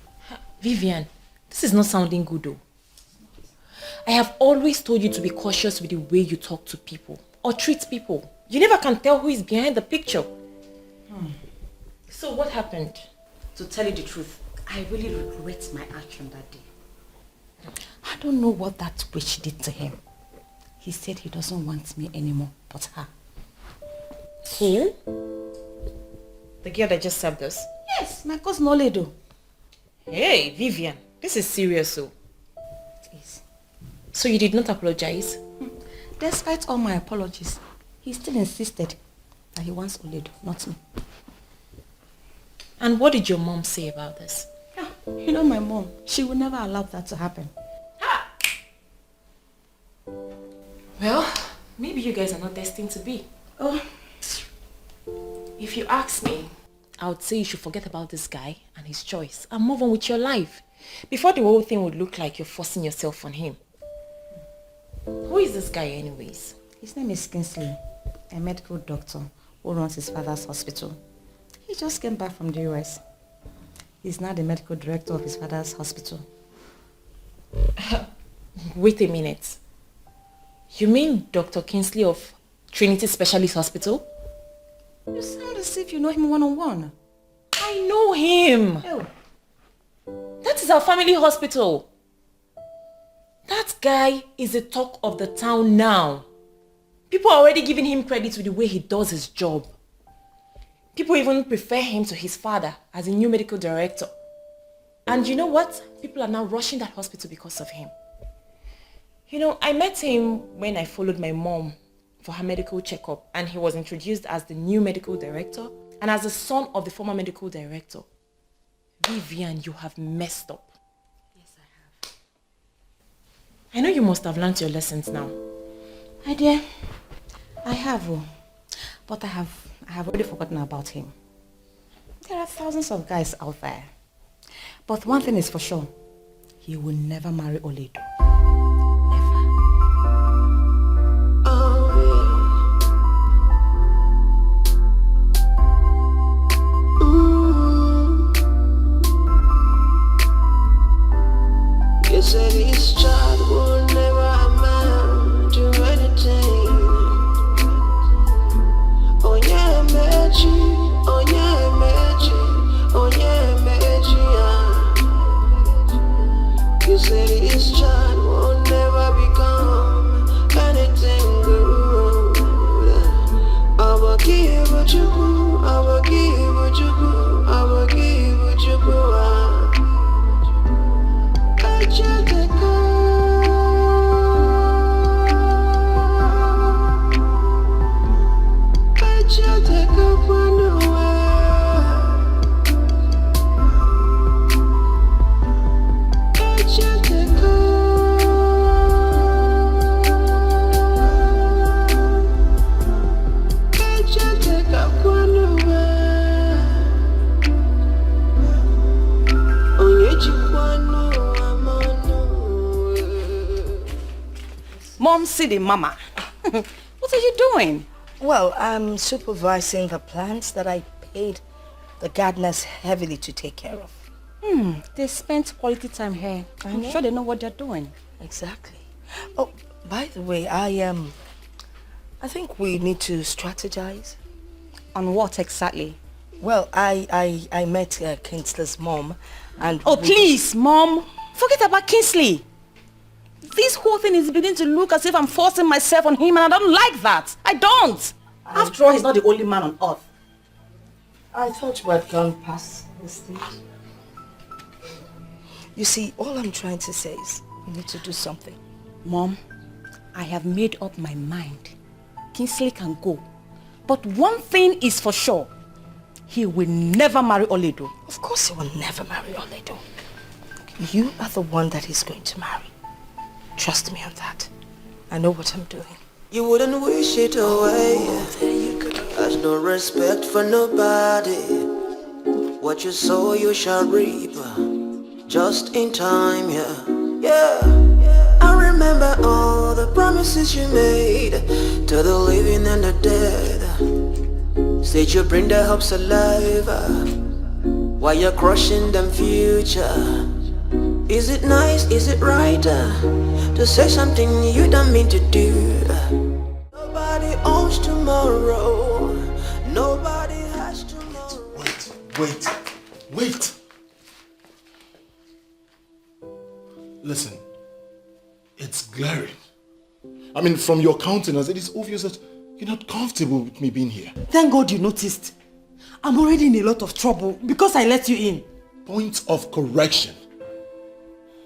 Vivian, this is not sounding good though. I have always told you to be cautious with the way you talk to people or treat people. You never can tell who is behind the picture. So what happened? To tell you the truth, I really regret my action that day. I don't know what that witch did to him. He said he doesn't want me anymore, but her. Who? The girl that just served us? Yes, my cousin Ini Edo. Hey, Vivian, this is serious, so. It is. So you did not apologize? Despite all my apologies, he still insisted that he wants Ini Edo, not me. And what did your mom say about this? You know my mom, she would never allow that to happen. Well, maybe you guys are not destined to be. Oh. If you ask me, I would say you should forget about this guy and his choice and move on with your life before the whole thing would look like you're forcing yourself on him. Who is this guy anyways? His name is Kingsley, a medical doctor who runs his father's hospital. He just came back from the US. He's now the medical director of his father's hospital. Wait a minute. You mean Dr. Kingsley of Trinity Specialist Hospital? You sound as if you know him one-on-one. I know him. Oh. That is our family hospital. That guy is the talk of the town now. People are already giving him credit with the way he does his job. People even prefer him to his father as a new medical director. And you know what? People are now rushing that hospital because of him. You know, I met him when I followed my mom for her medical checkup, and he was introduced as the new medical director and as the son of the former medical director. Vivian, you have messed up. Yes, I have. I know you must have learned your lessons now. My dear, I have, but I have already forgotten about him. There are thousands of guys out there. But one thing is for sure, he will never marry Ini Edo. You said this child will never amount to anything. Oh yeah, magic. Oh yeah, magic. Oh yeah, magic. You said this child come see the mama. What are you doing? Well, I'm supervising the plants that I paid the gardeners heavily to take care of. They spent quality time here. I'm sure they know what they're doing. Exactly. Oh, by the way, I think we need to strategize. On what exactly? Well, I met Kingsley's mom and... Oh, please, Mom. Forget about Kingsley. This whole thing is beginning to look as if I'm forcing myself on him, and I don't like that. I don't. After all, he's not the only man on earth. I thought we had gone past this stage. You see, all I'm trying to say is we need to do something. Mom, I have made up my mind. Kingsley can go. But one thing is for sure. He will never marry Oledo. Of course he will never marry Oledo. You are the one that he's going to marry. Trust me on that. I know what I'm doing. You wouldn't wish it away. Has no respect for nobody. What you sow you shall reap. Just in time, yeah. I remember all the promises you made to the living and the dead. Said you bring their hopes alive while you're crushing them future. Is it nice, is it right to say something you don't mean to do? Nobody owns tomorrow. Nobody has tomorrow. Wait. Listen, it's glaring. I mean, from your countenance, it is obvious that you're not comfortable with me being here. Thank God you noticed. I'm already in a lot of trouble because I let you in. Point of correction.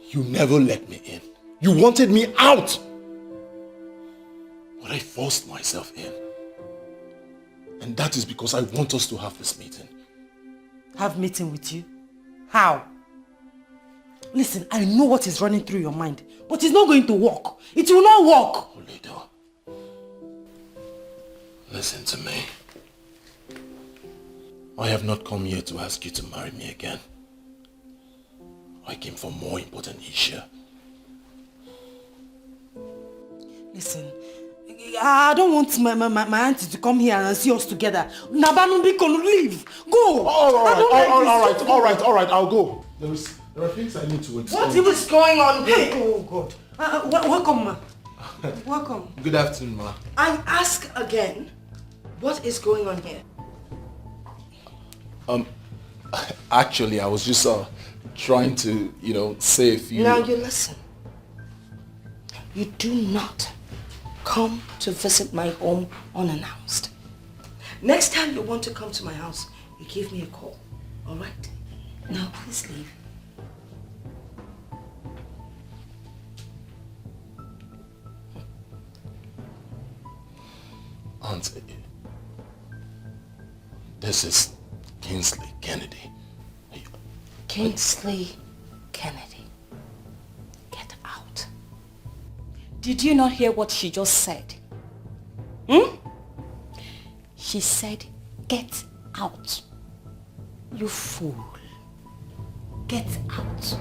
You never let me in. You wanted me out. But I forced myself in. And that is because I want us to have this meeting. Have meeting with you? How? Listen, I know what is running through your mind, but it's not going to work. It will not work. Oledo, listen to me. I have not come here to ask you to marry me again. I came for more important issue. Listen, I don't want my auntie to come here and see us together. Nabanubiko, leave. Go. All right, I'll go. There are things I need to explain. What is going on? Hey, oh God. Welcome, ma. Welcome. Good afternoon, ma. I ask again, what is going on here? Actually, I was just trying to, say a few... Now you listen. You do not come to visit my home unannounced. Next time you want to come to my house, you give me a call. All right? Now please leave. Auntie, this is Kingsley Kennedy. Kingsley Kennedy. Get out. Did you not hear what she just said? She said, get out. You fool. Get out.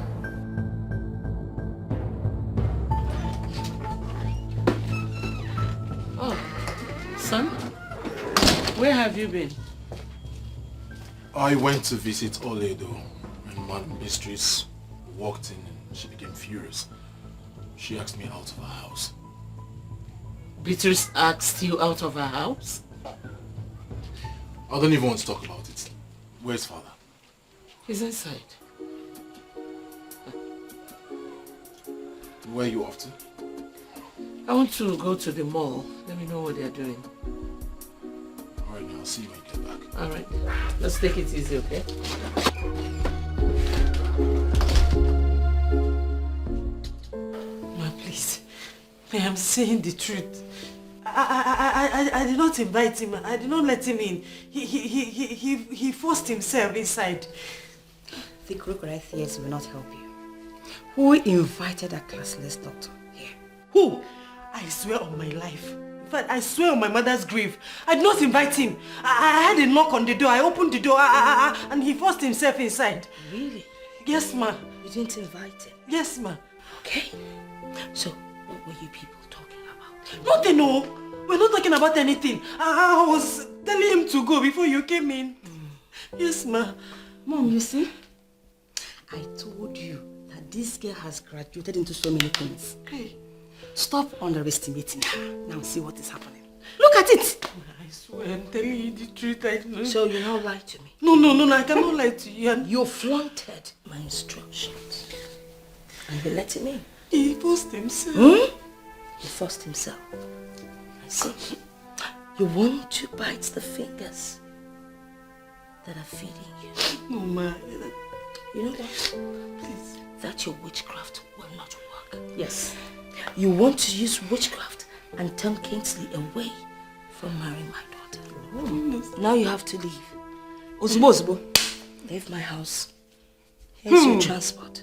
Oh, son, where have you been? I went to visit Oledo, and Madam Mistress walked in and she became furious. She asked me out of her house. Beatrice asked you out of her house? I don't even want to talk about it. Where's father? He's inside. Where are you off to? I want to go to the mall. Let me know what they're doing. Alright, now I'll see you when you get back. Alright. Let's take it easy, okay? Ma, please. I am saying the truth. I did not invite him. I did not let him in. He forced himself inside. The crocodile tears will not help you. Who invited that classless doctor here? Who? I swear on my life. In fact, I swear on my mother's grave. I did not invite him. I had a knock on the door. I opened the door and he forced himself inside. Really? Yes, ma. You didn't invite him? Yes, ma. Okay. So, what were you people talking about? Nothing, no. We're not talking about anything. I was telling him to go before you came in. Yes, ma. Mom, you see? I told you that this girl has graduated into so many things. Hey. Stop underestimating her. Now see what is happening. Look at it! I swear I'm telling you the truth. I know. So you now lie to me? No, I cannot lie to you. You flaunted my instructions. And you let him in. He forced himself. He forced himself. I see. You want to bite the fingers that are feeding you. No, ma. You know what? Please. That your witchcraft will not work. Yes. You want to use witchcraft and turn Kingsley away from marrying my daughter. Now you have to leave. Ozubo. Leave my house. Here's your transport.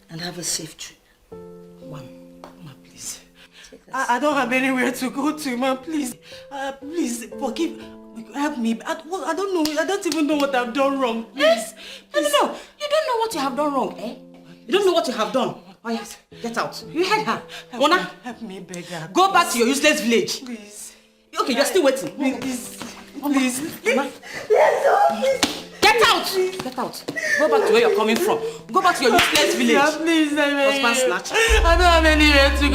And have a safe trip. Ma, please. I don't have anywhere to go to, ma. Please. Please, forgive. Help me. I don't know. I don't even know what I've done wrong. Please. No. You don't know what you have done wrong, eh? You don't know what you have done. Oh yes, get out. You heard her. Mona, help me, beggar. Go back to your useless village. Please. Okay, you're still waiting. Please. Mama. Get out! Get out. Go back to where you're coming from. Go back to your useless village. Yeah, please, Husband snatcher. I don't have anywhere to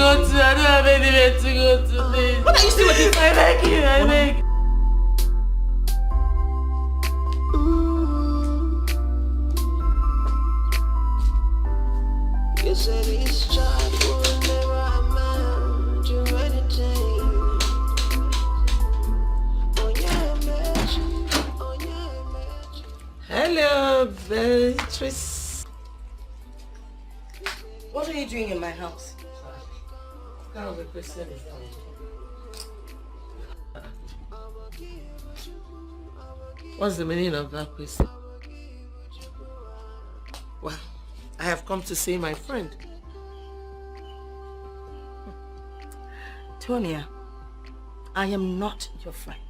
go to. Please. What are you still waiting for? I beg you. You said this child will never amount to anything. Hello, Beatrice. What are you doing in my house? Kind of a question is What's the meaning of that question? Well, I have come to see my friend. Tonia, I am not your friend.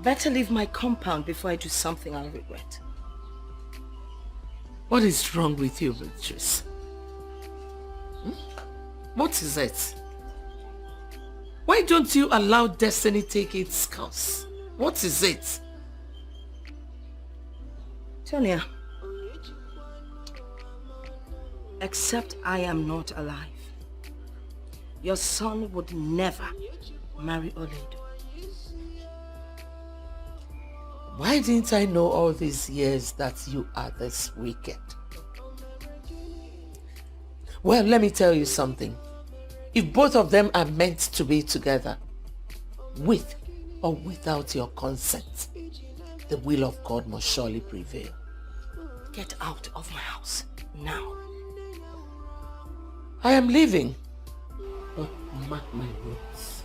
Better leave my compound before I do something I'll regret. What is wrong with you, Beatrice? What is it? Why don't you allow destiny take its course? What is it? Tonia, except I am not alive, your son would never marry Oledo. Why didn't I know all these years that you are this wicked? Well, let me tell you something. If both of them are meant to be together, with or without your consent, the will of God must surely prevail. Get out of my house now. I am leaving. But mark my words.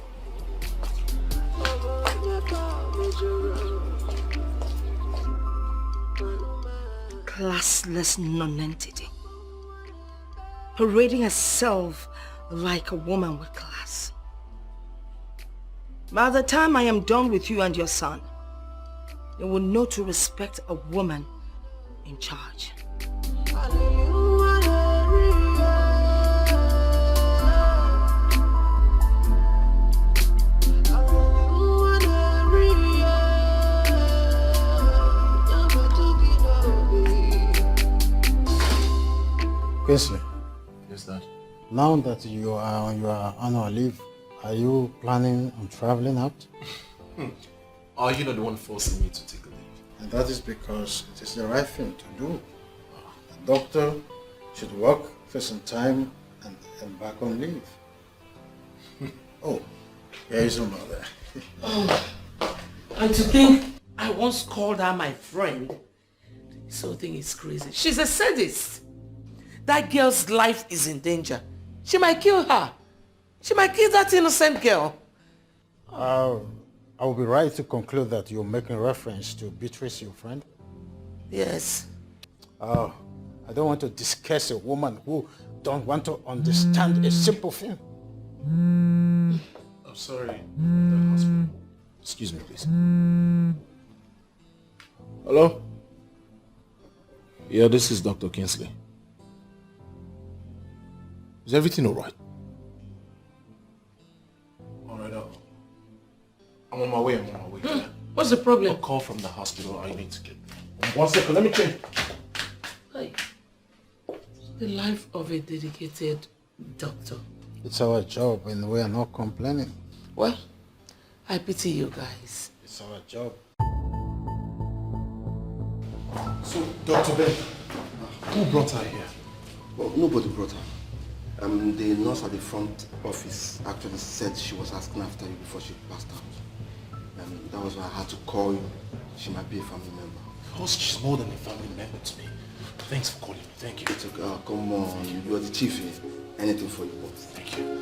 Classless nonentity, parading herself like a woman with class. By the time I am done with you and your son, you will know to respect a woman in charge. Kingsley. Yes, Dad. Now that you are on your annual leave, are you planning on traveling out? Are you not the one forcing me to take a leave? And that is because it is the right thing to do. The doctor should work for some time and back on leave. Oh, here is your mother. And to think I once called her my friend. This whole thing is crazy. She's a sadist. That girl's life is in danger. She might kill her. She might kill that innocent girl. I will be right to conclude that you're making reference to Beatrice, your friend? Yes. I don't want to discuss a woman who don't want to understand a simple thing. I'm sorry, the hospital. Excuse me, please. Hello? Yeah, this is Dr. Kingsley. Is everything all right? I'm on my way. What's the problem? A call from the hospital. I need to get there. 1 second, let me change. Hey. The life of a dedicated doctor. It's our job and we are not complaining. Well, I pity you guys. It's our job. So, Dr. Ben, who brought her here? Well, nobody brought her. The nurse at the front office actually said she was asking after you before she passed out. That was why I had to call you. She might be a family member. Because she's more than a family member to me. Thanks for calling me. Thank you. It's okay. Come on. You are the chief here. Anything for you both. Thank you.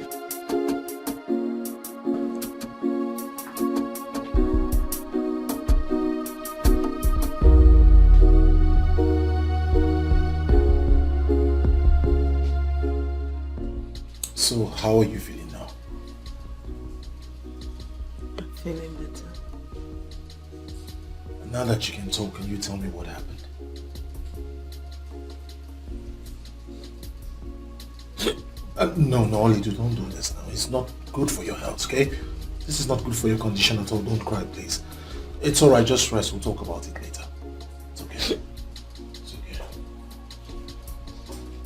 So, how are you feeling now? I'm feeling better. Now that you can talk, can you tell me what happened? No, Olido, don't do this now. It's not good for your health, okay? This is not good for your condition at all. Don't cry, please. It's alright, just rest. We'll talk about it later. It's okay. It's okay.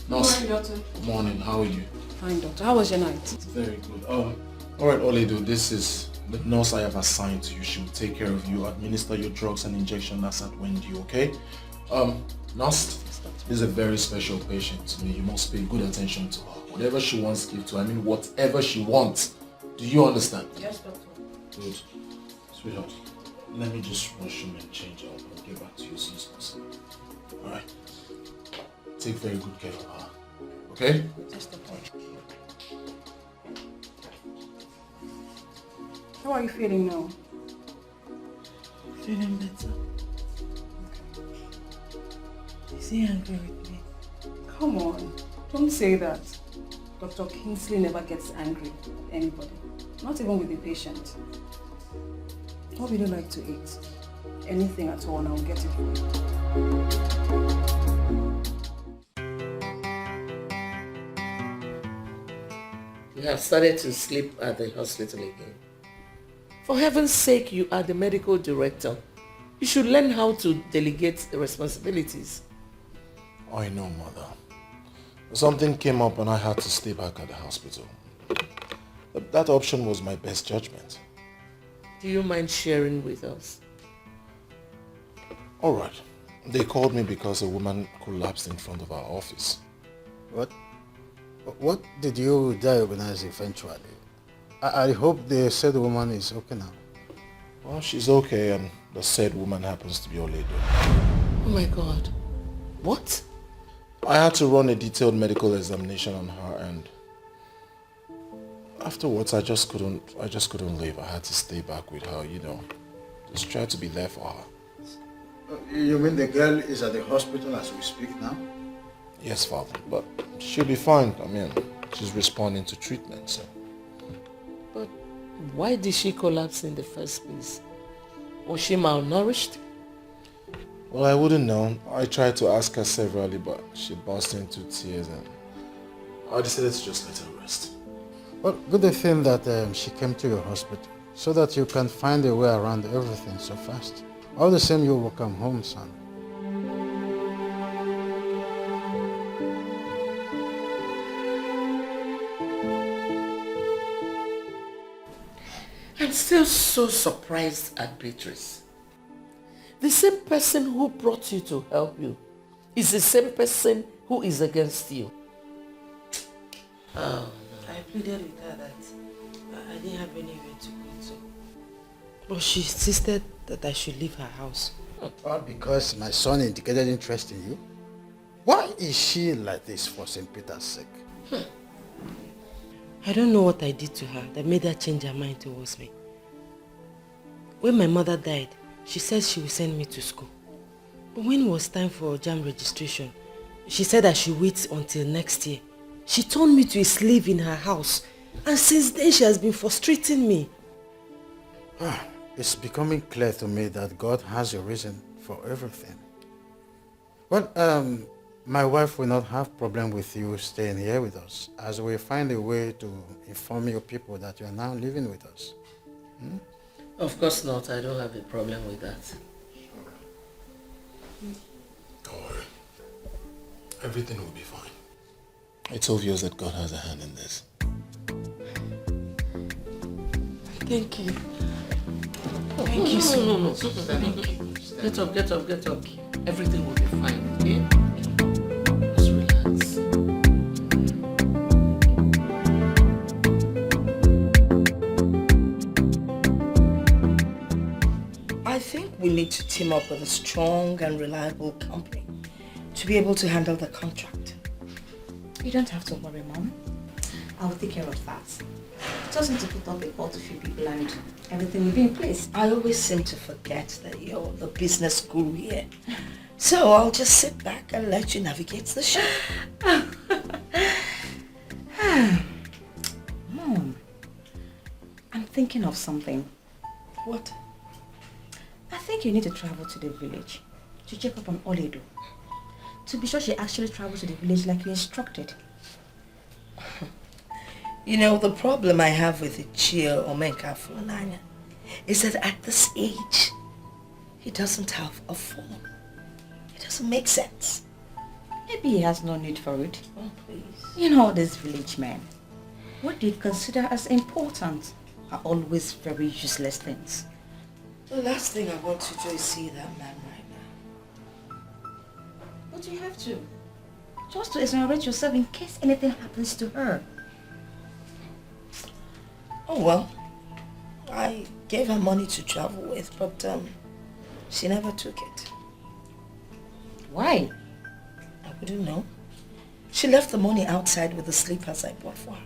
Nurse. Good morning, doctor. Good morning. How are you? Fine, doctor. How was your night? Very good. Alright, Olido, this is the nurse I have assigned to you. She will take care of you, administer your drugs and injection as at when due, okay? Nurse, this is a very special patient to me. You must pay good attention to her. Whatever she wants, give to her. I mean, whatever she wants. Do you understand? Yes, doctor. Good. Sweetheart, let me just wash him and change up. I'll get back to you as soon as possible. Alright? Take very good care of her. Okay? Yes, doctor. How are you feeling now? Feeling better. Is he angry with me? Come on. Don't say that. Dr. Kingsley never gets angry at anybody. Not even with the patient. What would you like to eat? Anything at all and I'll get it for you. You have started to sleep at the hospital again. For heaven's sake, you are the medical director. You should learn how to delegate the responsibilities. I know, Mother. Something came up and I had to stay back at the hospital. That option was my best judgment. Do you mind sharing with us? Alright. They called me because a woman collapsed in front of our office. What did you diagnose eventually? I hope the said woman is okay now. Well, she's okay and the said woman happens to be Oledo. Oh my God. What? I had to run a detailed medical examination on her and afterwards I just couldn't leave. I had to stay back with her, you know. Just try to be there for her. You mean the girl is at the hospital as we speak now? Yes, Father, but she'll be fine. I mean, she's responding to treatment, so. But why did she collapse in the first place? Was she malnourished? Well, I wouldn't know. I tried to ask her severally, but she burst into tears and I decided to just let her rest. Well, good thing that she came to your hospital so that you can find a way around everything so fast. All the same, you will come home, son. I'm still so surprised at Beatrice. The same person who brought you to help you is the same person who is against you. Oh, I pleaded with her that I didn't have anywhere to go to. But she insisted that I should leave her house. All because my son indicated interest in you? Why is she like this for St. Peter's sake? I don't know what I did to her that made her change her mind towards me. When my mother died, she said she would send me to school. But when it was time for JAM registration, she said I should wait until next year. She turned me to a slave in her house, and since then she has been frustrating me. It's becoming clear to me that God has a reason for everything. Well, my wife will not have problem with you staying here with us, as we find a way to inform your people that you are now living with us. Of course not. I don't have a problem with that. Don't worry. Everything will be fine. It's obvious that God has a hand in this. Thank you. Thank you so much. Thank you. Get up, get up, get up. Everything will be fine, okay? Just relax. I think we need to team up with a strong and reliable company to be able to handle the contract. You don't have to worry, Mom. I'll take care of that. Just need to put up a call to few people and everything will be in place. I always seem to forget that you're the business guru here. So I'll just sit back and let you navigate the show. Mom, I'm thinking of something. What? I think you need to travel to the village to check up on Oledo. To be sure she actually traveled to the village like you instructed. You know, the problem I have with Ichia Omenka Funanya is that at this age, he doesn't have a phone. It doesn't make sense. Maybe he has no need for it. Oh, please. You know, these village men, what they consider as important are always very useless things. The last thing I want to do is see that man right now. But you have to. Just to exonerate yourself in case anything happens to her. Oh well, I gave her money to travel with, but she never took it. Why? I wouldn't know. She left the money outside with the slippers I bought for her.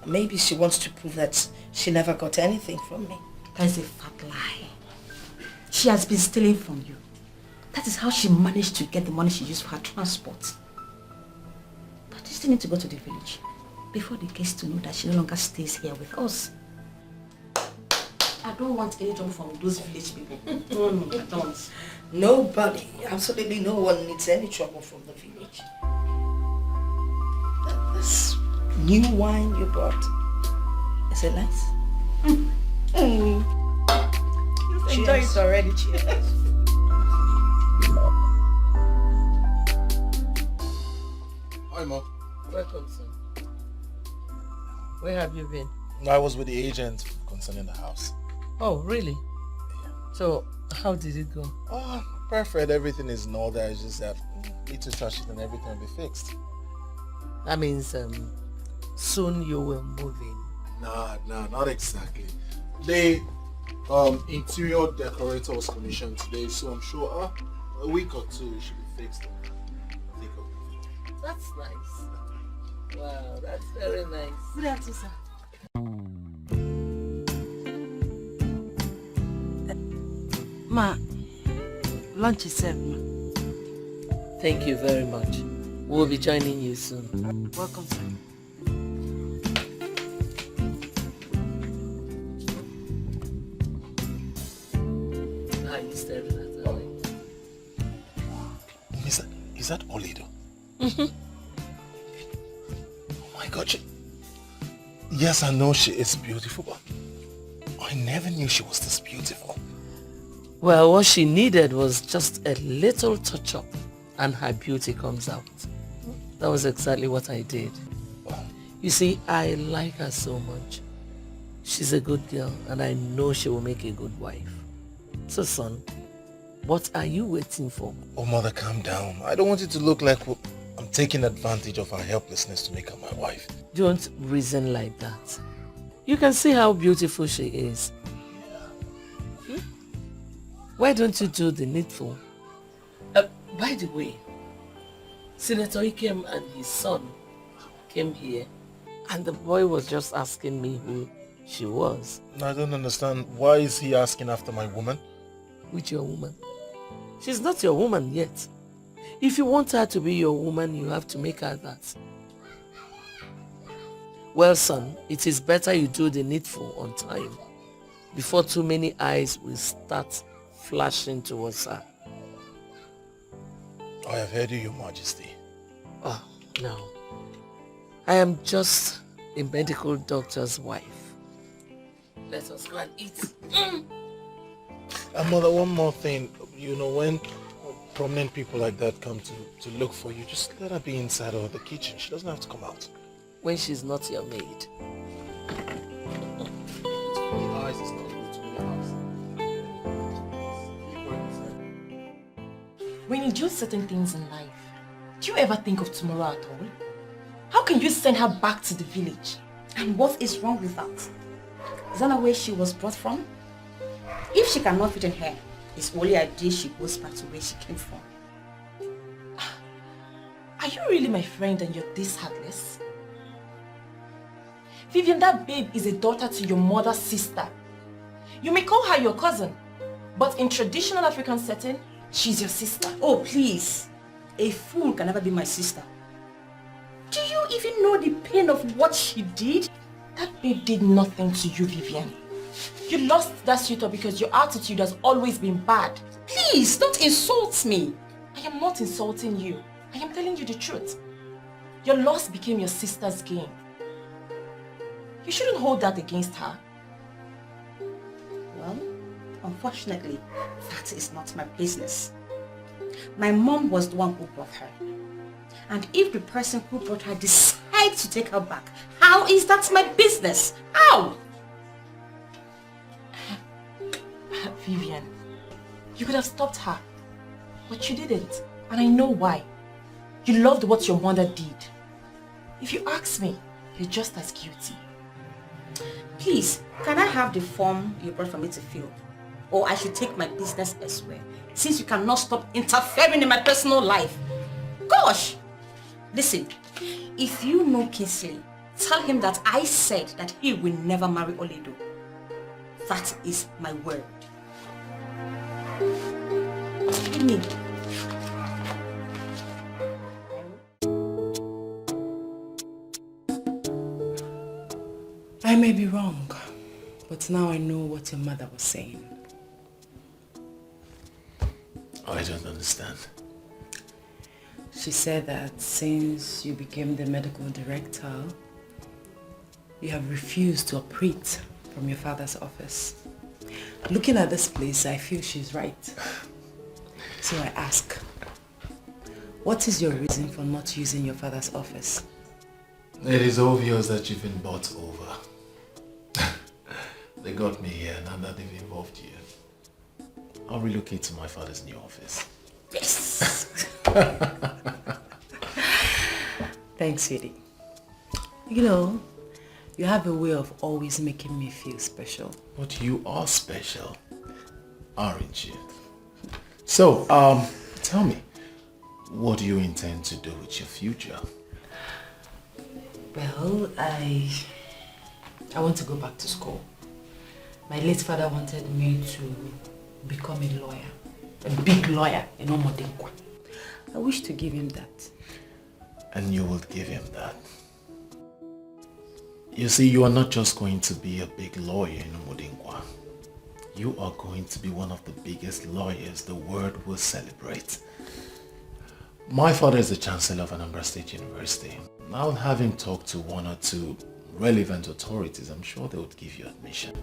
Maybe she wants to prove that she never got anything from me. That is a fat lie. She has been stealing from you. That is how she managed to get the money she used for her transport. But you still need to go to the village before they get to know that she no longer stays here with us. I don't want any trouble from those village people. No, I don't. Nobody, absolutely no one needs any trouble from the village. This new wine you brought, is it nice? You've enjoyed it already. Cheers. Hi, Mom. Welcome, son. Where have you been? I was with the agent concerning the house. Oh, really? So, how did it go? Oh, perfect. Everything is in order. It's just that need to touch it and everything will be fixed. That means soon you will move in. Nah, not exactly. The interior decorator was commissioned today, so I'm sure a week or two it should be fixed. That's nice. Wow, that's very nice. Good afternoon, sir. Ma, lunch is served, ma. Thank you very much. We'll be joining you soon. Welcome, sir. How are you staring at her? Is that Oledo? Mm-hmm. Oh my God. Yes, I know she is beautiful, but I never knew she was this beautiful. Well, what she needed was just a little touch-up and her beauty comes out. That was exactly what I did. You see, I like her so much. She's a good girl and I know she will make a good wife. So, son, what are you waiting for? Oh, Mother, calm down. I don't want it to look like I'm taking advantage of her helplessness to make her my wife. Don't reason like that. You can see how beautiful she is. Why don't you do the needful? By the way, Senator Ikem and his son came here and the boy was just asking me who she was. I don't understand. Why is he asking after my woman? Which your woman? She's not your woman yet. If you want her to be your woman, you have to make her that. Well, son, it is better you do the needful on time before too many eyes will start flashing towards her. I have heard you, Your Majesty. Oh, no. I am just a medical doctor's wife. Let us go and eat. Mother, one more thing. You know, when prominent people like that come to look for you, just let her be inside or the kitchen. She doesn't have to come out. When she's not your maid. When you do certain things in life, do you ever think of tomorrow at all? How can you send her back to the village? And what is wrong with that? Is that not where she was brought from? If she cannot fit in here, it's only a day she goes back to where she came from. Are you really my friend and you're this heartless? Vivian, that babe is a daughter to your mother's sister. You may call her your cousin, but in traditional African setting, she's your sister. Oh, please. A fool can never be my sister. Do you even know the pain of what she did? That babe did nothing to you, Vivian. You lost that suitor because your attitude has always been bad. Please, don't insult me. I am not insulting you. I am telling you the truth. Your loss became your sister's gain. You shouldn't hold that against her. Well, unfortunately, that is not my business. My mom was the one who brought her. And if the person who brought her decides to take her back, how is that my business? How? Vivian, you could have stopped her, but you didn't. And I know why. You loved what your mother did. If you ask me, you're just as guilty. Please, can I have the form you brought for me to fill? Or I should take my business elsewhere, since you cannot stop interfering in my personal life. Gosh! Listen, if you know Kingsley, tell him that I said that he will never marry Oledo. That is my word. Give me. I may be wrong, but now I know what your mother was saying. I don't understand. She said that since you became the medical director, you have refused to operate from your father's office. Looking at this place, I feel she's right. So I ask, what is your reason for not using your father's office? It is obvious that you've been bought over. They got me here, now that they've involved you. I'll relocate to my father's new office. Yes! Thanks, sweetie. You know, you have a way of always making me feel special. But you are special, aren't you? So, tell me, what do you intend to do with your future? Well, I want to go back to school. My late father wanted me to become a lawyer, a big lawyer in Omodinkwa. I wish to give him that. And you will give him that. You see, you are not just going to be a big lawyer in Omodinkwa. You are going to be one of the biggest lawyers the world will celebrate. My father is the Chancellor of Anambra State University. I'll have him talk to one or two relevant authorities. I'm sure they would give you admission.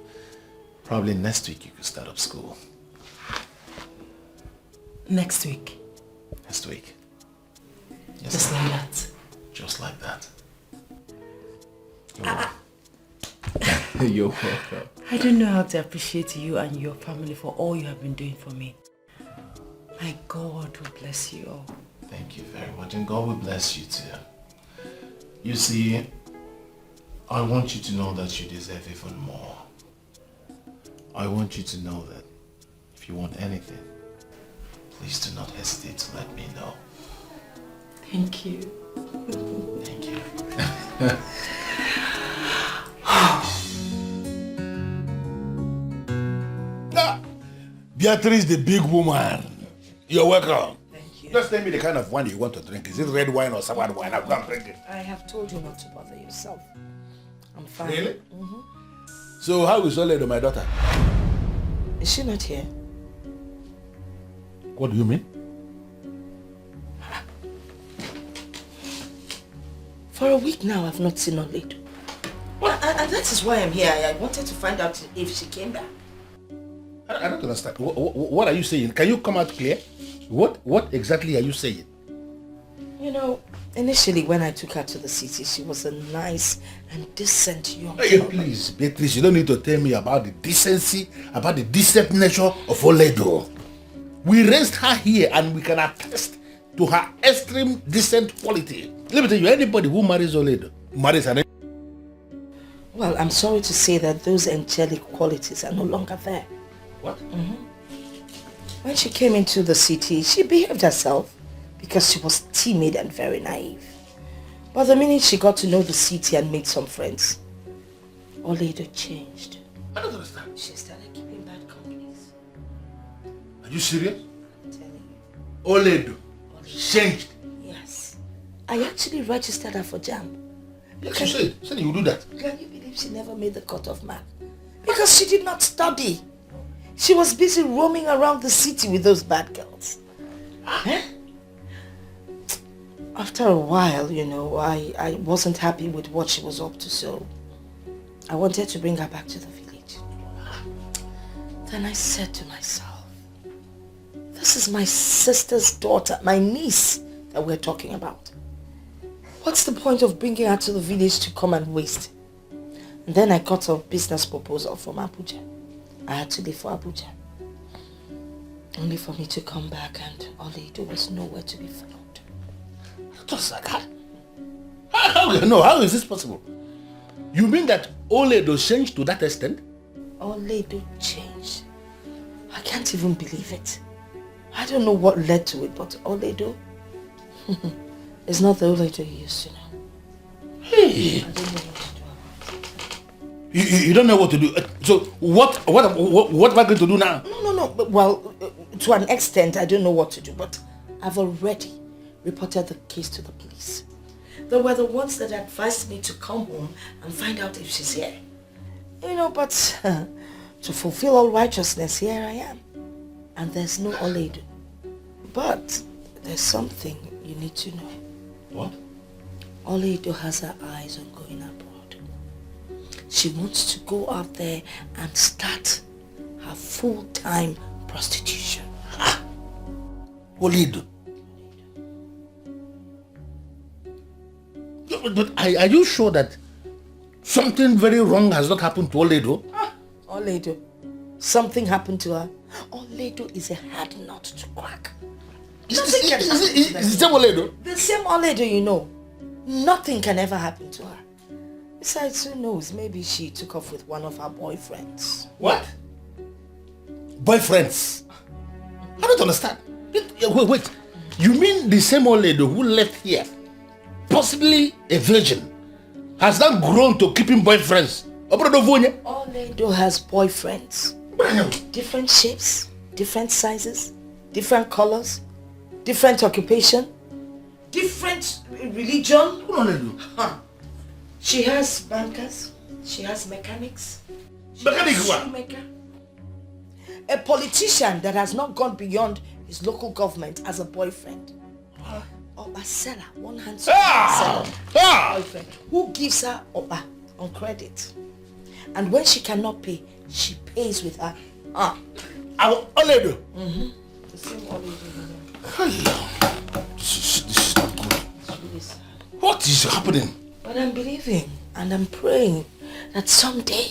Probably next week you could start up school. Next week? Next week. Yes, just like that? Just like that. You're welcome. I don't know how to appreciate you and your family for all you have been doing for me. My God will bless you all. Thank you very much, and God will bless you too. You see, I want you to know that you deserve even more. I want you to know that if you want anything, please do not hesitate to let me know. Thank you. Thank you. Beatrice, the big woman. You're welcome. Thank you. Just tell me the kind of wine you want to drink. Is it red wine or sour wine? I've gone drink it. I have told you not to bother yourself. I'm fine. Really? So how is Oledo, my daughter? Is she not here? What do you mean? For a week now, I've not seen Oledo. And that is why I'm here. I wanted to find out if she came back. I don't understand. What are you saying? Can you come out clear? What exactly are you saying? You know, initially when I took her to the city, she was a nice and decent young girl. Please, Beatrice, you don't need to tell me about the decency, about the decent nature of Oledo. We raised her here and we can attest to her extreme decent quality. Let me tell you, anybody who marries Oledo marries an... Well, I'm sorry to say that those angelic qualities are no longer there. What? When she came into the city, she behaved herself because she was timid and very naive. But the minute she got to know the city and made some friends, Oledo changed. I don't understand. She started keeping bad companies. Are you serious? I'm telling you. Oledo changed? Yes. I actually registered her for JAMB. Yes, you said you would do that. Can you believe she never made the cutoff mark? Because she did not study. She was busy roaming around the city with those bad girls. After a while, you know, I wasn't happy with what she was up to, so I wanted to bring her back to the village. Then I said to myself, this is my sister's daughter, my niece that we're talking about. What's the point of bringing her to the village to come and waste? And then I got a business proposal from Abuja. I had to leave for Abuja. Only for me to come back and Oledo was nowhere to be found. Just like that. How is this possible? You mean that Oledo changed to that extent? Oledo changed. I can't even believe it. I don't know what led to it, but Oledo is not the Oledo you used to know. Hey! I don't know what to do. You don't know what to do. So what am I going to do now? No. Well, to an extent, I don't know what to do, but I've already reported the case to the police. They were the ones that advised me to come home and find out if she's here. You know, but to fulfill all righteousness, here I am. And there's no Oledo. But there's something you need to know. What? Oledo has her eyes on going abroad. She wants to go out there and start her full-time prostitution. Oledo. But are you sure that something very wrong has not happened to Oledo? Oledo. Something happened to her. Oledo is a hard nut to crack. Is the same Oledo? The same Oledo, you know. Nothing can ever happen to her. Besides, who knows? Maybe she took off with one of her boyfriends. What? Boyfriends? I don't understand. Wait. You mean the same Oledo who left here, possibly a virgin, has now grown to keeping boyfriends? Oledo has boyfriends. Different shapes, different sizes, different colors, different occupation, different religion. She has bankers, she has mechanics. Mechanics what? A politician that has not gone beyond his local government as a boyfriend. Or a seller, one handsome seller. Boyfriend who gives her Oba on credit. And when she cannot pay, she pays with her. Our Oledo. The same Oledo. This is not good. What is happening? But I'm believing and I'm praying that someday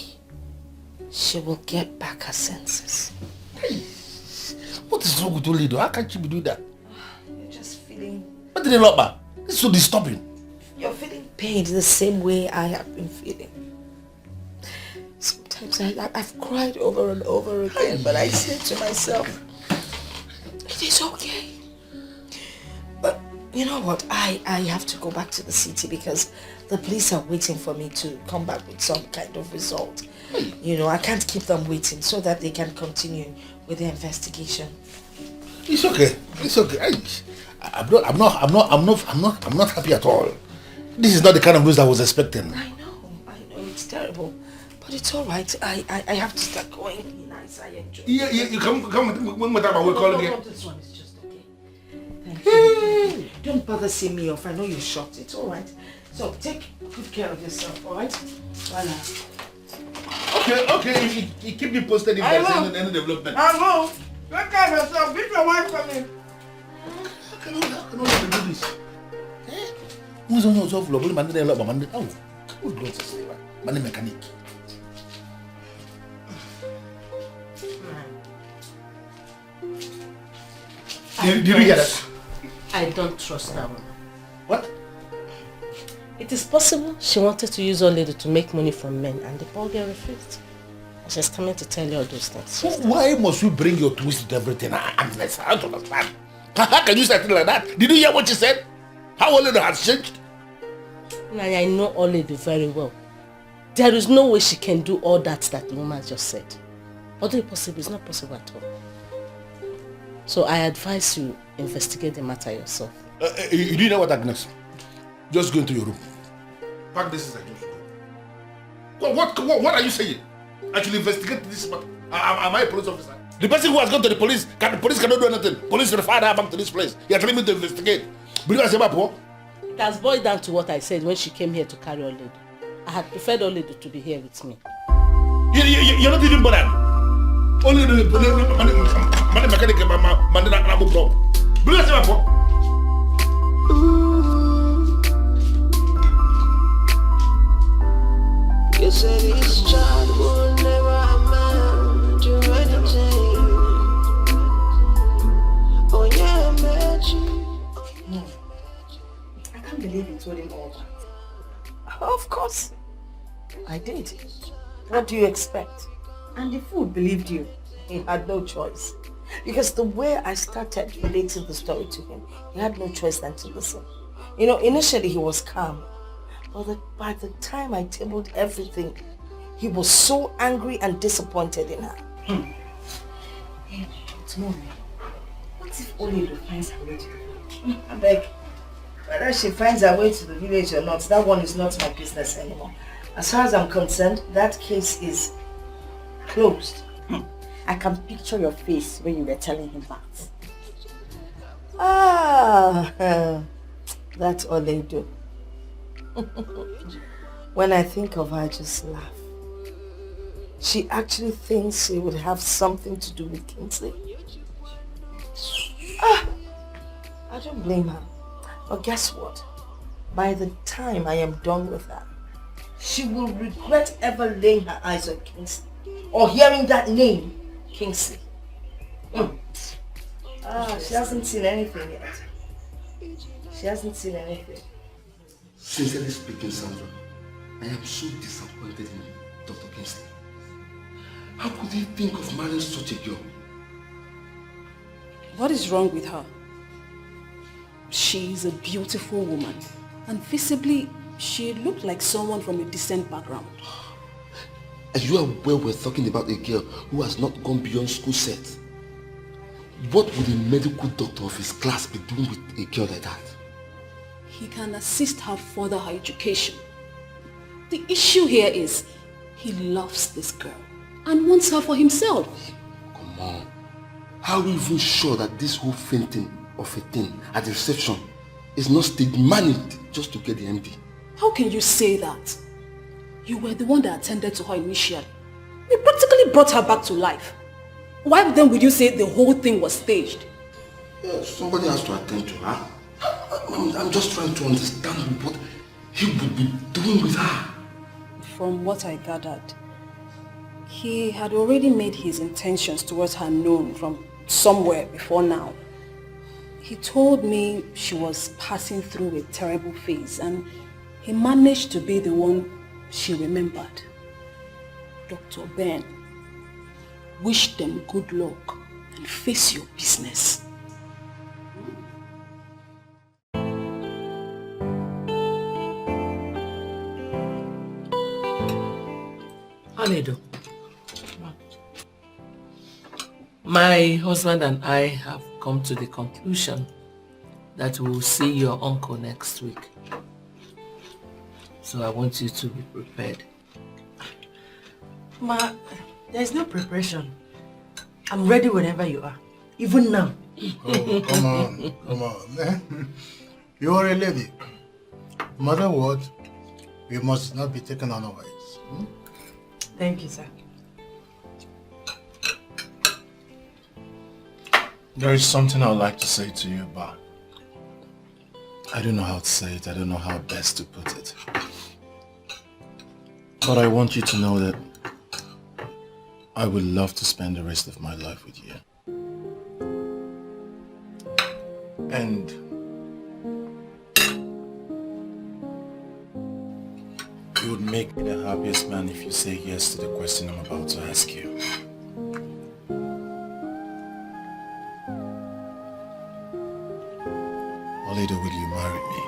she will get back her senses. What is wrong with Oledo? How can't you be doing that? You're just feeling... What did they look back? This is so disturbing. You're feeling pain the same way I have been feeling. Sometimes I've cried over and over again, but I say to myself, it is okay. But you know what? I have to go back to the city because the police are waiting for me to come back with some kind of result. You know, I can't keep them waiting so that they can continue with the investigation. It's okay. It's okay. I'm not happy at all. This is not the kind of news I was expecting. I know, it's terrible. But it's all right. I have to start going. Nice, I enjoy it. Yeah, you come with that, we'll call again. No, this one is just okay. Thank you. Don't bother seeing me off. I know you're shocked. It's all right. So take good care of yourself, alright? Voila. Okay, you keep me posted if there's any development. I will. Take care of yourself. Beat your wife for me. How can you do this? Who's on yourself? Oh, good Lord, man, mechanic. Did you hear that? I don't trust that woman. What? It is possible she wanted to use old lady to make money from men and the poor girl refused. And she's coming to tell you all those things. Why must you bring your twist to everything? I don't understand. How can you say things like that? Did you hear what she said? How old lady has changed? I know old lady very well. There is no way she can do all that the woman just said. Although it's possible, it's not possible at all. So I advise you investigate the matter yourself. You do know what, Agnes? Just go into your room. Pack this is What are you saying? I should investigate this matter. Am I a police officer? The person who has gone to the police, the police cannot do anything. Police referred her back to this place. You are telling me to investigate. It has boiled down to what I said when she came here to carry old lady. I had preferred old lady to be here with me. You're not even bothered. Only the mechanic You said this child will never amount to anything. Oh yeah, No. I can't believe you told him all that. Of course. I did. What do you expect? And the fool believed you. He had no choice. Because the way I started relating the story to him, he had no choice than to listen. You know, initially he was calm. But by the time I tabled everything, he was so angry and disappointed in her. Hey, but mommy, what if Olido finds her way to the village? I beg, whether she finds her way to the village or not, that one is not my business anymore. As far as I'm concerned, that case is closed. I can picture your face when you were telling him that. Ah, that's all they do. When I think of her, I just laugh. She actually thinks she would have something to do with Kingsley. I don't blame her. But guess what? By the time I am done with her, she will regret ever laying her eyes on Kingsley or hearing that name, Kingsley. She hasn't seen anything yet. She hasn't seen anything. Sincerely speaking, Sandra, I am so disappointed in Dr. Kingsley. How could he think of marrying such a girl? What is wrong with her? She is a beautiful woman, and visibly, she looked like someone from a decent background. And you are aware we're talking about a girl who has not gone beyond school set. What would a medical doctor of his class be doing with a girl like that? He can assist her further her education. The issue here is, he loves this girl and wants her for himself. Come on. How are we even sure that this whole fainting of a thing at the reception is not staged managed just to get the MD? How can you say that? You were the one that attended to her initially. You practically brought her back to life. Why then would you say the whole thing was staged? Yeah, somebody has to attend to her. I'm just trying to understand what he would be doing with her. From what I gathered, he had already made his intentions towards her known from somewhere before now. He told me she was passing through a terrible phase and he managed to be the one she remembered. Dr. Ben, wish them good luck and face your business. Ini Edo, my husband and I have come to the conclusion that we will see your uncle next week. So I want you to be prepared. Ma, there is no preparation. I'm ready whenever you are. Even now. Oh, come on. You are a lady. No matter what, we must not be taken unawares. Thank you, sir. There is something I would like to say to you, but I don't know how to say it. I don't know how best to put it. But I want you to know that I would love to spend the rest of my life with you. And you would make me the happiest man if you say yes to the question I'm about to ask you. Oledo, will you marry me?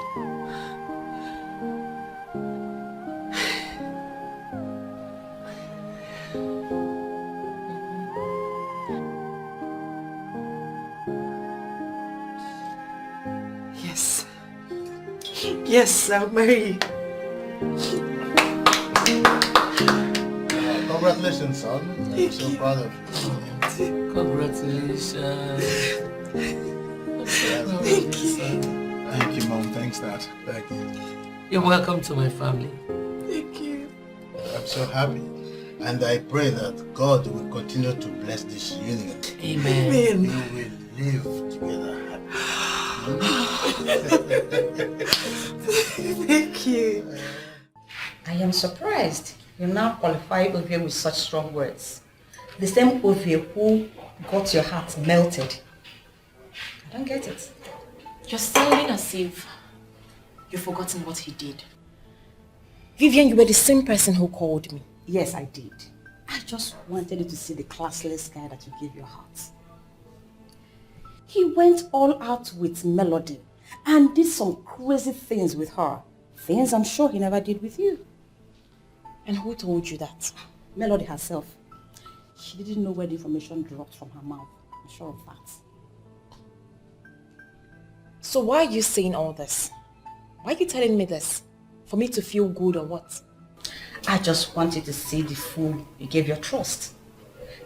Yes. Yes, I'll marry you. Congratulations, son. I'm so proud of you. Congratulations. Thank you. Thank you, Mom. Thanks, Dad. Thank you. You're welcome to my family. Thank you. I'm so happy. And I pray that God will continue to bless this union. Amen. We will live together happy. Thank you. I am surprised you now qualify Ovie with such strong words. The same Ovie who got your heart melted. I don't get it. You're sounding as if you've forgotten what he did. Vivian, you were the same person who called me. Yes, I did. I just wanted you to see the classless guy that you gave your heart. He went all out with Melody and did some crazy things with her. Things I'm sure he never did with you. And who told you that? Melody herself. She didn't know where the information dropped from her mouth. I'm sure of that. So why are you saying all this? Why are you telling me this? For me to feel good or what? I just wanted to see the fool you gave your trust.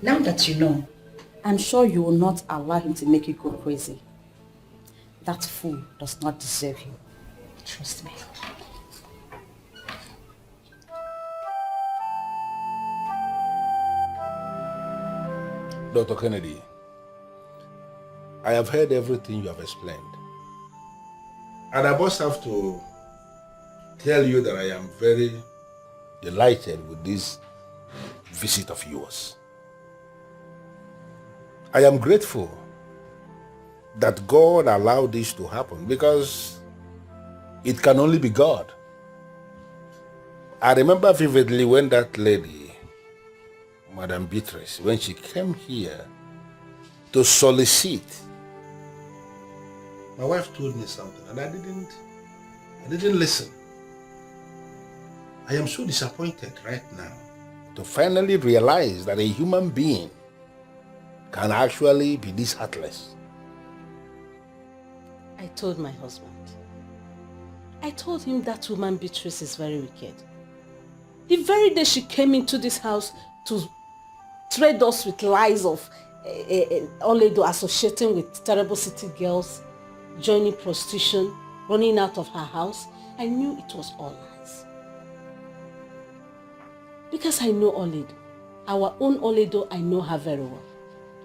Now that you know, I'm sure you will not allow him to make you go crazy. That fool does not deserve you. Trust me. Dr. Kennedy, I have heard everything you have explained. And I must have to tell you that I am very delighted with this visit of yours. I am grateful that God allowed this to happen because it can only be God. I remember vividly when that lady, Madam Beatrice, when she came here to solicit, my wife told me something and I didn't listen. I am so disappointed right now to finally realize that a human being can actually be this heartless. I told my husband. I told him that woman Beatrice is very wicked. The very day she came into this house to trade us with lies of Oledo associating with terrible city girls, joining prostitution, running out of her house, I knew it was all lies. Because I know Oledo. Our own Oledo, I know her very well.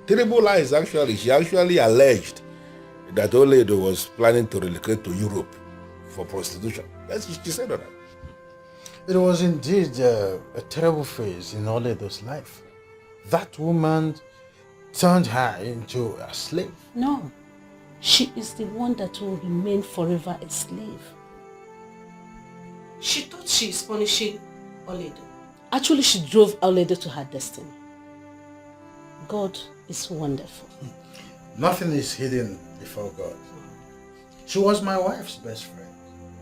Terrible lies, actually. She actually alleged that Oledo was planning to relocate to Europe for prostitution. That's what she said on that. It was indeed a terrible phase in Oledo's life. That woman turned her into a slave. No, she is the one that will remain forever a slave. She thought she is punishing Oledo. Actually, she drove Oledo to her destiny. God is wonderful. Nothing is hidden before God. She was my wife's best friend,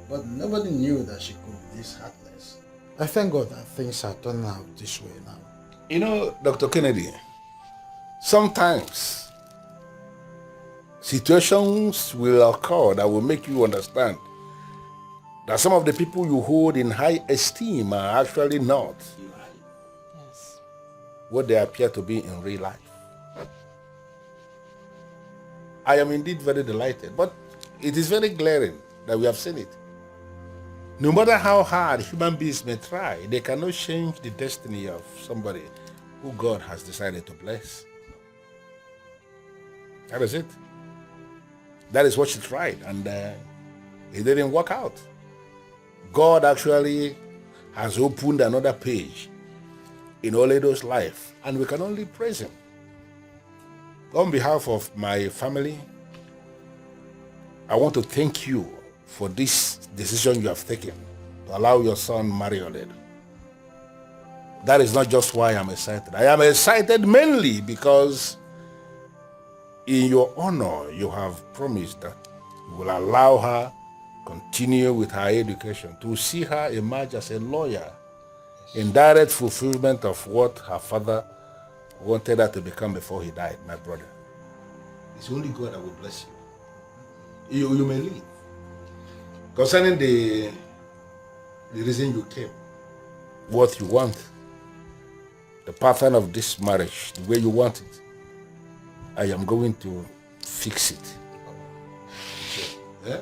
but nobody knew that she could be this heartless. I thank God that things are turning out this way now. You know, Dr. Kennedy, sometimes situations will occur that will make you understand that some of the people you hold in high esteem are actually not what they appear to be in real life. I am indeed very delighted, but it is very glaring that we have seen it. No matter how hard human beings may try, they cannot change the destiny of somebody who God has decided to bless. That is it. That is what she tried, and it didn't work out. God actually has opened another page in Oledo's life, and we can only praise him. On behalf of my family, I want to thank you for this decision you have taken to allow your son marry Oledo. That is not just why I'm excited. I am excited mainly because in your honor, you have promised that you will allow her continue with her education, to see her emerge as a lawyer in direct fulfillment of what her father wanted her to become before he died, my brother. It's only God that will bless you. You may leave. Concerning the reason you came, what you want, the pattern of this marriage, the way you want it, I am going to fix it. Yeah?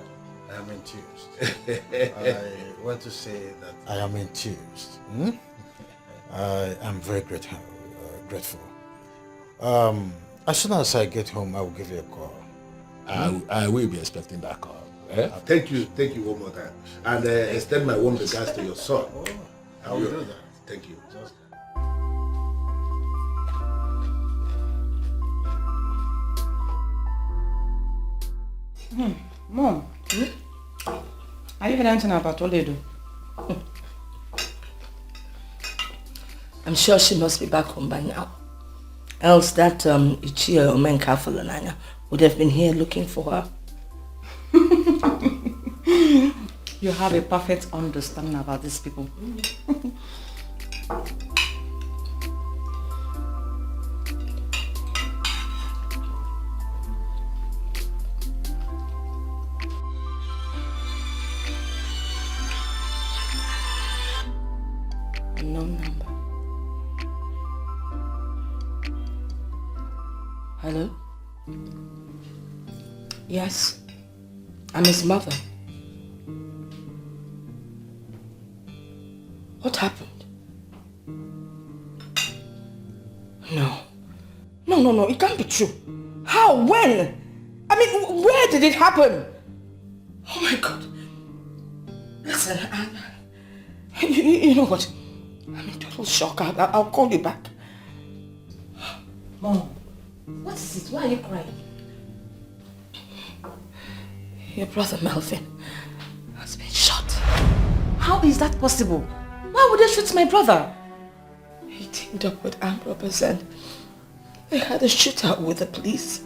I am enthused. I want to say that I am enthused. I am very grateful. As soon as I get home, I will give you a call. I will be expecting that call. Thank you one more time. And extend my warm regards to your son. I will do that. Thank you. Mom, are you heard anything about Oledo? I'm sure she must be back home by now. Else that Ichie Omenka Fulananya would have been here looking for her. You have a perfect understanding about these people. Unknown number. Hello? Yes, I'm his mother. What happened? No, it can't be true. How? When? I mean, where did it happen? Oh my God. Listen, you know what? I'm in total shock. I'll call you back. Mom, what is it? Why are you crying? Your brother Melvin has been shot. How is that possible? Why would they shoot my brother? He teamed up with armed robbers and they had a shootout with the police.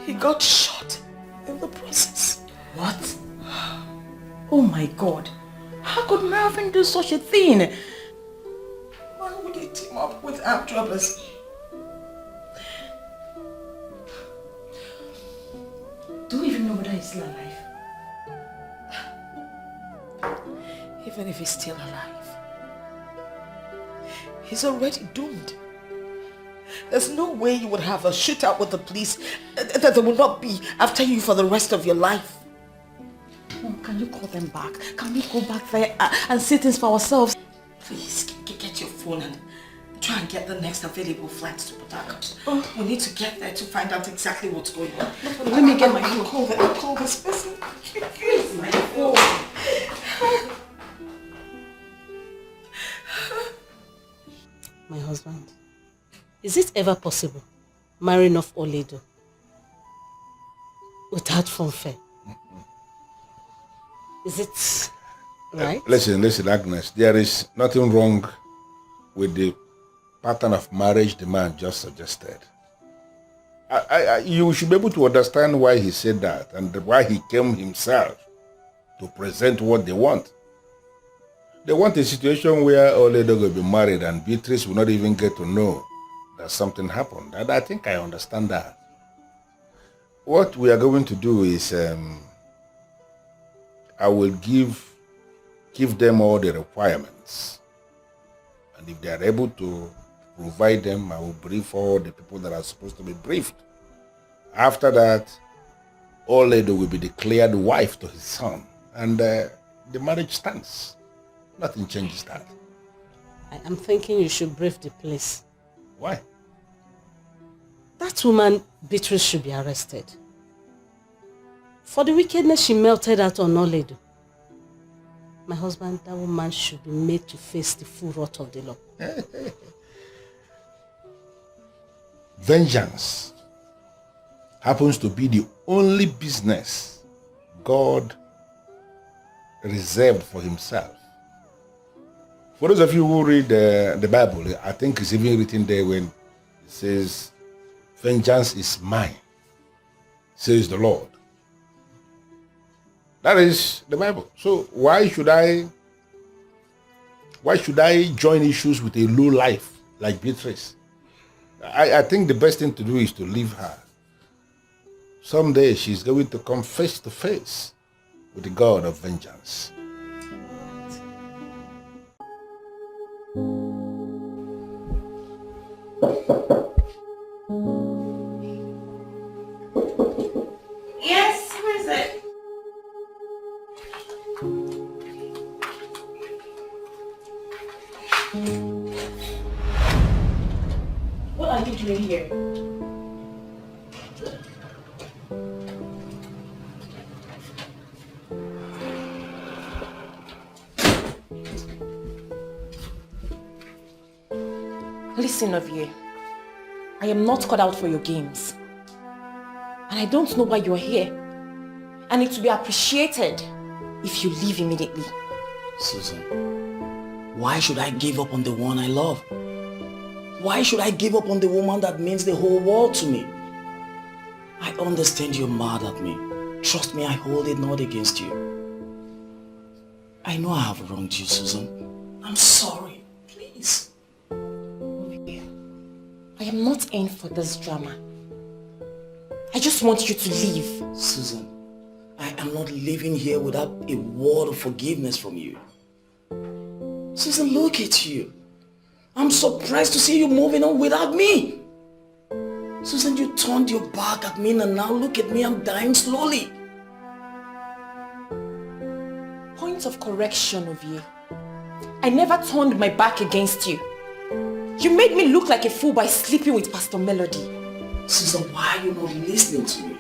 He got shot in the process. What? Oh my God. How could Melvin do such a thing? Why would he team up with armed robbers? Do you even know whether he's still alive? Even if he's still alive, he's already doomed. There's no way you would have a shootout with the police that they will not be after you for the rest of your life. Mom, can you call them back? Can we go back there and see things for ourselves? Please, get your phone and try and get the next available flight to Port Harcourt. We need to get there to find out exactly what's going on. Let me get my phone. I'll call this person. Use my phone. My husband, is it ever possible marrying off Oledo without fanfare? Is it right? Listen, Agnes. There is nothing wrong with the pattern of marriage the man just suggested. You should be able to understand why he said that and why he came himself to present what they want. They want a situation where Oledo will be married and Beatrice will not even get to know that something happened. And I think I understand that. What we are going to do is I will give them all the requirements. And if they are able to provide them, I will brief all the people that are supposed to be briefed. After that, Oledo will be declared wife to his son. And the marriage stands. Nothing changes that. I am thinking you should brave the place. Why? That woman, Beatrice, should be arrested. For the wickedness she melted out on Nollywood. My husband, that woman should be made to face the full wrath of the law. Vengeance happens to be the only business God reserved for himself. For those of you who read the Bible, I think it's even written there when it says, vengeance is mine, says the Lord. That is the Bible. So why should I join issues with a low life like Beatrice? I think the best thing to do is to leave her. Someday she's going to come face to face with the God of vengeance. Yes, who is it? What are you doing here? Listen, Ovie, I am not cut out for your games. And I don't know why you're here. And it will be appreciated if you leave immediately. Susan, why should I give up on the one I love? Why should I give up on the woman that means the whole world to me? I understand you're mad at me. Trust me, I hold it not against you. I know I have wronged you, Susan. I'm sorry. Please. I am not in for this drama. I just want you to leave. Susan, I am not living here without a word of forgiveness from you. Susan, look at you. I'm surprised to see you moving on without me. Susan, you turned your back at me and now look at me, I'm dying slowly. Point of correction, Ovie. I never turned my back against you. You made me look like a fool by sleeping with Pastor Melody. Susan, why are you not listening to me?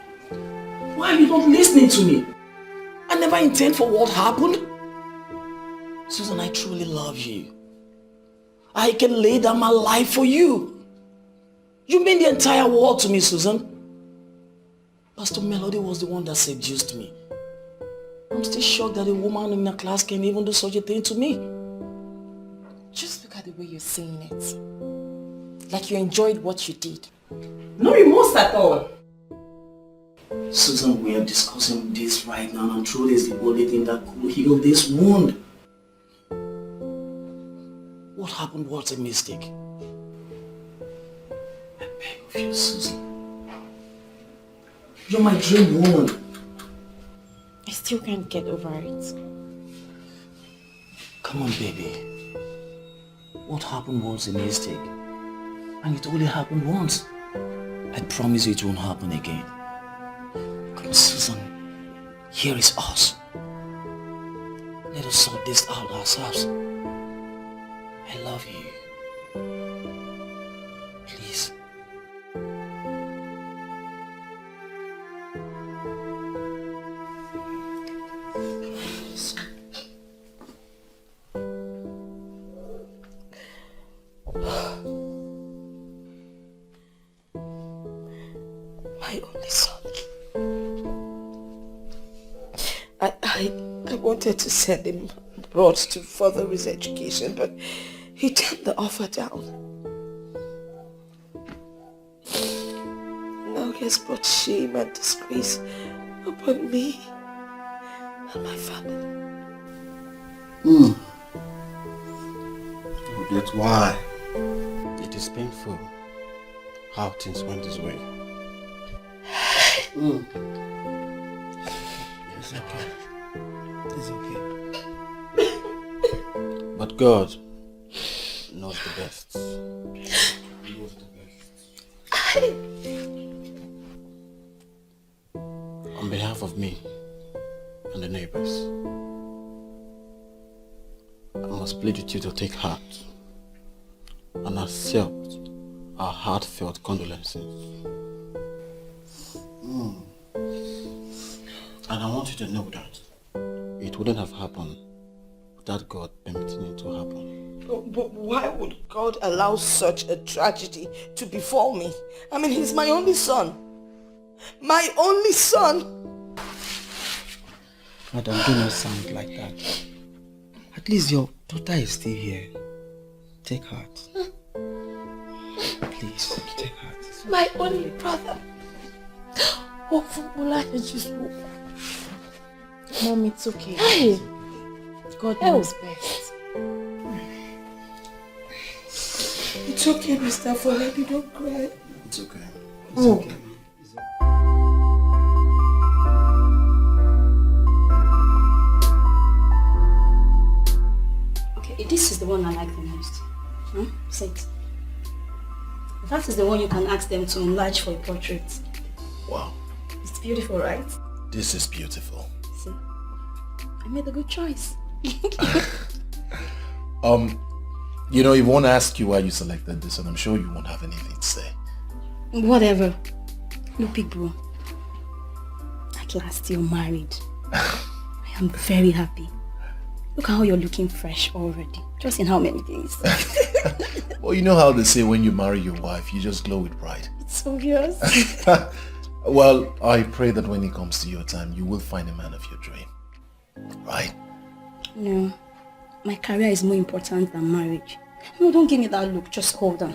Why are you not listening to me? I never intend for what happened. Susan, I truly love you. I can lay down my life for you. You mean the entire world to me, Susan. Pastor Melody was the one that seduced me. I'm still shocked that a woman in a class can even do such a thing to me. Just look at the way you're saying it. Like you enjoyed what you did. No remorse at all. Susan, we are discussing this right now and truth is the only thing that could heal this wound. What happened was a mistake. I beg of you, Susan. You're my dream woman. I still can't get over it. Come on, baby. What happened was a mistake. And it only happened once. I promise you it won't happen again. Come on, Susan. Here is us. Let us sort this out ourselves. I love you. Please. My only son. I wanted to send him abroad to further his education, but he turned the offer down. Now he has brought shame and disgrace upon me and my family. That's why. It is painful how things went this way. It's okay. It's okay. But God knows the best. On behalf of me and the neighbors, I must plead with you to take heart and accept our heartfelt condolences. And I want you to know that it wouldn't have happened without God permitting it to happen. But why would God allow such a tragedy to befall me? I mean, he's my only son. My only son! Madam, do not sound like that. At least your daughter is still here. Take heart. Please, take heart. My only brother. Oh, Mom, it's okay. Hey! God knows best. It's okay, Mr. Foledi, don't cry. It's okay. It's okay. Okay, this is the one I like the most. Say it. That is the one you can ask them to enlarge for a portrait. Wow. It's beautiful, right? This is beautiful. See? I made a good choice. You know, he won't ask you why you selected this, and I'm sure you won't have anything to say. Whatever. Look, big bro. At last you're married. I am very happy. Look how you're looking fresh already. Just in how many days? Well, you know how they say when you marry your wife, you just glow with pride. It's obvious. Well, I pray that when it comes to your time, you will find a man of your dream. Right? No. My career is more important than marriage. No, don't give me that look. Just hold on.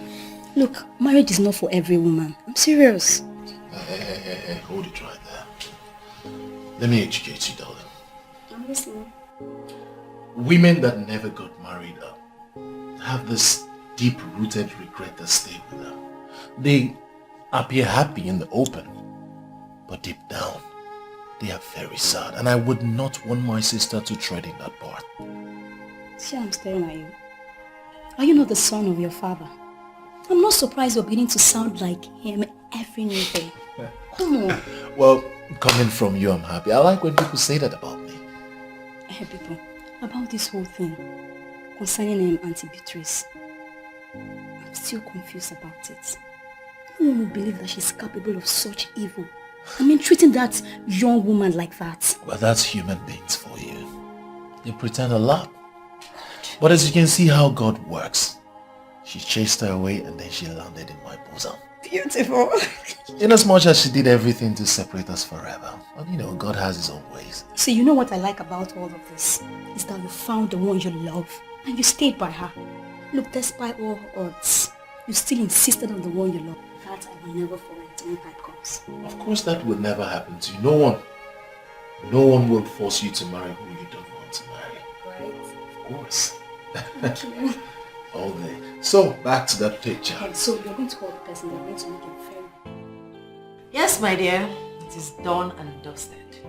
Look, marriage is not for every woman. I'm serious. Hey, hold it right there. Let me educate you, darling. I'm listening. Women that never got married have this deep-rooted regret that stay with them. They appear happy in the open, but deep down, they are very sad, and I would not want my sister to tread in that path. See, I'm staring at you. Are you not the son of your father? I'm not surprised you're beginning to sound like him every new day. Come on. Well, coming from you, I'm happy. I like when people say that about me. Hey, people, about this whole thing concerning Auntie Beatrice, I'm still confused about it. No one will believe that she's capable of such evil. I mean, treating that young woman like that. Well, that's human beings for you. They pretend a lot. But as you can see how God works, she chased her away and then she landed in my bosom. Beautiful. In as much as she did everything to separate us forever. But you know, God has his own ways. See, you know what I like about all of this? Is that you found the one you love and you stayed by her. Look, despite all odds, you still insisted on the one you love. That I will never forget when time comes. Of course that will never happen to you. No one will force you to marry who you don't want to marry. Right? Of course. Thank you. All day. So, back to that picture. Okay, so you're going to call the person that's going to make it fair. Yes, my dear. It is done and dusted.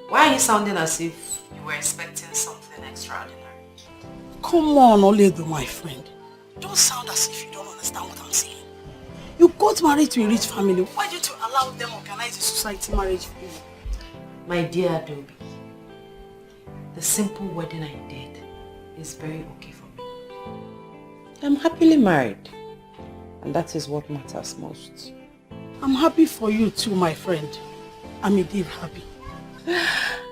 Why are you sounding as if you were expecting something extraordinary? Come on, Oledo, my friend. Don't sound as if you don't understand what I'm saying. You got married to a rich family. Why did you allow them organize a society marriage for you? My dear Adobe, the simple wedding I did is very okay for me. I'm happily married, and that is what matters most. I'm happy for you too, my friend. I'm indeed happy.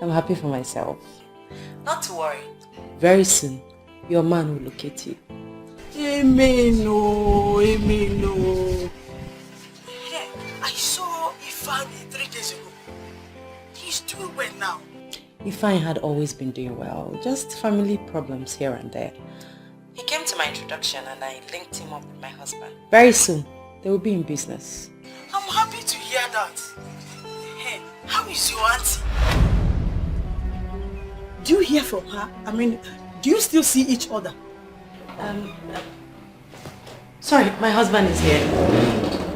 I'm happy for myself. Not to worry. Very soon, your man will locate you. Amen, oh, amen, oh. Hey, I saw Ifeanyi 3 days ago. He's doing well now. Ifeanyi had always been doing well, just family problems here and there. He came to my introduction and I linked him up with my husband. Very soon, they will be in business. I'm happy to hear that. Hey, how is your auntie? Do you hear from her? I mean, do you still see each other? Sorry, my husband is here.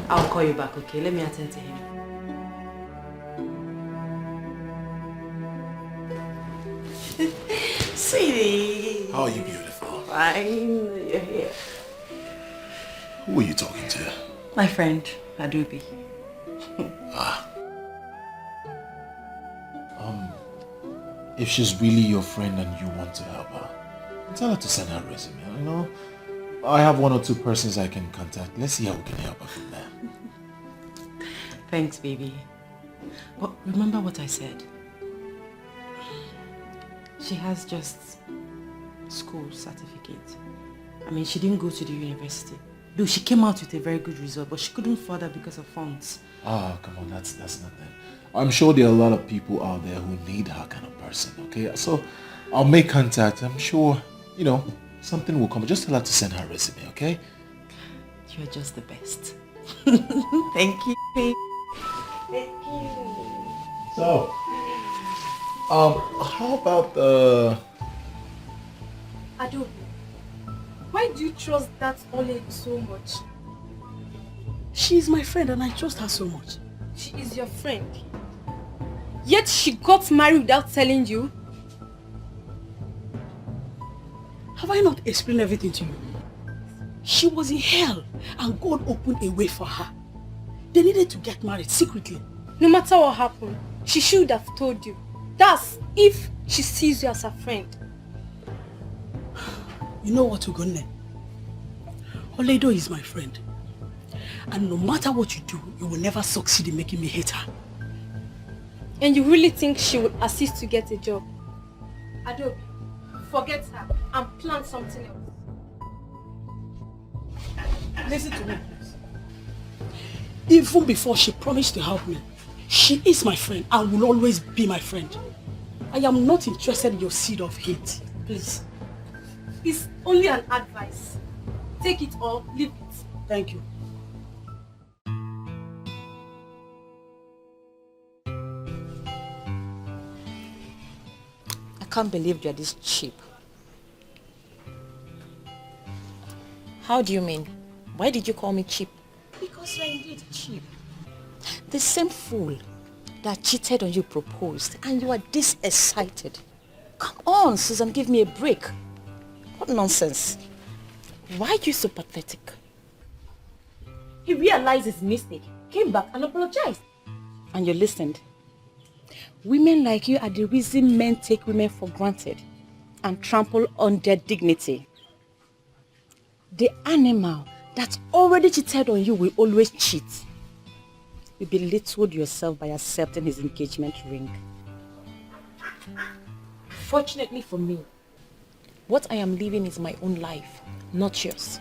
I'll call you back, okay? Let me attend to him. Sweetie. How are you beautiful? Fine, you're here. Who are you talking to? My friend, Adobe. If she's really your friend and you want to help her, Tell her to send her resume, you know. I have 1 or 2 persons I can contact. Let's see how we can help her from there. Thanks, baby. But remember what I said. She has just school certificate. I mean, she didn't go to the university. Though she came out with a very good result, but she couldn't further because of funds. Ah, come on, that's nothing. I'm sure there are a lot of people out there who need her kind of person, okay? So I'll make contact. I'm sure, you know, something will come. Just tell her to send her resume, okay? You're just the best. Thank you, babe. Thank you. So, how about Adobe, why do you trust that old lady so much? She is my friend and I trust her so much. She is your friend. Yet she got married without telling you. Have I not explained everything to you? She was in hell and God opened a way for her. They needed to get married secretly. No matter what happened, she should have told you. That's if she sees you as a friend. You know what, Ugonne? Oledo is my friend. And no matter what you do, you will never succeed in making me hate her. And you really think she would assist to get a job? Adobe, forget her and plan something else. Listen to me, please. Even before she promised to help me, she is my friend and will always be my friend. I am not interested in your seed of hate. Please. It's only an advice. Take it or leave it. Thank you. I can't believe you're this cheap. How do you mean? Why did you call me cheap? Because you're indeed cheap. The same fool that cheated on you proposed and you are this excited. Come on, Susan, give me a break. What nonsense. Why are you so pathetic? He realized his mistake, came back and apologized. And you listened. Women like you are the reason men take women for granted and trample on their dignity. The animal that already cheated on you will always cheat. You belittled yourself by accepting his engagement ring. Fortunately for me, what I am living is my own life, not yours.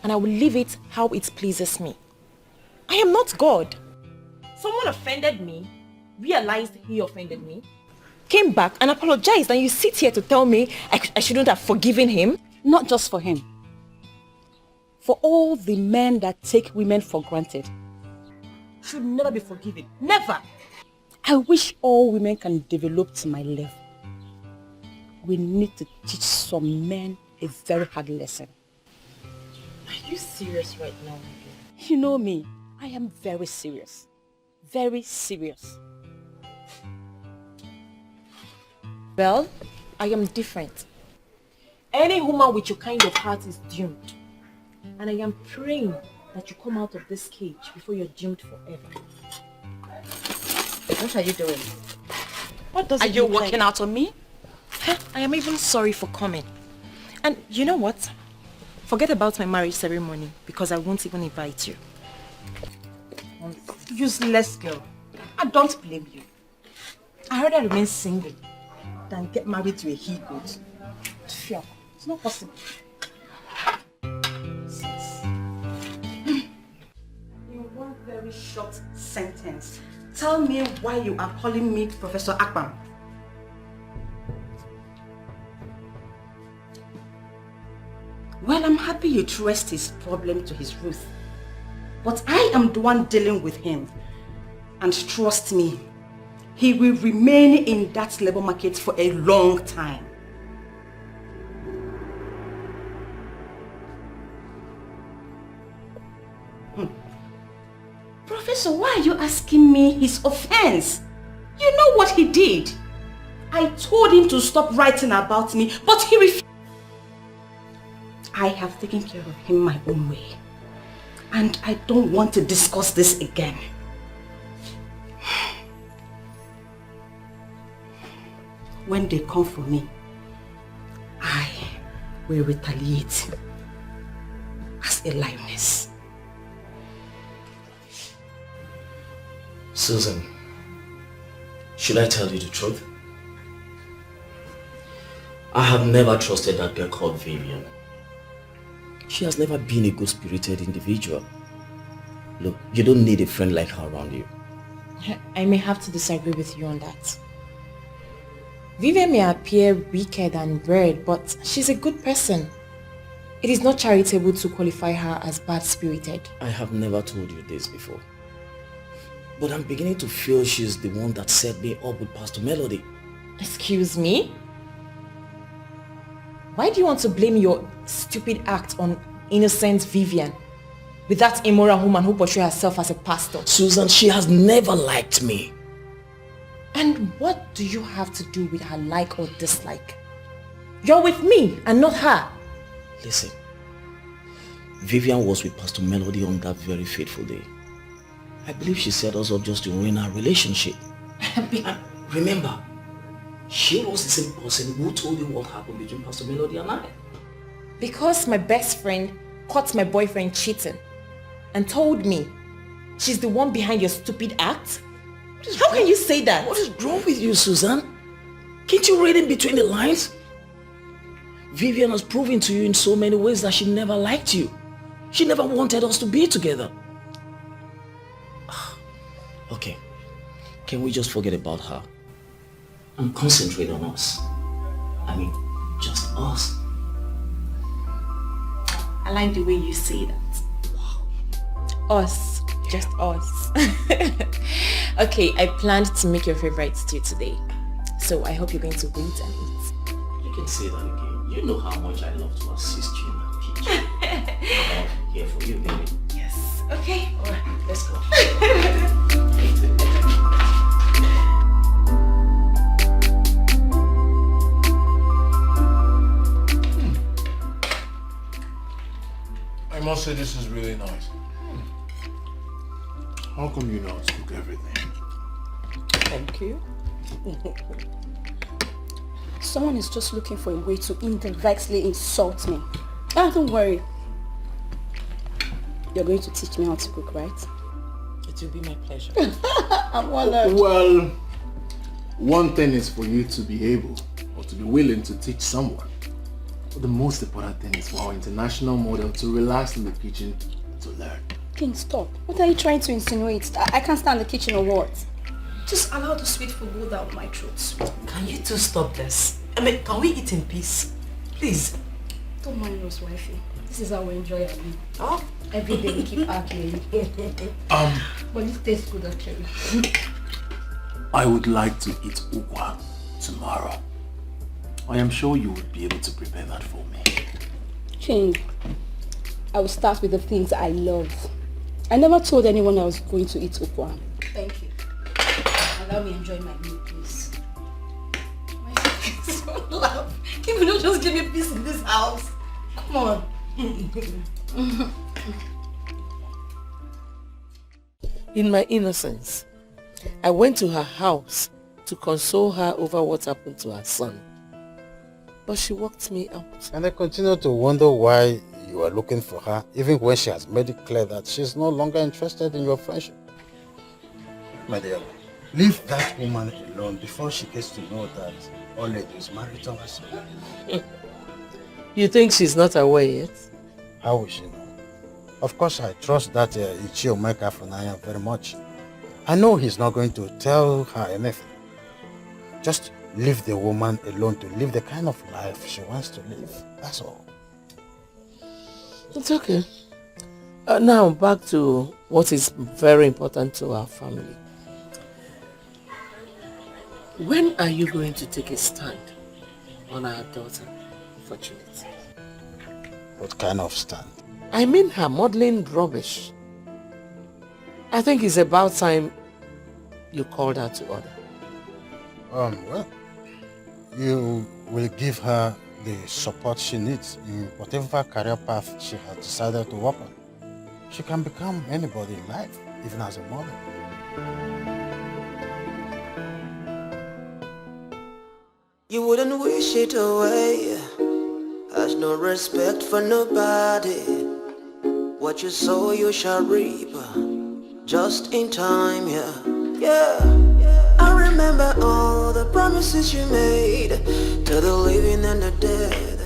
And I will live it how it pleases me. I am not God. Someone offended me, realized he offended me, came back and apologized, and you sit here to tell me I shouldn't have forgiven him? Not just for him. For all the men that take women for granted. Should never be forgiven. Never! I wish all women can develop to my level. We need to teach some men a very hard lesson. Are you serious right now? You know me. I am very serious. Very serious. Well, I am different. Any woman with your kind of heart is doomed. And I am praying that you come out of this cage before you're doomed forever. What are you doing? What does Are it you look working like? out on me? I am even sorry for coming. And you know what? Forget about my marriage ceremony because I won't even invite you. Useless girl. I don't blame you. I rather remain single than get married to a he-goat. Sure. It's not possible. In one very short sentence, tell me why you are calling me Professor Akpan. Well, I'm happy you traced his problem to his Ruth. But I am the one dealing with him. And trust me, he will remain in that labor market for a long time. Professor, why are you asking me his offense? You know what he did. I told him to stop writing about me, but he refused. I have taken care of him my own way. And I don't want to discuss this again. When they come for me, will retaliate as a lioness. Susan, should I tell you the truth? I have never trusted that girl called Vivian. She has never been a good-spirited individual. Look, you don't need a friend like her around you. I may have to disagree with you on that. Vivian may appear wicked and weird, but she's a good person. It is not charitable to qualify her as bad-spirited. I have never told you this before. But I'm beginning to feel she's the one that set me up with Pastor Melody. Excuse me? Why do you want to blame your stupid act on innocent Vivian with that immoral woman who portrays herself as a pastor? Susan, she has never liked me. And what do you have to do with her like or dislike? You're with me and not her. Listen, Vivian was with Pastor Melody on that very fateful day. I believe she set us up just to ruin our relationship. Remember, she was the same person who told you what happened between Pastor Melody and I. Because my best friend caught my boyfriend cheating and told me she's the one behind your stupid act? How can you say that? What is wrong with you, Susan? Can't you read in between the lines? Vivian has proven to you in so many ways that she never liked you. She never wanted us to be together. Okay, can we just forget about her and concentrate on us? I mean, just us. I like the way you say that. Us. Just us. Okay, I planned to make your favorite stew today. So I hope you're going to wait and eat. You can say that again. You know how much I love to assist you in that kitchen. I'm here for you, baby. Yes. Okay. Alright, let's go. I must say this is really nice. How come you know how to cook everything? Thank you. Someone is just looking for a way to indirectly insult me. Ah, don't worry. You're going to teach me how to cook, right? It will be my pleasure. I'm honored. Well, one thing is for you to be able or to be willing to teach someone. But the most important thing is for our international model to relax in the kitchen to learn. King, stop. What are you trying to insinuate? I can't stand the kitchen or what? Just allow the sweet food go down my throat. Can you two stop this? I mean, can we eat in peace? Please. Don't mind us, wifey. This is how we enjoy our meal. Oh? Every day we keep arguing. But this tastes good actually. I would like to eat ukwa tomorrow. I am sure you would be able to prepare that for me. King, I will start with the things I love. I never told anyone I was going to eat ukwa. Thank you. Allow me enjoy my meal, please. My face is so loud. Can you not just give me peace in this house? Come on. In my innocence, I went to her house to console her over what happened to her son. But she walked me out. And I continue to wonder why you are looking for her, even when she has made it clear that she's no longer interested in your friendship. My dear, leave that woman alone before she gets to know that Oledo is married to her son. You think she's not aware yet? How will she know? Of course, I trust that Ichio Omeka Funaya very much. I know he's not going to tell her anything. Just leave the woman alone to live the kind of life she wants to live. That's all. It's okay. Now back to what is very important to our family. When are you going to take a stand on our daughter, Fortunate? What kind of stand? I mean her modeling rubbish. I think it's about time you called her to order. Well, you will give her the support she needs in whatever career path she has decided to walk on. She can become anybody in life, even as a model. You wouldn't wish it away. As no respect for nobody. What you sow you shall reap, just in time, yeah. Yeah, I remember all the promises you made to the living and the dead.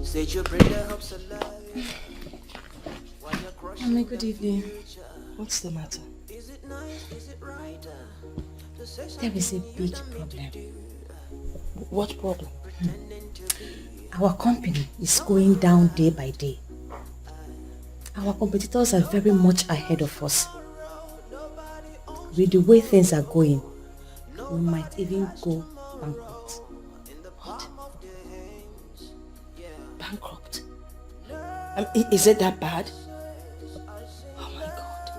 Said you bring the hopes alive. Mommy, good evening. What's the matter? There is a big problem. What problem? Our company is going down day by day. Our competitors are very much ahead of us. With the way things are going, we might even go bankrupt. What? Bankrupt? Is it that bad? Oh my God.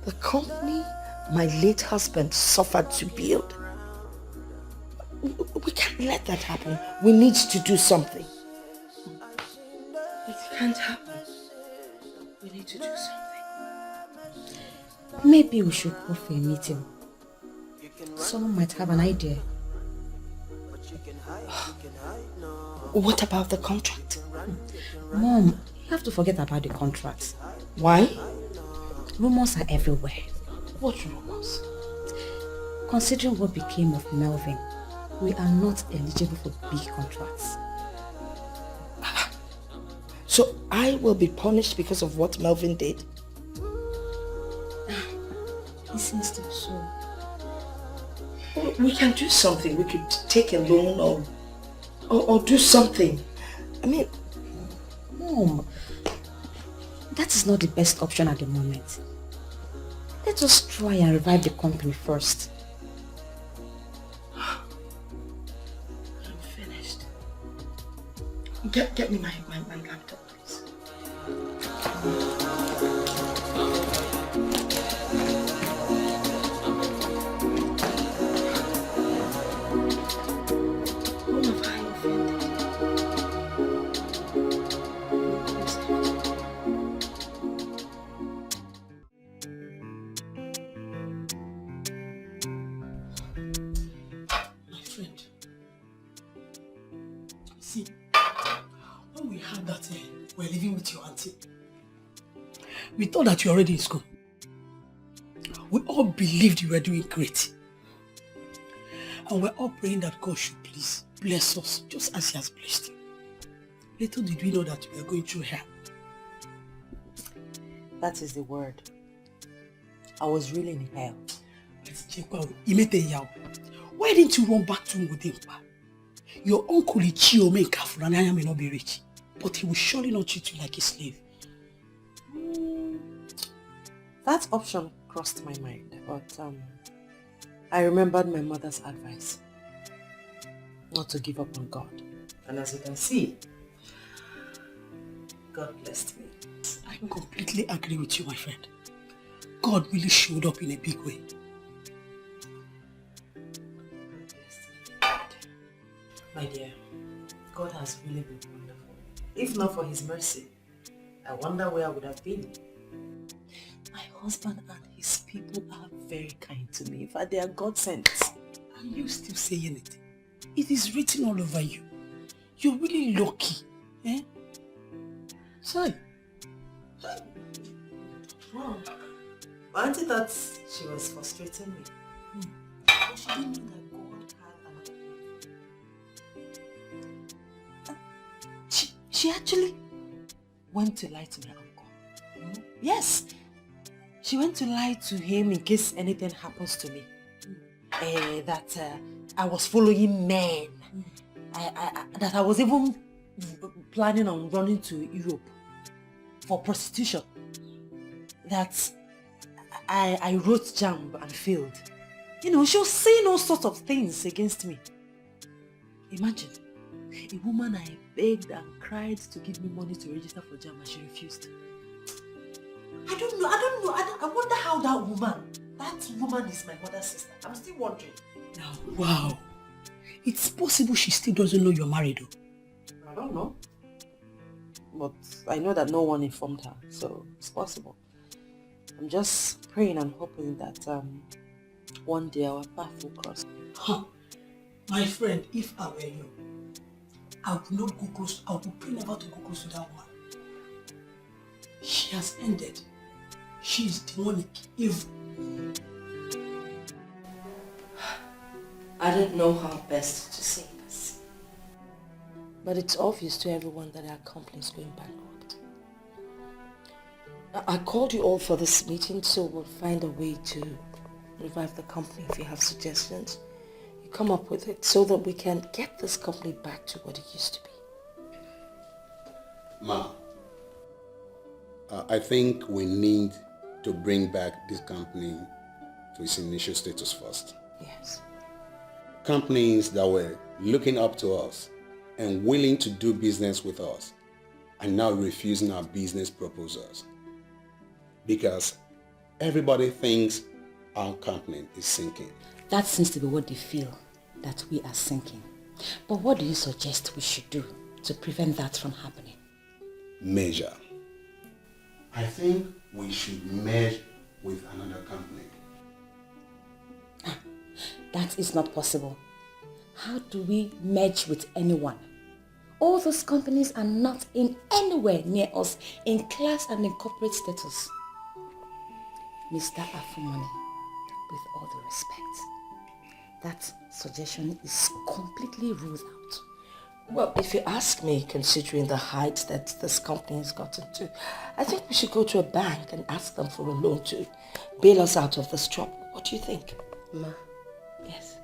The company my late husband suffered to build. We can't let that happen. We need to do something. It can't happen. We need to do something. Maybe we should go for a meeting. Someone might have an idea. What about the contract? Mom, you have to forget about the contract. Why? Rumors are everywhere. What rumors? Considering what became of Melvin, we are not eligible for big contracts. So I will be punished because of what Melvin did? It seems to be so. We can do something. We could take a loan or do something. I mean... Mom, that is not the best option at the moment. Let us try and revive the company first. I'm finished. Get me my laptop, please. We're living with your auntie. We thought that you were already in school. We all believed you were doing great. And we're all praying that God should please bless us just as He has blessed you. Little did we know that we were going through hell. That is the word. I was really in hell. Why didn't you run back to Mudimpa? Your uncle Ichio may careful and I may not be rich, but he will surely not treat you like a slave. That option crossed my mind, but I remembered my mother's advice not to give up on God. And as you can see, God blessed me. I completely agree with you, my friend. God really showed up in a big way. My dear, God has really been wonderful. If not for His mercy, I wonder where I would have been. My husband and his people are very kind to me. In fact, they are God sent. Are you still saying it? It is written all over you. You're really lucky. Eh? Sorry. Wow. My auntie thought she was frustrating me. But she didn't know that God had another plan. She actually went to lie to my uncle. Yes. She went to lie to him in case anything happens to me. That I was following men. That I was even planning on running to Europe for prostitution. That I wrote JAMB and failed. You know, she was saying all sorts of things against me. Imagine, a woman I begged and cried to give me money to register for JAMB and she refused. I don't know. I wonder how that woman is my mother's sister. I'm still wondering. Now, wow. It's possible she still doesn't know you're married though. I don't know. But I know that no one informed her, so it's possible. I'm just praying and hoping that one day our path will cross. Huh. My friend, if I were you, I will not go close. I will pray never to go close to that woman. She has ended. She is demonic, evil. I don't know how best to say this. But it's obvious to everyone that our company is going bankrupt. I called you all for this meeting, so we'll find a way to revive the company. If you have suggestions, you come up with it so that we can get this company back to what it used to be. Ma, I think we need to bring back this company to its initial status first. Yes. Companies that were looking up to us and willing to do business with us are now refusing our business proposals because everybody thinks our company is sinking. That seems to be what they feel, that we are sinking. But what do you suggest we should do to prevent that from happening? Measure. I think we should merge with another company. That is not possible. How do we merge with anyone? All those companies are not in anywhere near us in class and in corporate status. Mr. Afumani, with all due respect, that suggestion is completely ruled out. Well, if you ask me, considering the height that this company has gotten to, I think we should go to a bank and ask them for a loan to bail us out of this trouble. What do you think? Ma. Yes.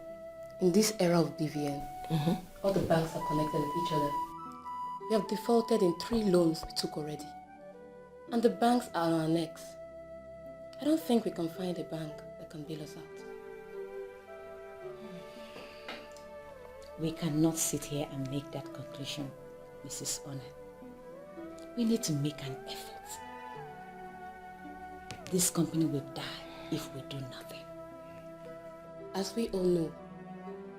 In this era of BVN, all the banks are connected with each other. We have defaulted in 3 loans we took already. And the banks are on our necks. I don't think we can find a bank that can bail us out. We cannot sit here and make that conclusion, Mrs. Honor. We need to make an effort. This company will die if we do nothing. As we all know,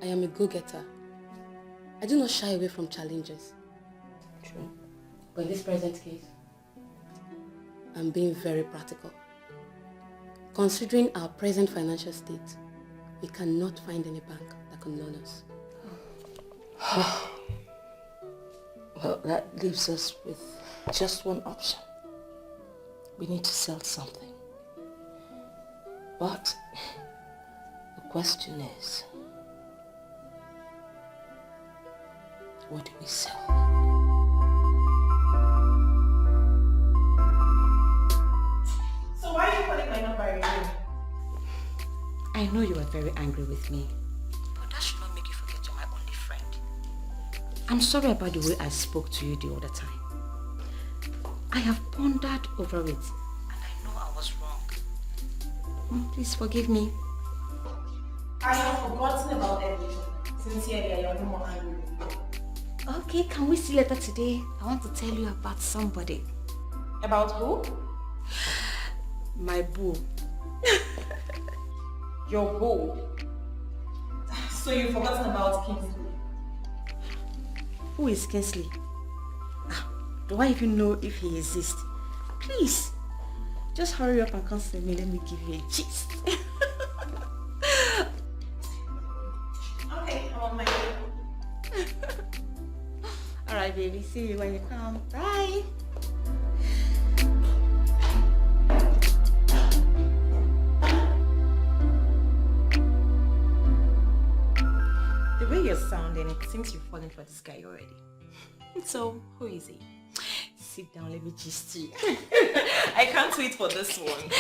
I am a go-getter. I do not shy away from challenges. True. But in this present case, I'm being very practical. Considering our present financial state, we cannot find any bank that can loan us. Well, that leaves us with just one option. We need to sell something. But the question is, what do we sell? So why are you calling my number again? I know you are very angry with me, but that should not make you forget you're my only friend. I'm sorry about the way I spoke to you the other time. I have pondered over it, and I know I was wrong. Please forgive me. I have forgotten about everything. Sincerely, I am no more angry with you. Okay, can we see later today? I want to tell you about somebody. About who? My boo. Your boo. So you've forgotten about Kingsley? Who is Kingsley? Do I even know if he exists? Please, just hurry up and come see me. Let me give you a gist. Okay, I'm on my way. Alright, baby. See you when you come. Bye. The way you're sounding, it seems you've fallen for this guy already. So, who is he? Sit down, let me gist you. I can't wait for this one.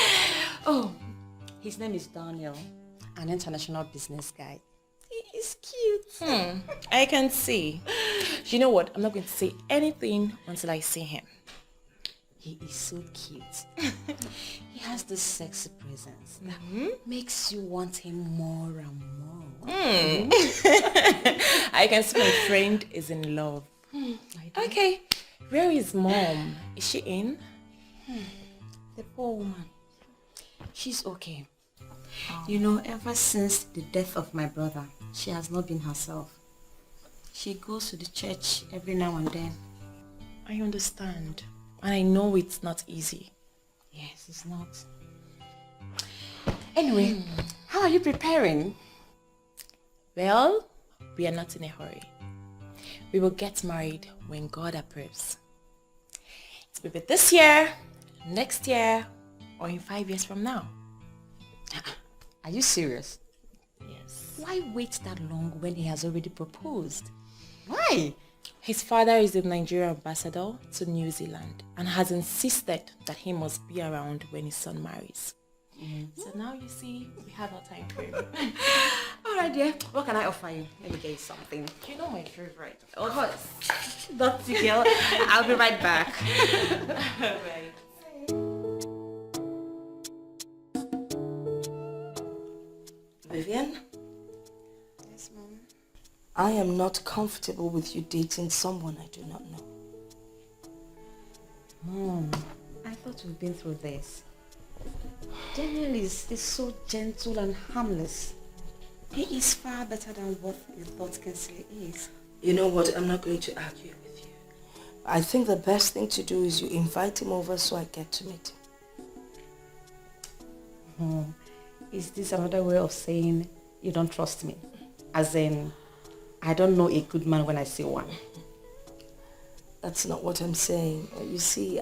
Oh, his name is Daniel, an international business guy. He is cute. I can see. You know what? I'm not going to say anything until I see him. He is so cute. He has this sexy presence that makes you want him more and more. I can see my friend is in love. Okay, where is mom? Is she in? The poor woman. She's okay. You know, ever since the death of my brother, she has not been herself. She goes to the church every now and then. I understand. And I know it's not easy. Yes, it's not. Anyway, how are you preparing? Well, we are not in a hurry. We will get married when God approves. It will be this year, next year, or in 5 years from now. Are you serious? Yes. Why wait that long when he has already proposed? Why? His father is the Nigerian ambassador to New Zealand and has insisted that he must be around when his son marries. So now you see, we have our time frame. Alright dear, what can I offer you? Let me get you something. You know my favorite. Of course. Dirty girl. I'll be right back. Right. Vivian? Yes, Mom. I am not comfortable with you dating someone I do not know. Mom, I thought we've been through this. Daniel is so gentle and harmless. He is far better than what you thought Kinsley is. You know what? I'm not going to argue with you. I think the best thing to do is you invite him over so I get to meet him. Is this another way of saying you don't trust me? As in, I don't know a good man when I see one. That's not what I'm saying. You see,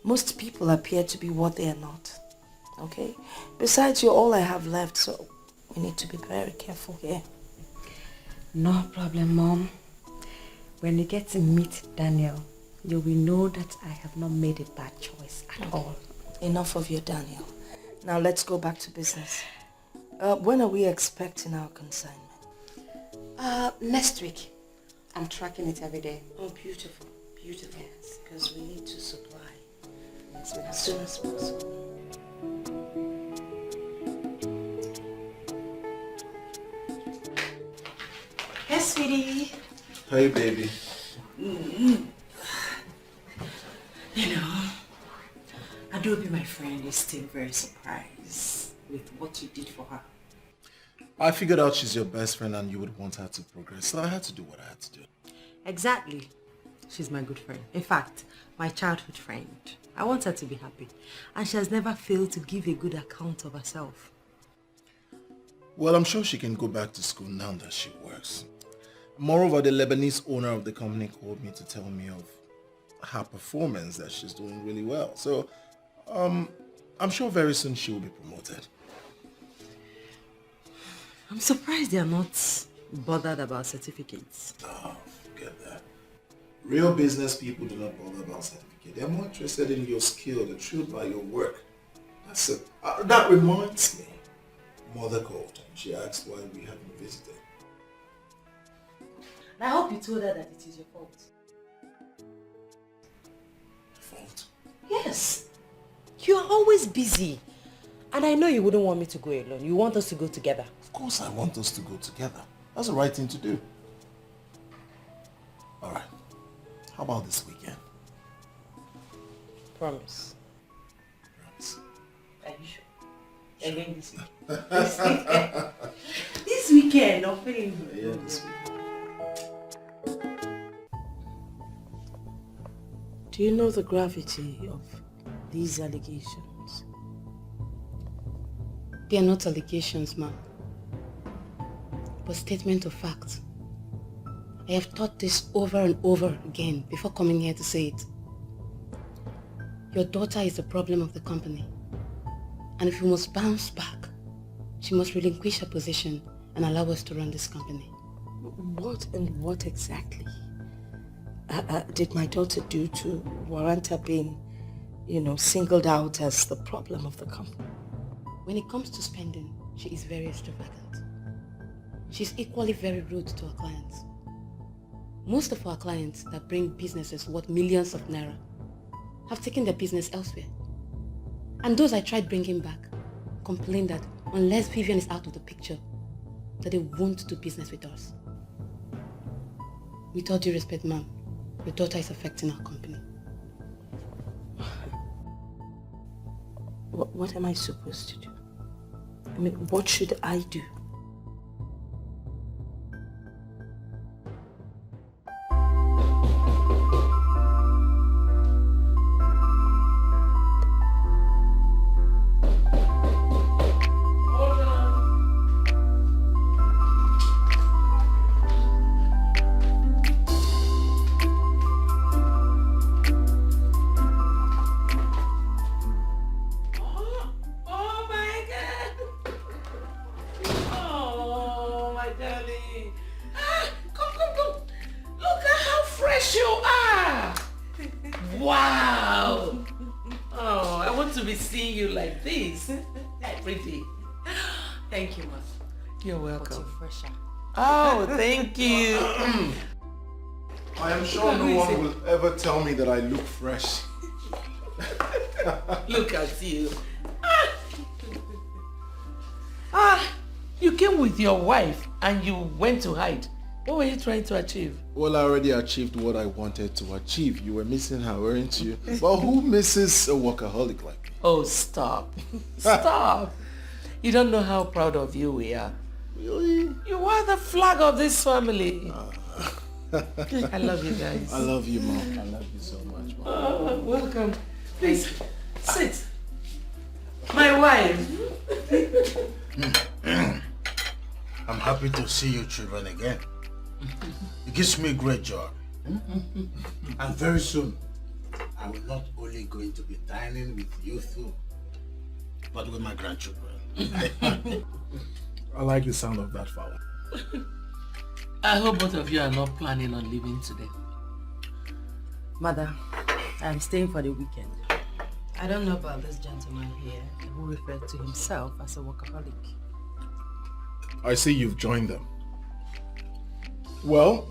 most people appear to be what they are not. Okay? Besides, you're all I have left, so we need to be very careful here. No problem, Mom. When you get to meet Daniel, you will know that I have not made a bad choice at all. Enough of your Daniel. Now let's go back to business. When are we expecting our consignment? Next week. I'm tracking it every day. Oh, beautiful. Beautiful. Yes, because we need to supply as soon as possible. Yes, sweetie. Hey, baby. You know, Adobe, my friend, is still very surprised with what you did for her. I figured out she's your best friend and you would want her to progress, so I had to do what I had to do. Exactly. She's my good friend. In fact, my childhood friend. I want her to be happy. And she has never failed to give a good account of herself. Well, I'm sure she can go back to school now that she works. Moreover, the Lebanese owner of the company called me to tell me of her performance, that she's doing really well. So, I'm sure very soon she will be promoted. I'm surprised they are not bothered about certificates. Oh, forget that. Real business people do not bother about certificate. They're more interested in your skill. They're thrilled by your work. That's it. That reminds me. Mother called and she asked why we haven't visited. I hope you told her that it is your fault. Fault? Yes. You are always busy. And I know you wouldn't want me to go alone. You want us to go together. Of course I want us to go together. That's the right thing to do. Alright. How about this weekend? Promise. Promise. Are you sure? Again this weekend. This weekend, I'm feeling good. Yeah, this weekend. Do you know the gravity of these allegations? They are not allegations, ma'am, but statement of fact. I have thought this over and over again before coming here to say it. Your daughter is the problem of the company. And if we must bounce back, she must relinquish her position and allow us to run this company. What and what exactly did my daughter do to warrant her being, singled out as the problem of the company? When it comes to spending, she is very extravagant. She's equally very rude to our clients. Most of our clients that bring businesses worth millions of naira have taken their business elsewhere. And those I tried bringing back complain that unless Vivian is out of the picture, that they won't do business with us. With all due respect, ma'am, your daughter is affecting our company. What am I supposed to do? I mean, what should I do? want to be seeing you like this every day. Thank you, ma. You're But welcome. you're fresher. Oh, thank you. I am sure no one will ever tell me that I look fresh. Look at you. You came with your wife and you went to hide. What were you trying to achieve? Well, I already achieved what I wanted to achieve. You were missing her, weren't you? Well, who misses a workaholic like me? Oh, stop. Stop. You don't know how proud of you we are. Really? You are the flag of this family. I love you guys. I love you, Mom. I love you so much, Mom. Oh, welcome. Please, sit. My wife. I'm happy to see you children again. It gives me great joy. And very soon, I will not only going to be dining with you two, but with my grandchildren. I like the sound of that, Father. I hope both of you are not planning on leaving today. Mother, I'm staying for the weekend. I don't know about this gentleman here. Who referred to himself as a workaholic. I see you've joined them. Well,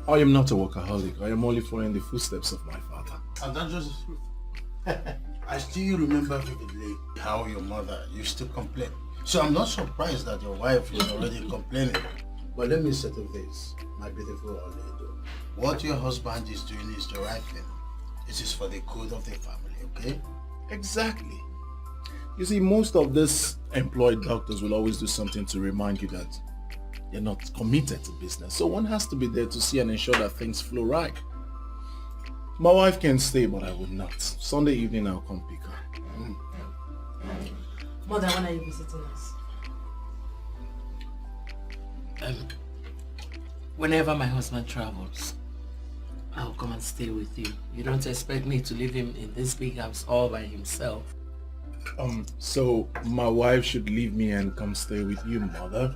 I am not a workaholic. I am only following the footsteps of my father. And that's just the truth. I still remember vividly how your mother used to complain. So I'm not surprised that your wife is already complaining. But let me settle this, my beautiful Ido. What your husband is doing is the right thing. This is for the good of the family, okay? Exactly. You see, most of these employed doctors will always do something to remind you that they're not committed to business. So one has to be there to see and ensure that things flow right. My wife can stay, but I would not. Sunday evening, I'll come pick her. Mother, when are you visiting us? Whenever my husband travels, I'll come and stay with you. You don't expect me to leave him in this big house all by himself. So my wife should leave me and come stay with you, Mother?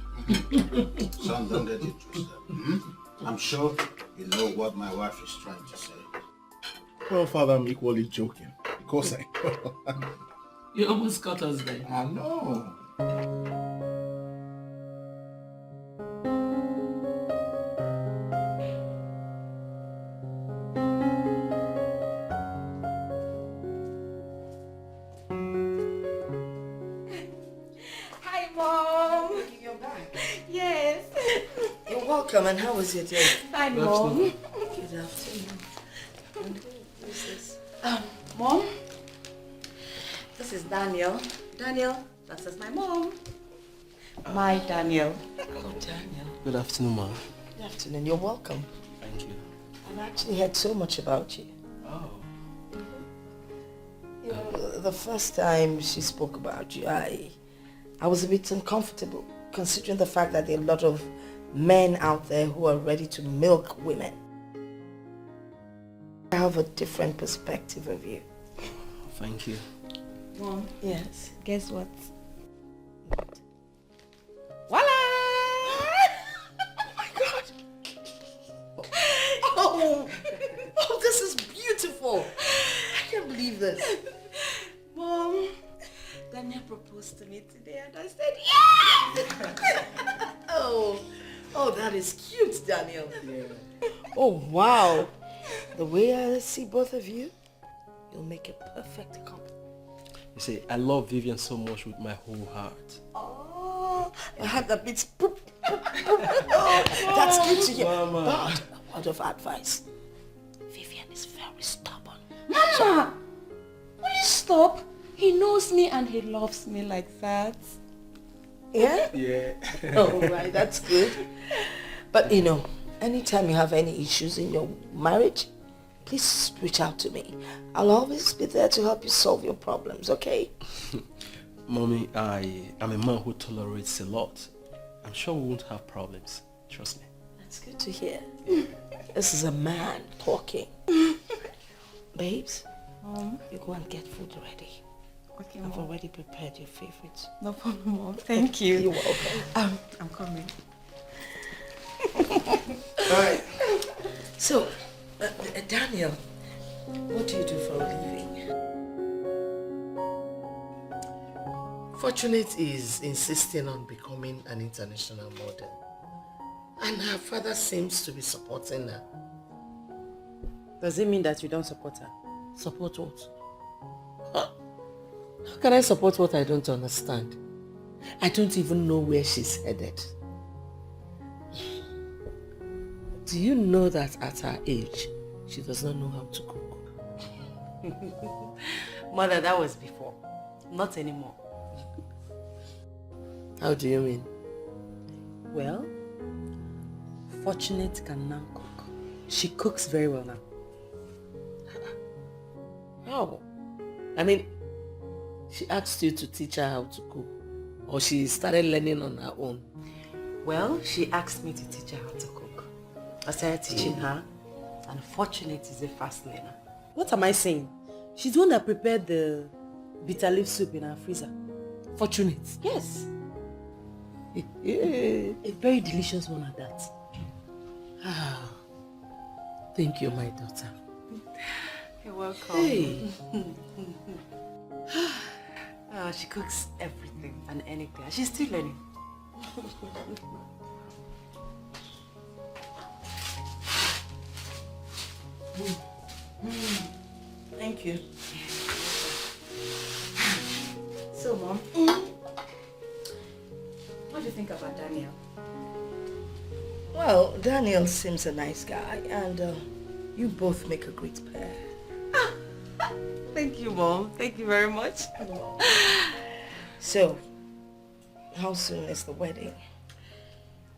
Son, don't get it twisted. I'm sure you know what my wife is trying to say. Well, Father, I'm equally joking. Of course I know. You almost got us there. I know. Hi, Mom. You're back. Yes. You're welcome. And how was your day? Hi, Mom. Good afternoon. And who is this? Mom, this is Daniel. Daniel, this is my mom. My Daniel. Oh, Daniel. Good afternoon, Ma. Good afternoon. You're welcome. Thank you. I've actually heard so much about you. Oh. You know, the first time she spoke about you, I was a bit uncomfortable, considering the fact that there are a lot of men out there who are ready to milk women. I have a different perspective of you. Thank you. Mom. Yes. Guess what? Voila! Oh my God! Oh, this is beautiful. I can't believe this. Mom, Daniel proposed to me today and I said yes! Oh, that is cute, Daniel. Yeah. Oh, wow. The way I see both of you, you'll make a perfect couple. You see, I love Vivian so much with my whole heart. Oh, I had that bit. Oh, that's good to hear. Mama. But a word of advice. Vivian is very stubborn. Mama! Will you stop? He knows me and he loves me like that. Yeah? Yeah. Oh, right, that's good. But you know, anytime you have any issues in your marriage, please reach out to me. I'll always be there to help you solve your problems, okay? Mommy, I am a man who tolerates a lot. I'm sure we won't have problems. Trust me. That's good to hear. This is a man talking. Babes, you go and get food ready. Okay, I've Mom. already prepared your favorites. No problem, Mom. Thank you. You're welcome. I'm coming. Alright. So, Daniel, what do you do for a living? Fortunate is insisting on becoming an international model. And her father seems to be supporting her. Does it mean that you don't support her? Support what? How can I support what I don't understand? I don't even know where she's headed. Do you know that at her age, she does not know how to cook? Mother, that was before. Not anymore. How do you mean? Well, Fortunate can now cook. She cooks very well now. How? I mean, she asked you to teach her how to cook, or she started learning on her own? Well, she asked me to teach her how to cook. I started teaching her, and Fortunate is a fast learner. What am I saying? She's the one that prepared the bitter leaf soup in our freezer. Fortunate? Yes. A very delicious one at that. Thank you, my daughter. You're welcome. Hey. She cooks everything and anything. She's still learning. Thank you. So, Mom, what do you think about Daniel? Well, Daniel seems a nice guy, and you both make a great pair. Thank you, Mom. Thank you very much. So, how soon is the wedding?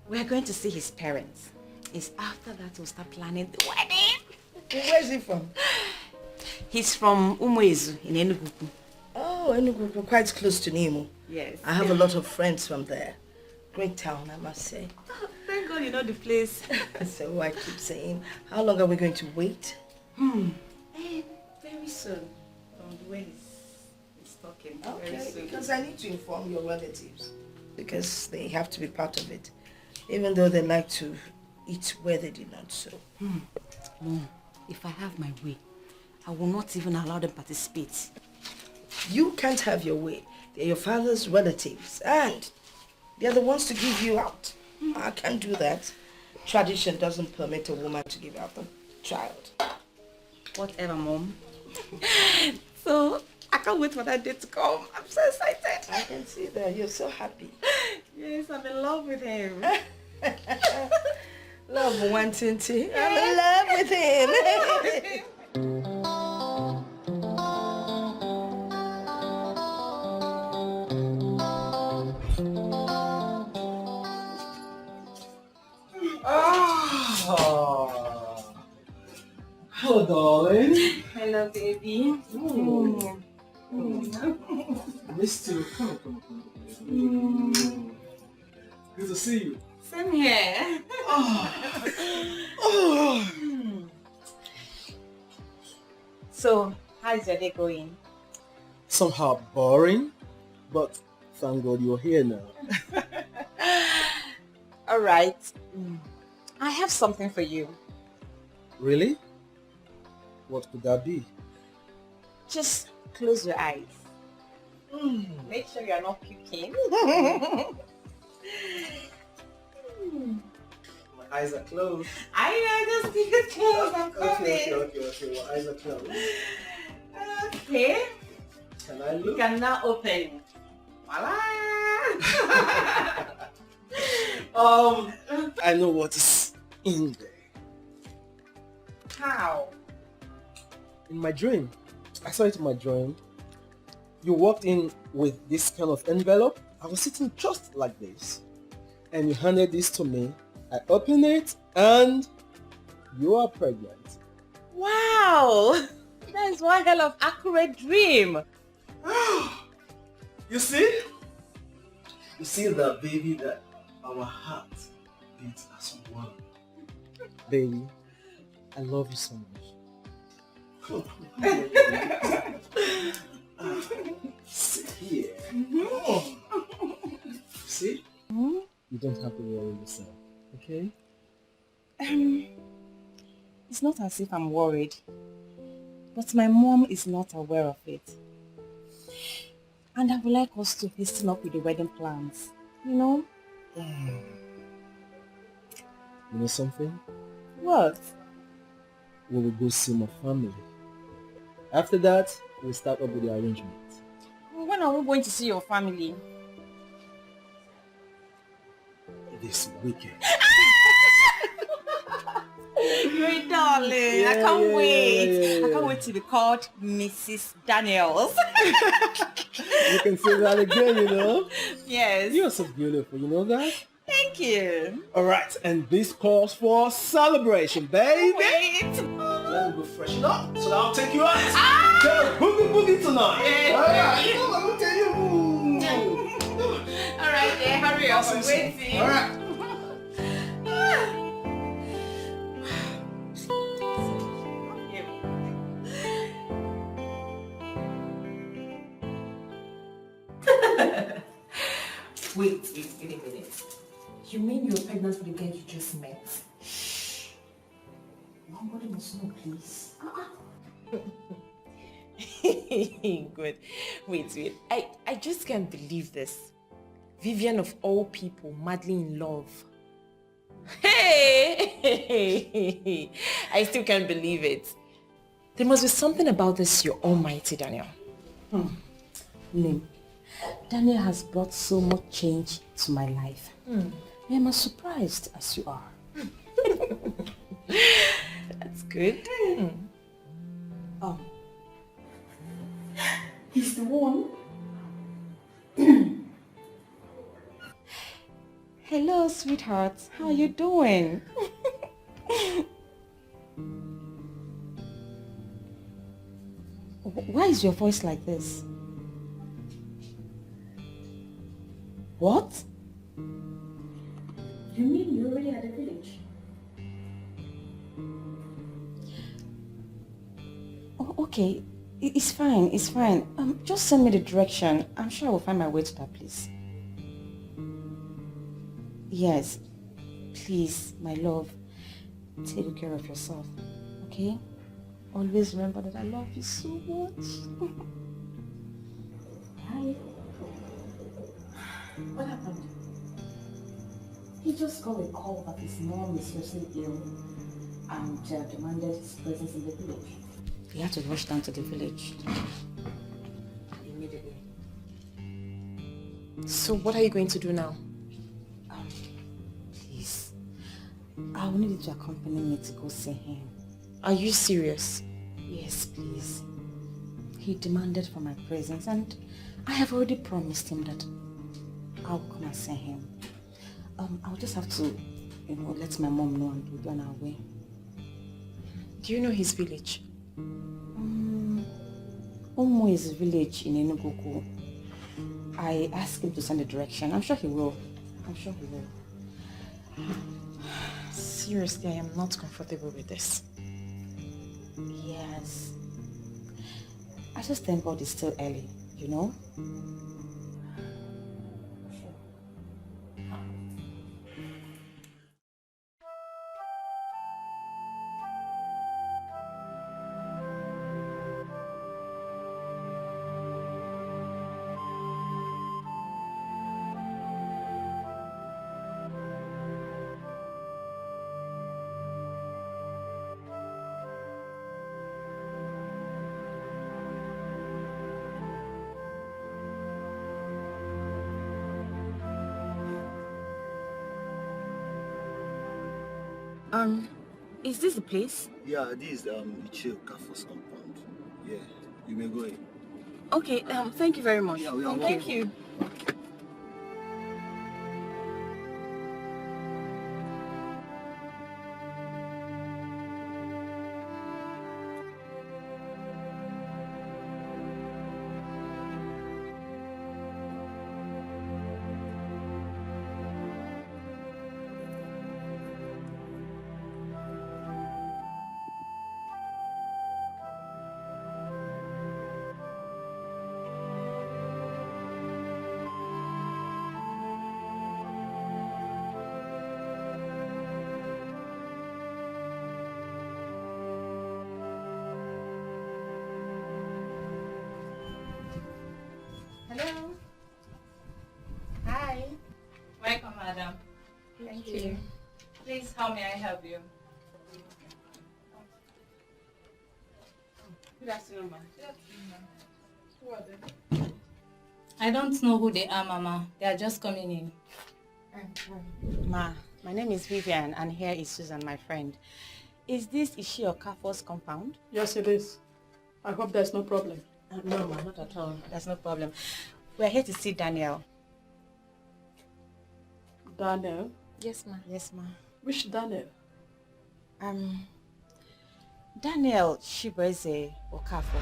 We're going to see his parents. It's after that we'll start planning the wedding. Where's he from? He's from Umuezu in Enugu. Oh, Enugu, quite close to Nimo. Yes. I have a lot of friends from there. Great town, I must say. Thank God you know the place. So I keep saying, how long are we going to wait? Very soon. From the way he's talking. Very Okay, soon. because I need to inform your relatives. Because they have to be part of it. Even though they like to eat where they did not sow. Mom, if I have my way, I will not even allow them participate. You can't have your way. They're your father's relatives. And they're the ones to give you out. I can't do that. Tradition doesn't permit a woman to give out the child. Whatever, Mom. So, I can't wait for that day to come. I'm so excited. I can see that. You're so happy. Yes, I'm in love with him. Love wanting to. I'm in love with him. Hello, darling. Hello, baby. Missed you. Come. Good to see you. Same here. So, how's your day going? Somehow boring, but thank God you're here now. All right. I have something for you. Really? What could that be? Just close your eyes. Make sure you're not puking. My eyes are closed. I know, just keep it closed. I'm coming. Okay. My eyes are closed. Okay. Can I You look? can now open. Voila! I know what is in there. How? In my dream. I saw it in my dream. You walked in with this kind of envelope. I was sitting just like this. And you handed this to me. I opened it and you are pregnant. Wow! That's one hell of accurate dream. You see? You see that baby, that our heart beats as one. Baby, I love you so much. Sit here. See? You don't have to worry yourself, okay? It's not as if I'm worried, but my mom is not aware of it. And I would like us to hasten up with the wedding plans. You know? You know something? What? We will go see my family. After that, we'll start up with the arrangement. When are we going to see your family? This weekend. Great darling. I can't wait. I can't wait to be called Mrs. Daniels. You can say that again, you know? Yes. You're so beautiful, you know that? Thank you. Alright, and this calls for celebration, baby. Wait. Let me go freshen up so that I'll take you out. Get a boogie tonight. Yeah. Alright, let me tell you. Alright, yeah, hurry up. I'm waiting. Alright. Wait a minute. You mean you're pregnant with the guy you just met? Nobody must know, please. Good. Wait. I just can't believe this. Vivian of all people, madly in love. Hey! I still can't believe it. There must be something about this you're almighty, Daniel. Lim, Daniel has brought so much change to my life. I am as surprised as you are. That's good. He's the one. Hello, sweetheart. How are you doing? Why is your voice like this? What? You mean you're already at the village? Oh, okay. It's fine. Just send me the direction. I'm sure I will find my way to that place. Yes. Please, my love, take good care of yourself. Okay? Always remember that I love you so much. Hi. What happened? He just got a call that his mom is seriously ill and demanded his presence in the village. He had to rush down to the village immediately. So what are you going to do now? Please, I will need you to accompany me to go see him. Are you serious? Yes, please. He demanded for my presence and I have already promised him that I'll come and see him. I'll just have to, let my mom know and we'll be on our way. Do you know his village? Omo is a village in Enugu. I asked him to send the direction. I'm sure he will. Seriously, I am not comfortable with this. Yes. I just thank God it's still early, you know? Is this the place? Yeah, this is Ichil Kafos compound. Yeah, you may go in. Okay, thank you very much. Yeah, we are Thank welcome. you. how may I help you? Good afternoon, ma'am. Who are they? I don't know who they are, Mama. They are just coming in. Ma, my name is Vivian and here is Susan, my friend. Is this Ishi Okafor's compound? Yes, it is. I hope there's no problem. No, ma, not at all. There's no problem. We're here to see Daniel. Daniel? Yes, ma. Yes, ma. Which Daniel? Daniel Shibeze Okafor.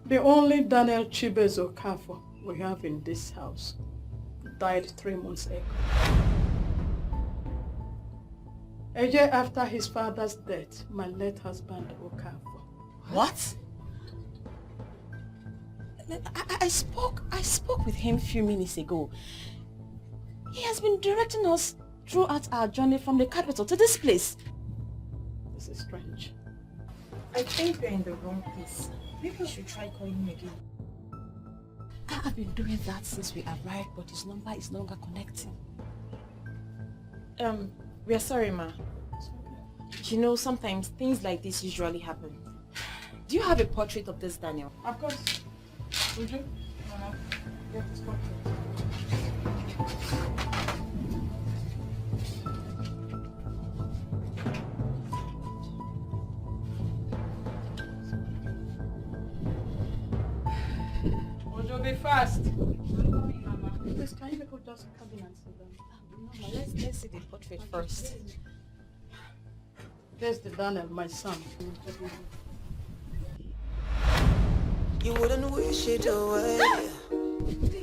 The only Daniel Chibeze Okafor we have in this house died 3 months ago. A year after his father's death, my late husband Okafor. What? I spoke with him a few minutes ago. He has been directing us throughout our journey from the capital to this place. This is strange. I think we're in the wrong place. Maybe we should try calling him again. I've been doing that since we arrived, but his number is no longer connecting. We are sorry, ma. You know, sometimes things like this usually happen. Do you have a portrait of this Daniel? Of course. Would you? Get this portrait. Would you be fast? Please, can you people just come in and sit down? No, let's see the portrait first. There's the Daniel, my son. You wouldn't wish it away.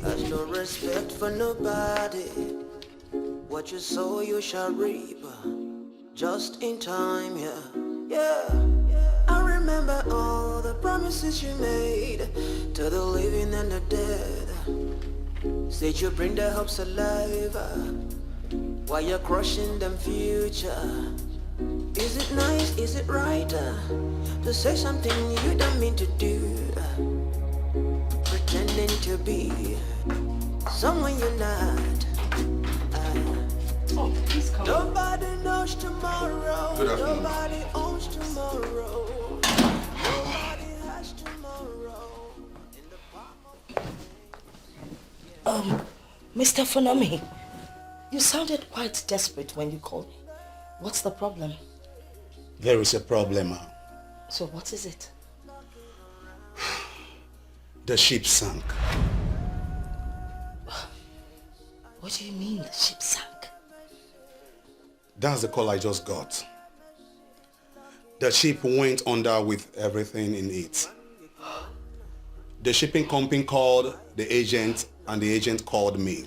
Has no respect for nobody. What you sow you shall reap. Just in time, yeah. Yeah. I remember all the promises you made to the living and the dead. Said you bring their hopes alive while you're crushing them future. Is it nice, is it right to say something you don't mean to do? Pretending to be someone you're not. Nobody knows tomorrow. Nobody owns tomorrow. Nobody has tomorrow. Mr. Funami, you sounded quite desperate when you called me. What's the problem? There is a problem. So what is it? The ship sank. What do you mean the ship sank? That's the call I just got. The ship went under with everything in it. The shipping company called the agent and the agent called me.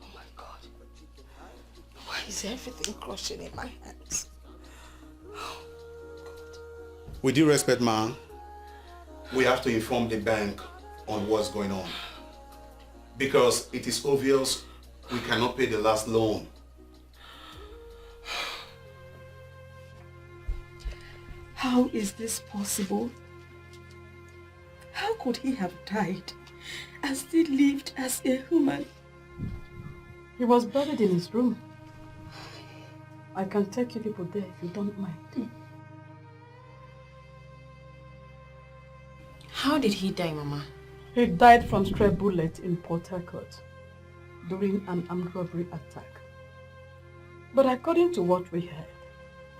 Oh my God. Why is everything crushing in my hands? With due respect, ma, we have to inform the bank on what's going on. Because it is obvious we cannot pay the last loan. How is this possible? How could he have died and still lived as a human? He was buried in his room. I can take you people there if you don't mind. How did he die, Mama? He died from stray bullet in Port Harcourt during an armed robbery attack. But according to what we heard,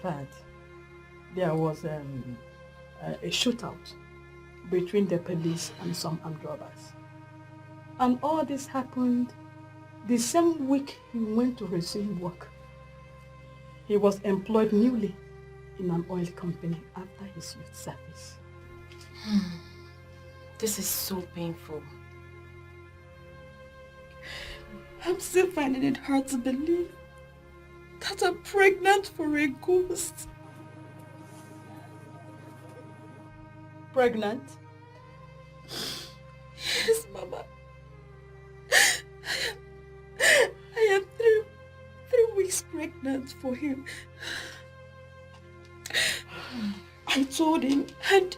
that there was a shootout between the police and some armed robbers. And all this happened the same week he went to resume work. He was employed newly in an oil company after his youth service. This is so painful. I'm still finding it hard to believe that I'm pregnant for a ghost. Pregnant? Yes, Mama. I am three weeks pregnant for him. I told him and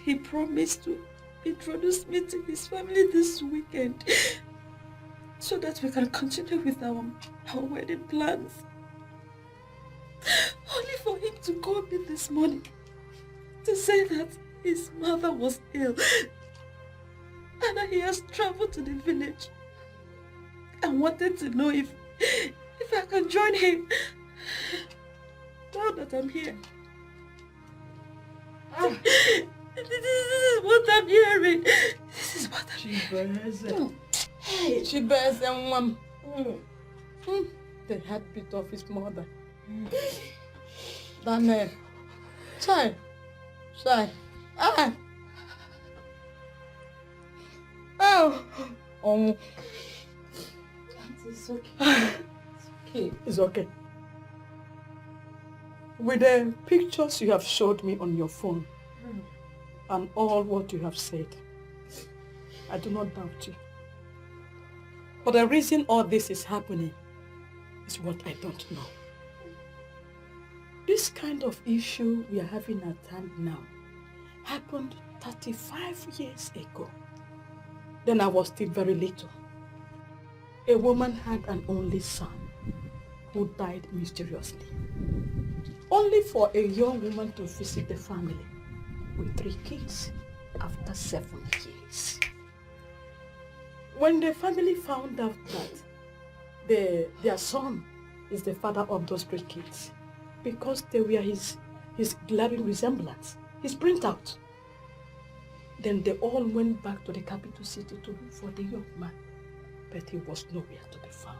he promised to introduce me to his family this weekend. so that we can continue with our wedding plans. Only for him to call me this morning to say that his mother was ill and that he has traveled to the village and wanted to know if I can join him. Now that I'm here, this is what I'm hearing. This is what I'm hearing. Hey, she bears and one. The heartbeat of his mother. Daniel, Chai. Oh. It's okay. It's okay. With the pictures you have showed me on your phone and all what you have said, I do not doubt you. But the reason all this is happening is what I don't know. This kind of issue we are having at hand now happened 35 years ago. Then I was still very little. A woman had an only son who died mysteriously. Only for a young woman to visit the family with 3 kids after 7 years. When the family found out that their son is the father of those 3 kids, because they were his glaring resemblance, his printout, then they all went back to the capital city to look for the young man, but he was nowhere to be found.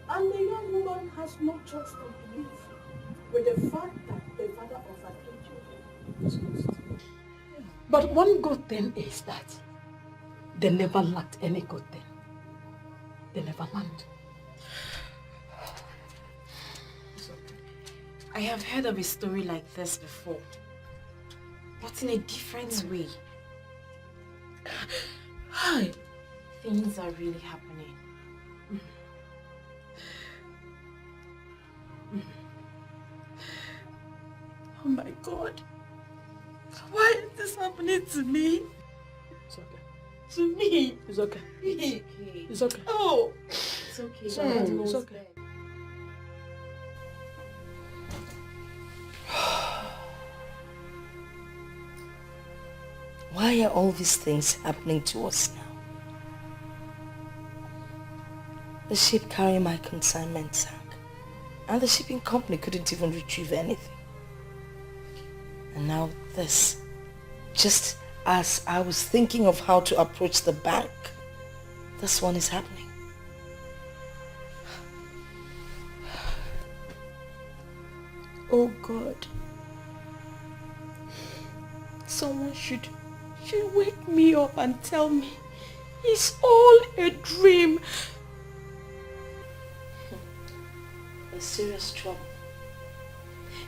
And the young woman has no choice but to live with the fact that the father of her 3 children is lost. But one good thing is that they never lacked any good thing. They never lacked. I have heard of a story like this before, but in a different way. Hi. Things are really happening. Oh my God. Why is this happening to me? It's okay. To me? It's okay. It's okay. Oh! It's okay. It's okay. It's okay. Why are all these things happening to us now? The ship carrying my consignment sank, and the shipping company couldn't even retrieve anything. And now this, just as I was thinking of how to approach the bank, this one is happening. Oh God. Someone should wake me up and tell me it's all a dream. There's serious trouble.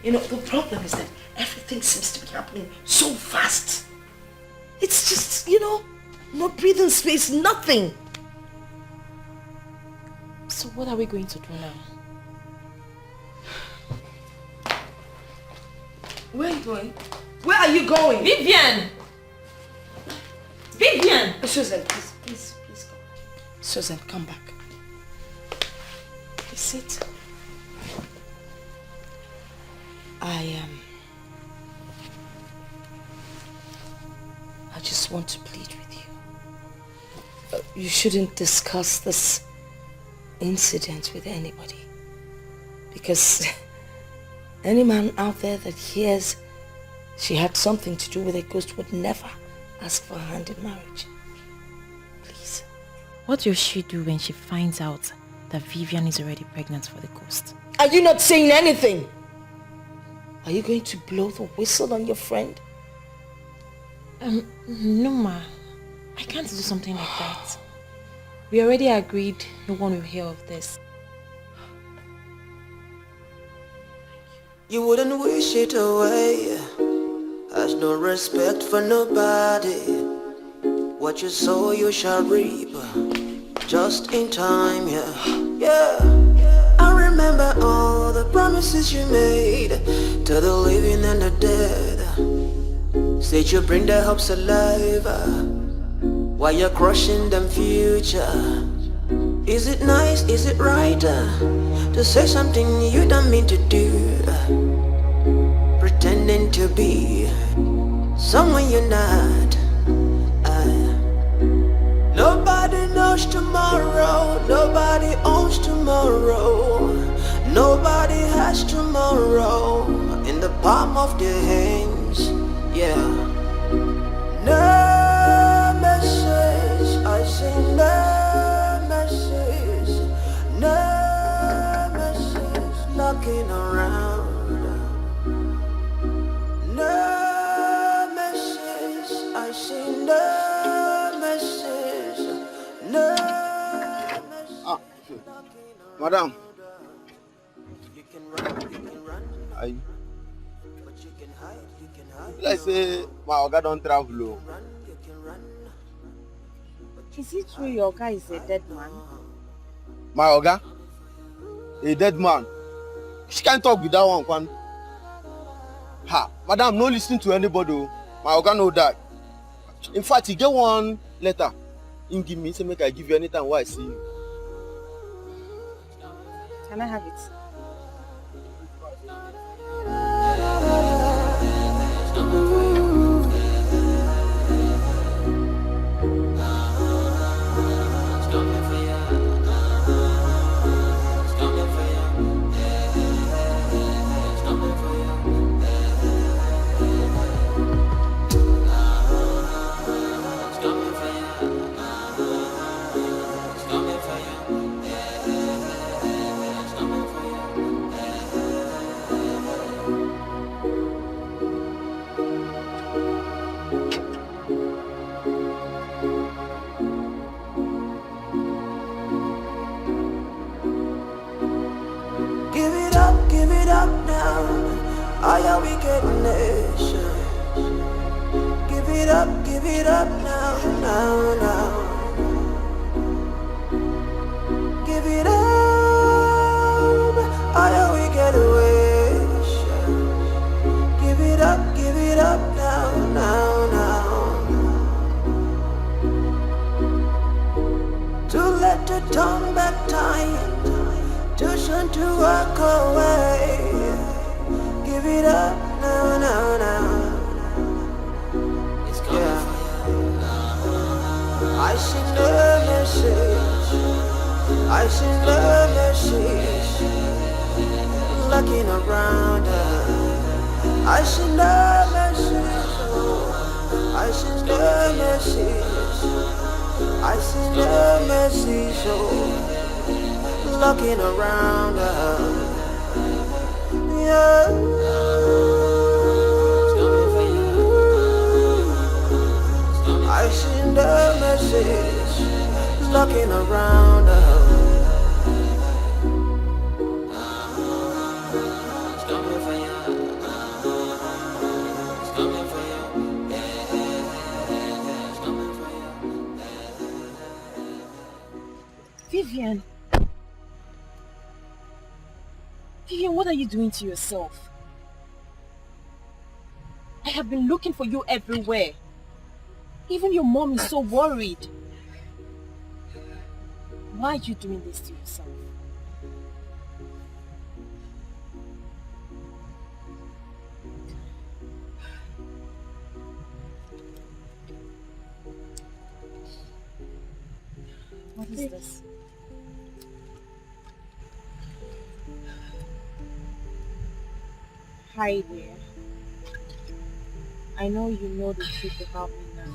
You know, the problem is that everything seems to be happening so fast. It's just, you know, no breathing space, nothing. So what are we going to do now? Where are you going? Where are you going? Vivian! Vivian! Susan, please come. Susan, come back. Please sit. I just want to plead with you. You shouldn't discuss this incident with anybody. Because any man out there that hears she had something to do with a ghost would never ask for a hand in marriage. Please. What will she do when she finds out that Vivian is already pregnant for the ghost? Are you not saying anything? Are you going to blow the whistle on your friend? No ma. I can't do something like that. We already agreed no one will hear of this. You wouldn't wish it away. Has no respect for nobody. What you sow you shall reap. Just in time, yeah. I remember all the promises you made to the living and the dead. Said you bring their hopes alive. Why you're crushing them future? Is it nice, is it right to say something you don't mean to do? Pretending to be someone you're not. Nobody knows tomorrow, nobody owns tomorrow, nobody has tomorrow in the palm of their hands, yeah. No message, I say no message, no message, knocking around. No message, I say no message, no message. Madam. Let's say my Oga don't travel. Is it true your guy is a dead man? My Oga? A dead man? She can't talk with that one, Kwan. Ha, madam, no listen to anybody. My Oga know that. In fact, he get one letter. He give me, say make I give you anytime while I see you. Can I have it? Give it up now. I am wicked nation. Give it up now, now, now. Give it up. I am wicked nation. Give it up now, now, now. Too late to turn back time. Too soon to walk away. Give it up now, now, now. Yeah. I send the message. I send the message. Looking around her. I send the message. I send the message. I send the message. Looking around her, yeah. I seen the message, looking around her. Vivian. Vivian, what are you doing to yourself? I have been looking for you everywhere. Even your mom is so worried. Why are you doing this to yourself? What is this? Hi dear. I know you know the truth about me now.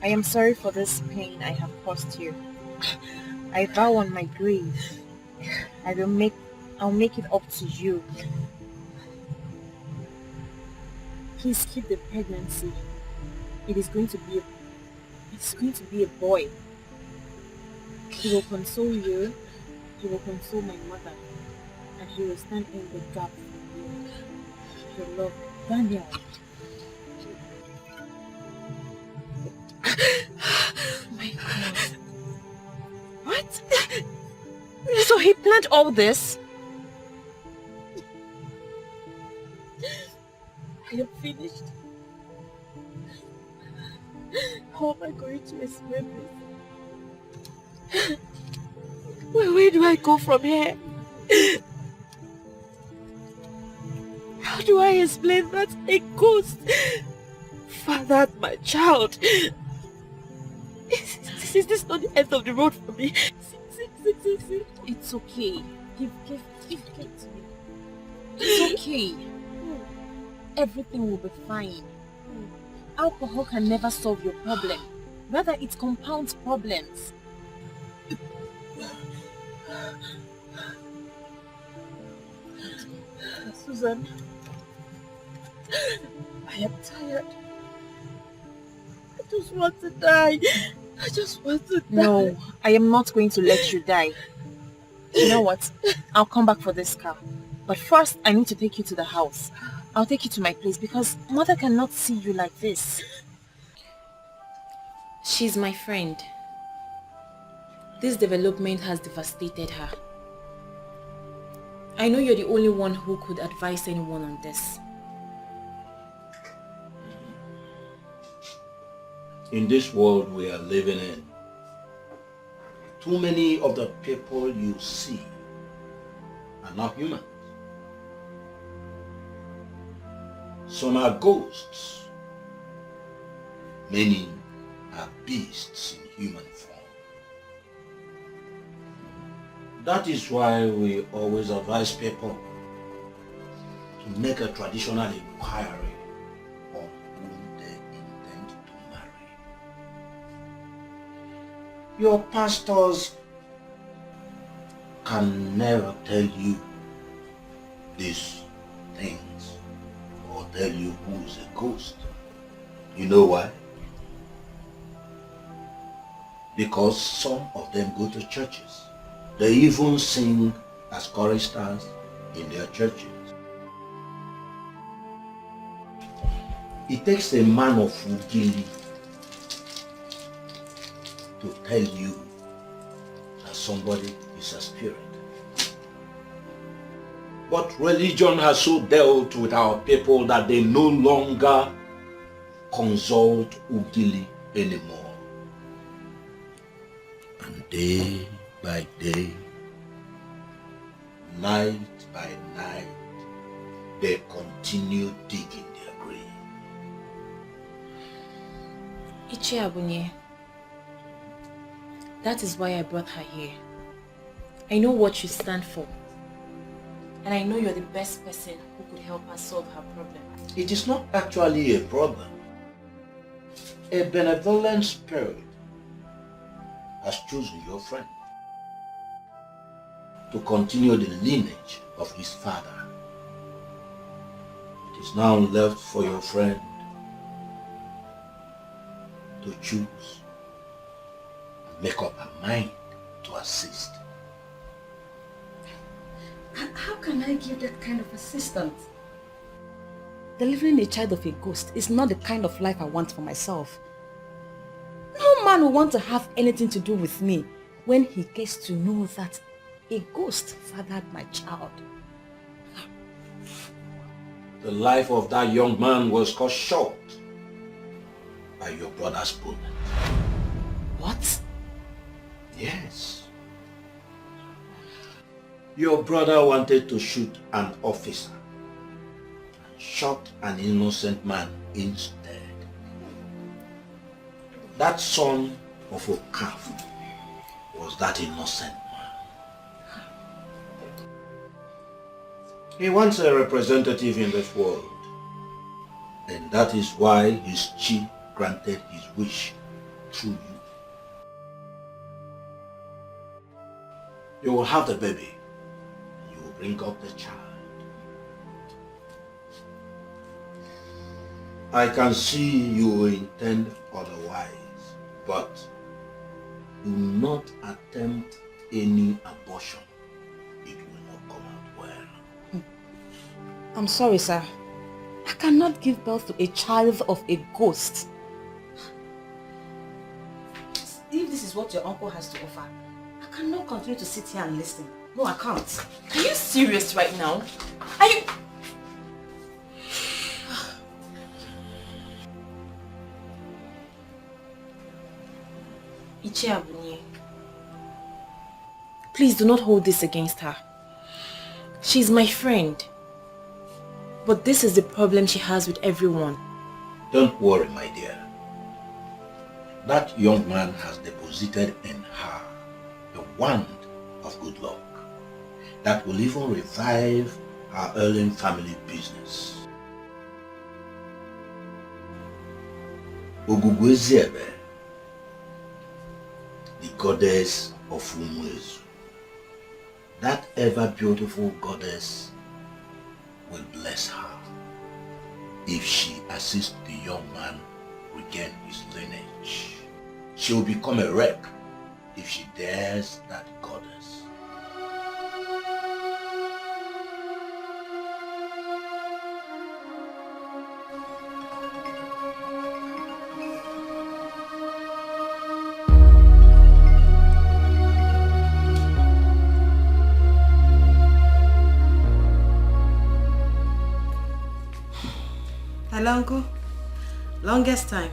I am sorry for this pain I have caused you. I vow on my grave, I'll make it up to you. Please keep the pregnancy. It's going to be a boy. He will console you, he will console my mother, and he will stand in the gap for you. Your love, Daniel. My God. What? So he planned all this? I am finished. How am I going to explain this? Where do I go from here? How do I explain that a ghost fathered my child? Is this not the end of the road for me? See. It's okay. Give it to me. It's okay. Everything will be fine. Alcohol can never solve your problem. Rather, it compounds problems. Susan, I am tired. I just want to die. I just want to die. No, I am not going to let you die. You know what? I'll come back for this car. But first, I need to take you to the house. I'll take you to my place because Mother cannot see you like this. She's my friend. This development has devastated her. I know you're the only one who could advise anyone on this. In this world we are living in, too many of the people you see are not human. Some are ghosts. Many are beasts in human form. That is why we always advise people to make a traditional inquiry on whom they intend to marry. Your pastors can never tell you these things or tell you who is a ghost. You know why? Because some of them go to churches. They even sing as choristers in their churches. It takes a man of Ugili to tell you that somebody is a spirit. But religion has so dealt with our people that they no longer consult Ugili anymore. And day by day, night by night, they continue digging their grave. Ichi Abunye, that is why I brought her here. I know what you stand for. And I know you're the best person who could help us solve her problem. It is not actually a problem. A benevolent spirit has chosen your friend to continue the lineage of his father. It is now left for your friend to choose and make up her mind to assist. How can I give that kind of assistance? Delivering a child of a ghost is not the kind of life I want for myself. No man will want to have anything to do with me when he gets to know that a ghost fathered my child. The life of that young man was cut short by your brother's bullet. What? Yes. Your brother wanted to shoot an officer and shot an innocent man instead. That son of a calf was that innocent man. He wants a representative in this world, and that is why his chief granted his wish through you. You will have the baby. You will bring up the child. I can see you intend otherwise, but do not attempt any abortion. It will not come out well. I'm sorry, sir. I cannot give birth to a child of a ghost. If this is what your uncle has to offer, I cannot continue to sit here and listen. No, I can't. Are you serious right now? Are you... Ichiabunye, please do not hold this against her. She's my friend. But this is the problem she has with everyone. Don't worry, my dear. That young man has deposited in her a wand of good luck that will even revive her ailing family business. Ogugweziebe, the goddess of Umwezu, that ever beautiful goddess will bless her if she assists the young man regain his lineage. She will become a wreck if she dares that goddess. Hello, Uncle. Longest time.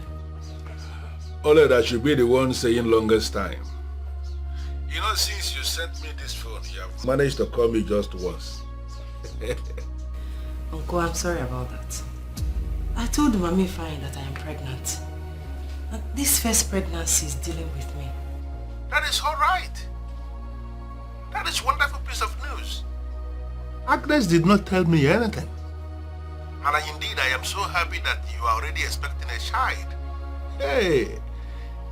Only that should be the one saying longest time. You know, since you sent me this phone, you have managed to call me just once. Uncle, I'm sorry about that. I told Mami Fine that I am pregnant. And this first pregnancy is dealing with me. That is all right. That is wonderful piece of news. Agnes did not tell me anything. And indeed, I am so happy that you are already expecting a child. Hey,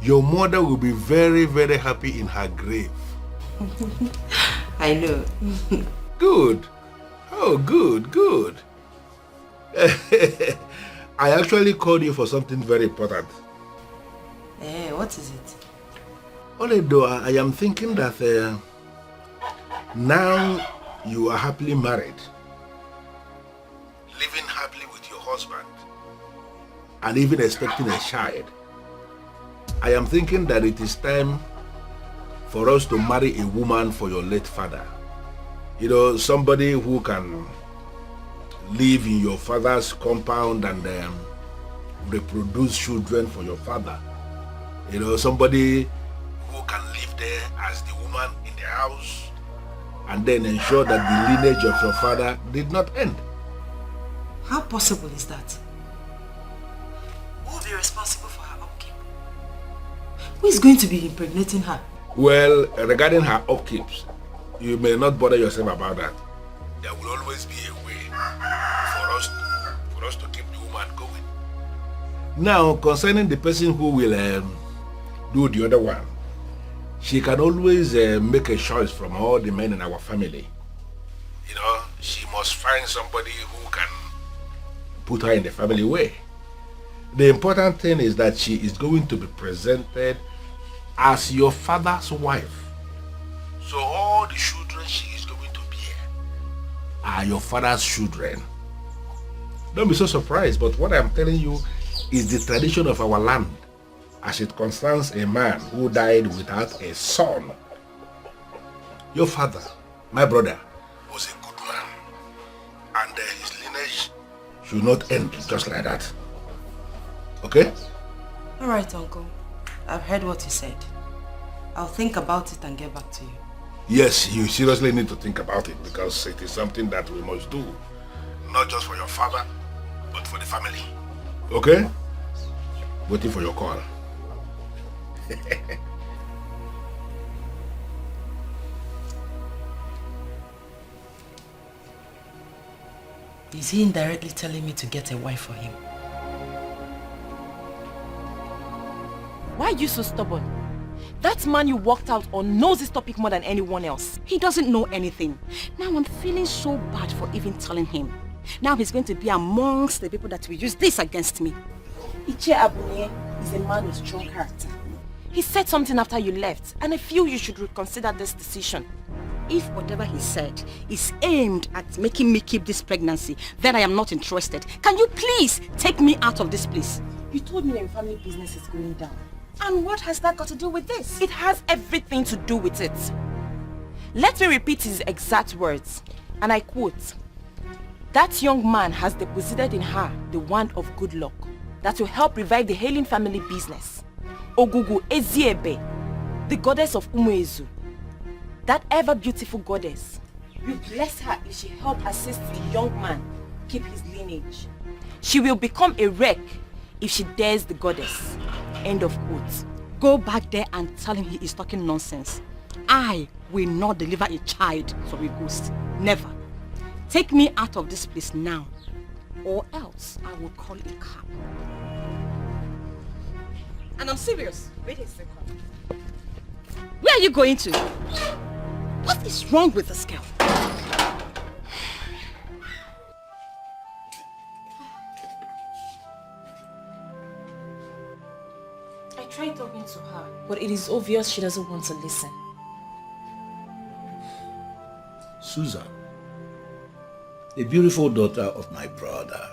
your mother will be very, very happy in her grave. I know. Good. Oh, good, good. I actually called you for something very important. What is it? Only though I am thinking that now you are happily married, living happily with your husband, and even expecting a child, I am thinking that it is time for us to marry a woman for your late father. You know, somebody who can live in your father's compound and reproduce children for your father. You know, somebody who can live there as the woman in the house and then ensure that the lineage of your father did not end. How possible is that? Who will be responsible for her upkeep? Who is going to be impregnating her? Well, regarding her upkeeps, you may not bother yourself about that. There will always be a way for us to keep the woman going. Now, concerning the person who will do the other one, she can always make a choice from all the men in our family. You know, she must find somebody who can put her in the family way. The important thing is that she is going to be presented as your father's wife. So all the children she is going to bear are your father's children. Don't be so surprised, but what I'm telling you is the tradition of our land as it concerns a man who died without a son. Your father, my brother, was a good man, and his lineage should not end just like that. Okay? Alright, Uncle. I've heard what you said. I'll think about it and get back to you. Yes, you seriously need to think about it because it is something that we must do. Not just for your father, but for the family. Okay? Waiting for your call. Is he indirectly telling me to get a wife for him? Why are you so stubborn? That man you walked out on knows this topic more than anyone else. He doesn't know anything. Now I'm feeling so bad for even telling him. Now he's going to be amongst the people that will use this against me. Iche Abunye is a man with strong character. He said something after you left, and I feel you should reconsider this decision. If whatever he said is aimed at making me keep this pregnancy, then I am not interested. Can you please take me out of this place? You told me your family business is going down. And what has that got to do with this? It has everything to do with it. Let me repeat his exact words, and I quote, "That young man has deposited in her the wand of good luck that will help revive the hailing family business. Ogugu Eziebe, the goddess of Umuezu, that ever beautiful goddess, will bless her if she help assist the young man keep his lineage. She will become a wreck if she dares the goddess. End of quote. Go back there and tell him he is talking nonsense. I will not deliver a child from a ghost. Never. Take me out of this place now, or else I will call a cab. And I'm serious. Wait a second. Where are you going to? What is wrong with this girl? I tried talking to her, but it is obvious she doesn't want to listen. Susan, the beautiful daughter of my brother,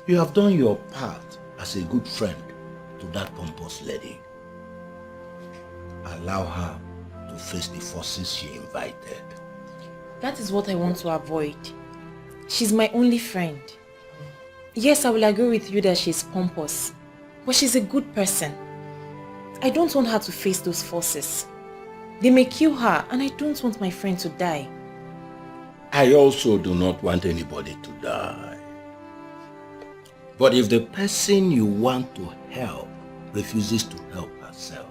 you have done your part as a good friend to that pompous lady. Allow her to face the forces she invited. That is what I want to avoid. She's my only friend. Yes, I will agree with you that she's pompous, but she's a good person. I don't want her to face those forces. They may kill her, and I don't want my friend to die. I also do not want anybody to die. But if the person you want to help refuses to help herself,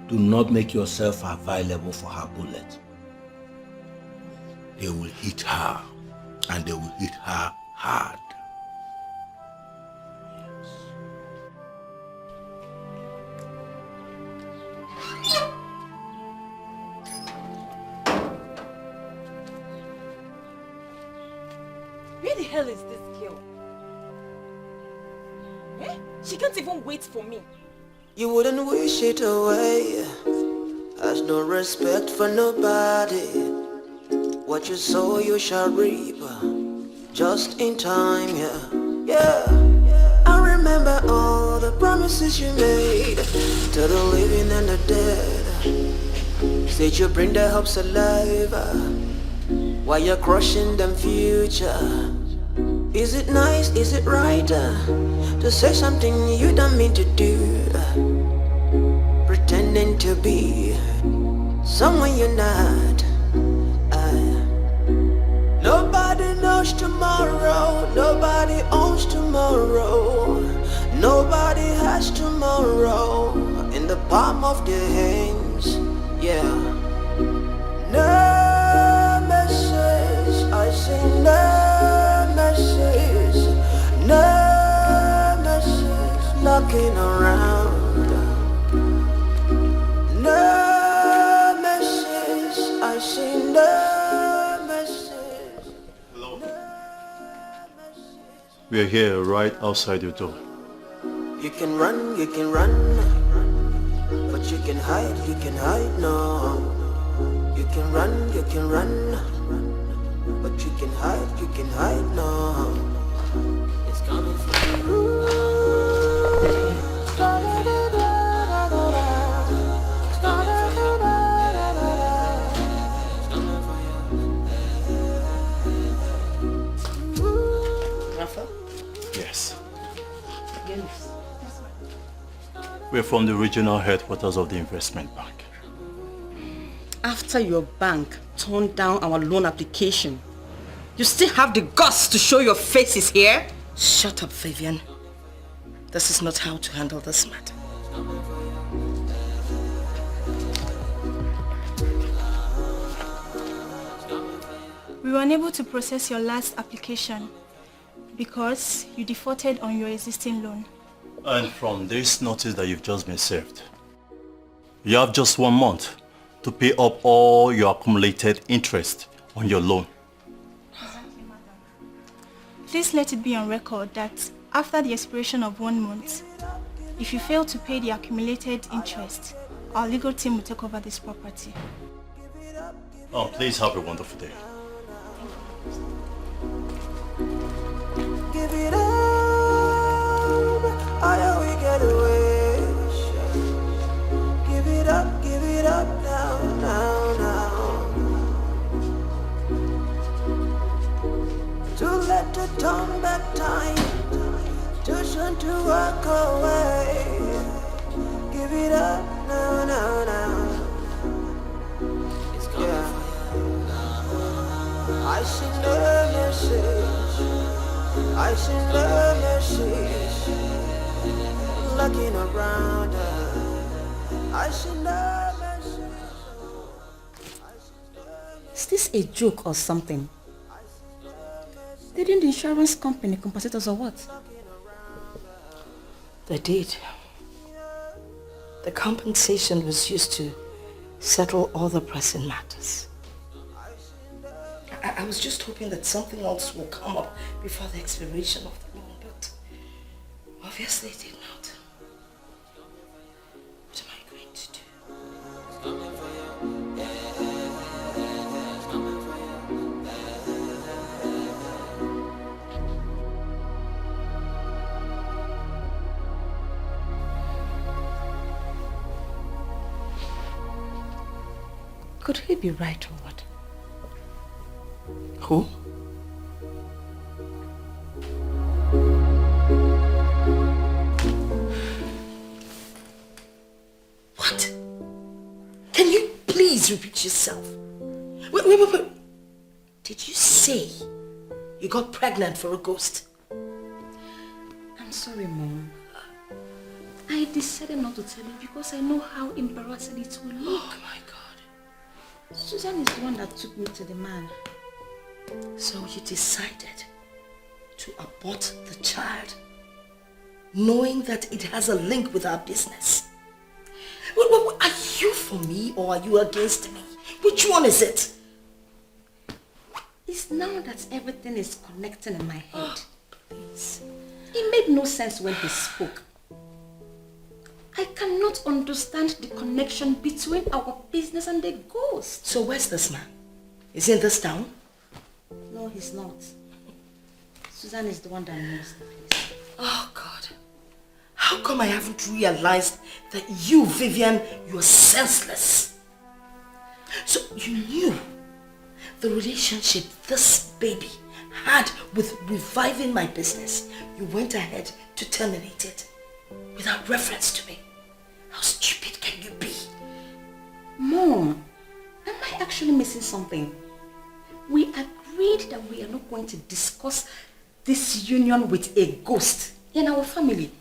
do not make yourself available for her bullet. They will hit her, and they will hit her hard. Where the hell is this girl? Eh? She can't even wait for me. You wouldn't wish it away. Has no respect for nobody. What you sow you shall reap. Just in time, yeah. I remember all the promises you made to the living and the dead. Said you bring their hopes alive while you're crushing them future. Is it nice, is it right to say something you don't mean to do? Pretending to be someone you're not. Nobody knows tomorrow, nobody owns tomorrow. Nobody has tomorrow in the palm of their hands, yeah. No message, I say no message, no message knocking around. No message, I say no message. Hello. We are here right outside your door. You can run, but you can hide, no. You can run, but you can hide, no. It's coming for you. Rafa? Yes. Yes. We're from the regional headquarters of the investment bank. After your bank turned down our loan application, you still have the guts to show your faces here? Shut up, Vivian. This is not how to handle this matter. We were unable to process your last application because you defaulted on your existing loan. And from this notice that you've just been served, you have just 1 month to pay up all your accumulated interest on your loan. Please let it be on record that after the expiration of 1 month, if you fail to pay the accumulated interest, our legal team will take over this property. Oh, please have a wonderful day. Give it up, I we get away. Give it up now. To let the turn back time, too soon to walk away. give it up, no, no, no. Yeah. I send a message, I send a message, looking around her. I send a message. Is this a joke or something? Didn't the insurance company compensate us or what? They did. The compensation was used to settle all the pressing matters. I was just hoping that something else will come up before the expiration of the loan, but obviously it did not. What am I going to do? Could he be right or what? Who? What? Can you please repeat yourself? Wait. Did you say you got pregnant for a ghost? I'm sorry, Mom. I decided not to tell you because I know how embarrassing it will look. Oh my God. Susan is the one that took me to the man. So you decided to abort the child, knowing that it has a link with our business. Are you for me or are you against me? Which one is it? It's now that everything is connecting in my head. Please. It made no sense when he spoke. I cannot understand the connection between our business and the ghost. So where's this man? Is he in this town? No, he's not. Susan is the one that knows the place. Oh God. How come I haven't realized that you, Vivian, you're senseless? So you knew the relationship this baby had with reviving my business. You went ahead to terminate it without reference to me. How stupid can you be? Mom, am I actually missing something? We agreed that we are not going to discuss this union with a ghost in our family.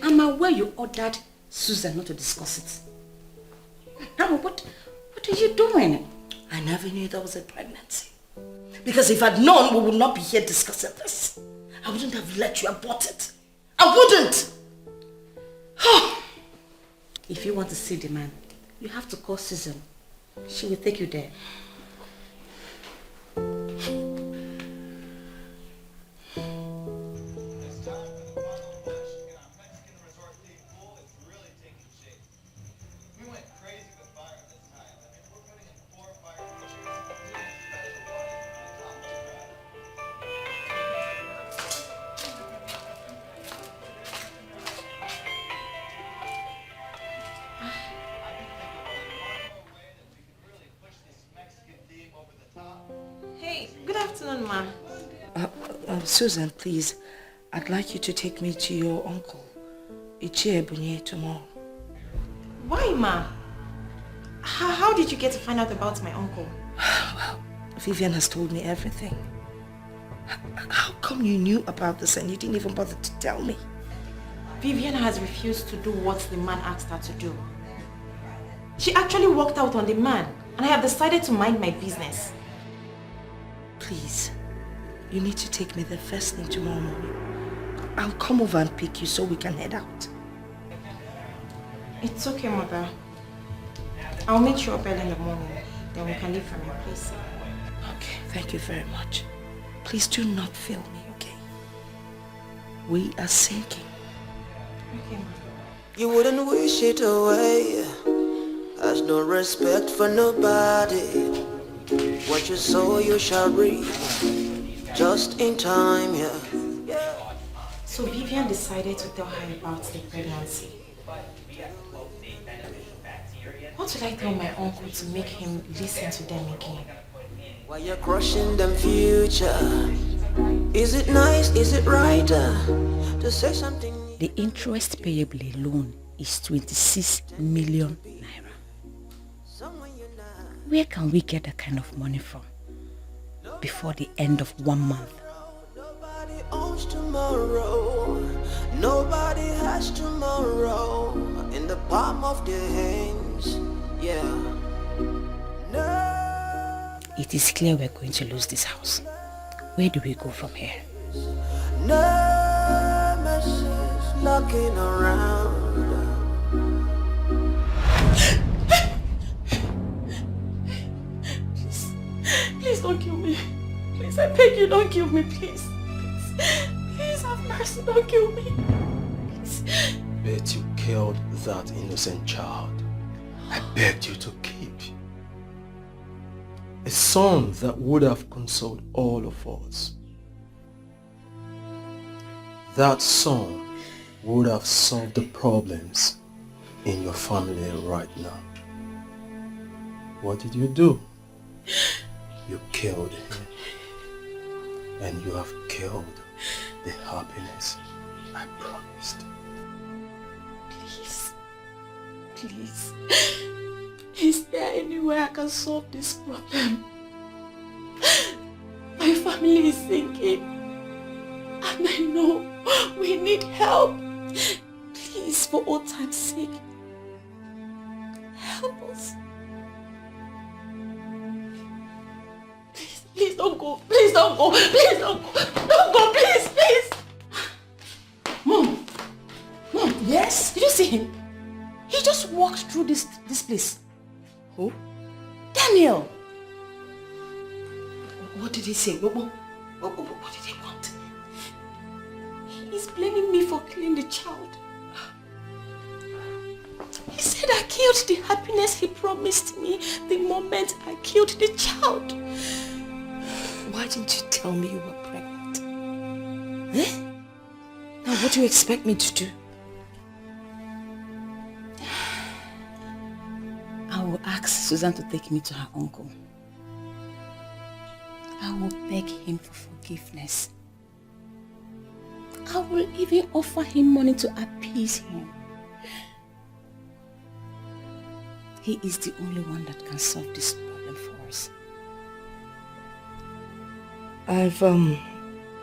I'm aware you ordered Susan not to discuss it. Now, what are you doing? I never knew there was a pregnancy. Because if I'd known, we would not be here discussing this. I wouldn't have let you abort it. I wouldn't! If you want to see the man, you have to call Susan. She will take you there. Susan, please, I'd like you to take me to your uncle, Ichi tomorrow. Why, Ma? How did you get to find out about my uncle? Well, Vivian has told me everything. How come you knew about this and you didn't even bother to tell me? Vivian has refused to do what the man asked her to do. She actually walked out on the man, and I have decided to mind my business. Please, you need to take me there first thing tomorrow morning. I'll come over and pick you so we can head out. It's okay, Mother. I'll meet you up early in the morning. Then we can leave from your place. Okay, thank you very much. Please do not fail me, okay? We are sinking. Okay, Mother. You wouldn't wish it away. Has no respect for nobody. What you sow you shall reap. Just in time, yeah. So Vivian decided to tell her about the pregnancy. What should I tell my uncle to make him listen to them again? While you're crushing them future, is it nice, is it right to say something? The interest payable alone is 26 million naira. Where can we get that kind of money from before the end of 1 month? Nobody owns tomorrow. Nobody has tomorrow in the palm of their hands. Yeah. It is clear we're going to lose this house. Where do we go from here? Nemesis knocking around. Please don't kill me. Please, I beg you, don't kill me, please. Please have mercy, don't kill me. Please. Bet you killed that innocent child I begged you to keep. A son that would have consoled all of us. That son would have solved the problems in your family right now. What did you do? You killed him. And you have killed the happiness I promised. Please. Please. Is there any way I can solve this problem? My family is sinking. And I know we need help. Please, for all time's sake, help us. Please don't go. Please don't go. Please don't go. Don't go, please, please. Mom. Mom. Yes? Did you see him? He just walked through this place. Who? Daniel. What did he say? What did he want? He's blaming me for killing the child. He said I killed the happiness he promised me the moment I killed the child. Why didn't you tell me you were pregnant? Eh? Now what do you expect me to do? I will ask Susan to take me to her uncle. I will beg him for forgiveness. I will even offer him money to appease him. He is the only one that can solve this problem for us. I've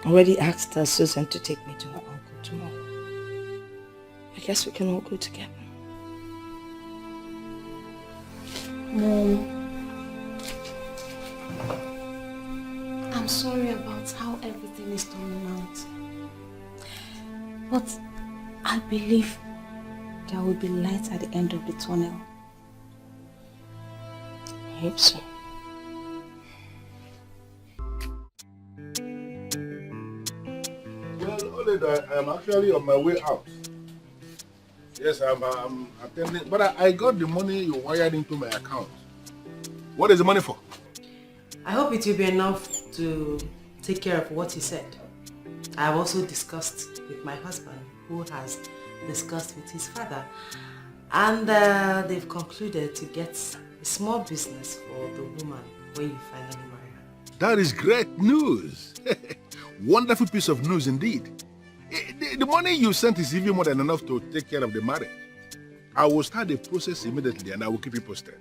already asked Susan to take me to her uncle tomorrow. I guess we can all go together. Mom, I'm sorry about how everything is turning out. But I believe there will be light at the end of the tunnel. I hope so. Well, Oleda, I'm actually on my way out. Yes, I'm attending, but I got the money you wired into my account. What is the money for? I hope it will be enough to take care of what he said. I have also discussed with my husband, who has discussed with his father, and they've concluded to get a small business for the woman when you finally marry her. That is great news. Wonderful piece of news indeed. The money you sent is even more than enough to take care of the marriage. I will start the process immediately and I will keep you posted.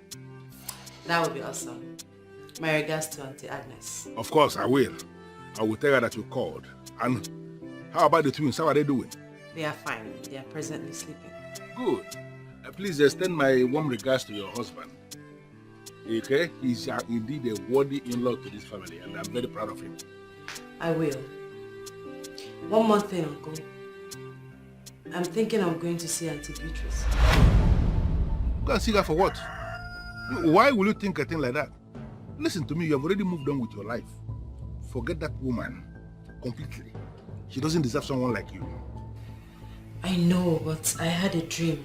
That would be awesome. My regards to Auntie Agnes. Of course, I will. I will tell her that you called. And how about the twins? How are they doing? They are fine. They are presently sleeping. Good. Please extend my warm regards to your husband. Okay? He's indeed a worthy in-law to this family and I'm very proud of him. I will. One more thing, Uncle. I'm thinking I'm going to see Auntie Beatrice. Go and see her for what? Why will you think a thing like that? Listen to me, you have already moved on with your life. Forget that woman completely. She doesn't deserve someone like you. I know, but I had a dream.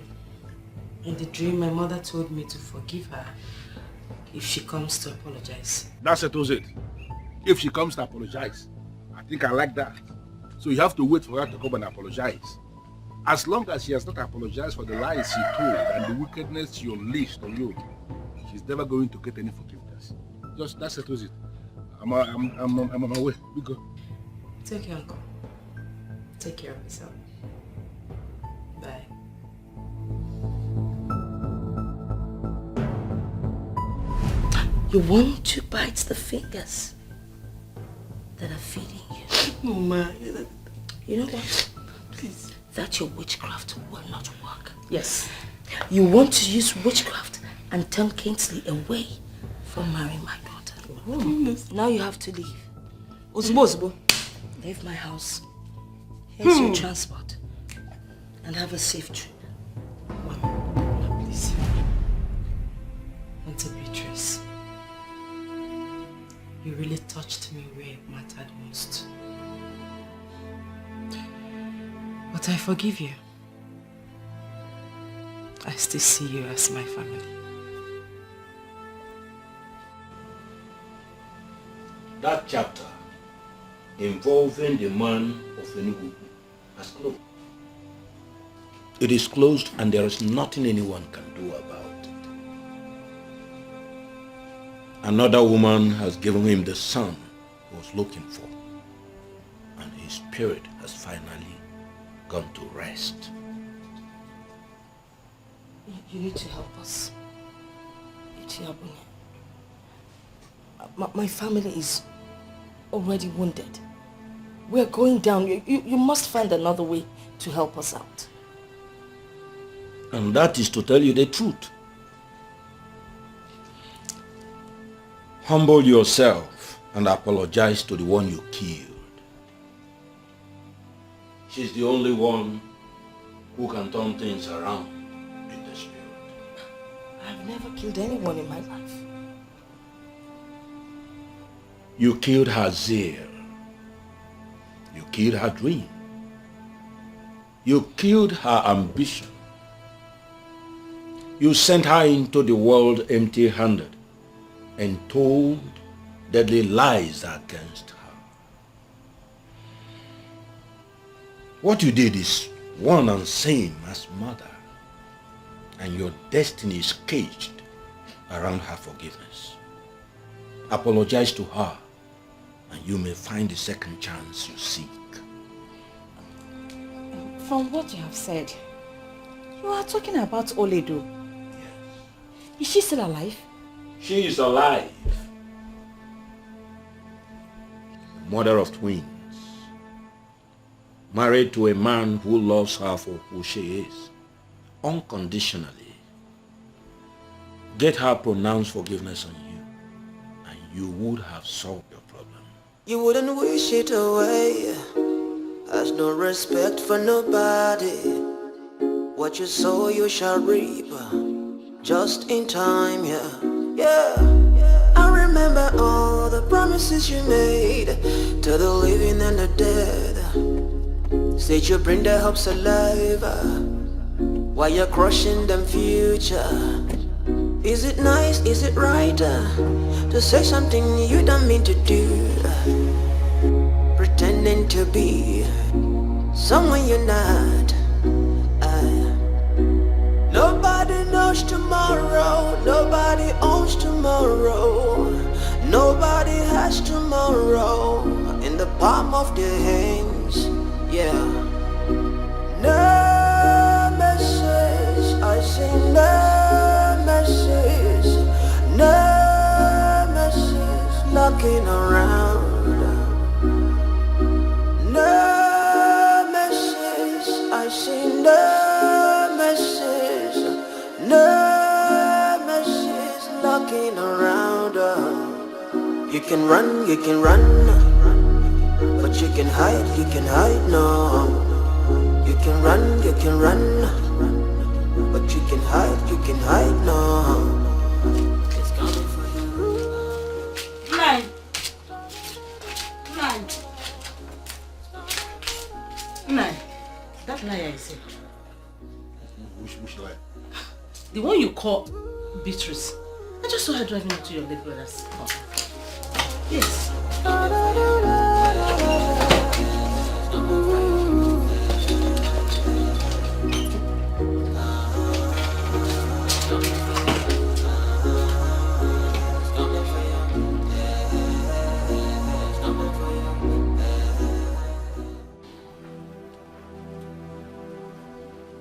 In the dream, my mother told me to forgive her if she comes to apologize. That settles it. If she comes to apologize, I think I like that. So you have to wait for her to come and apologize. As long as she has not apologized for the lies she told and the wickedness she unleashed on you, she's never going to get any forgiveness. Just that settles it. I'm on my way. We go. It's okay, Uncle. Take care of yourself. Bye. You want to bite the fingers that are feeding you. Mama. You know what? Please. That your witchcraft will not work. Yes. You want to use witchcraft and turn Kingsley away from marrying my daughter. Oh. Now you have to leave. Osbo. Leave my house. Here's your transport. And have a safe trip. Please. Auntie Beatrice, you really touched me where it mattered most. But I forgive you. I still see you as my family. That chapter involving the man of Enugu has closed. It is closed and there is nothing anyone can do about it. Another woman has given him the son he was looking for, and his spirit has finally gone to rest. You need to help us. My family is already wounded. We're going down. You must find another way to help us out. And that is to tell you the truth. Humble yourself and apologize to the one you killed. She's the only one who can turn things around in the spirit. I've never killed anyone in my life. You killed her zeal. You killed her dream. You killed her ambition. You sent her into the world empty-handed and told deadly lies against her. What you did is one and same as murder, and your destiny is caged around her forgiveness. Apologize to her, and you may find the second chance you seek. From what you have said, you are talking about Oledo. Yes. Is she still alive? She is alive. Mother of twins. Married to a man who loves her for who she is, unconditionally. Get her pronounced forgiveness on you, and you would have solved your problem. You wouldn't wish it away. Has no respect for nobody. What you sow you shall reap. Just in time, yeah. I remember all the promises you made to the living and the dead. Said you bring their hopes alive while you're crushing them future. Is it nice, is it right to say something you don't mean to do? Pretending to be someone you're not. Nobody knows tomorrow. Nobody owns tomorrow. Nobody has tomorrow in the palm of their hands. Yeah. No message, I say no message. No message knocking around. No message, I say no message. No message knocking around. You can run, but you can hide no. You can run, but you can hide no. It's coming for you. Nine. That liar I say. Which lie? The one you call Beatrice. I just saw her driving into your late brother's car. Yes.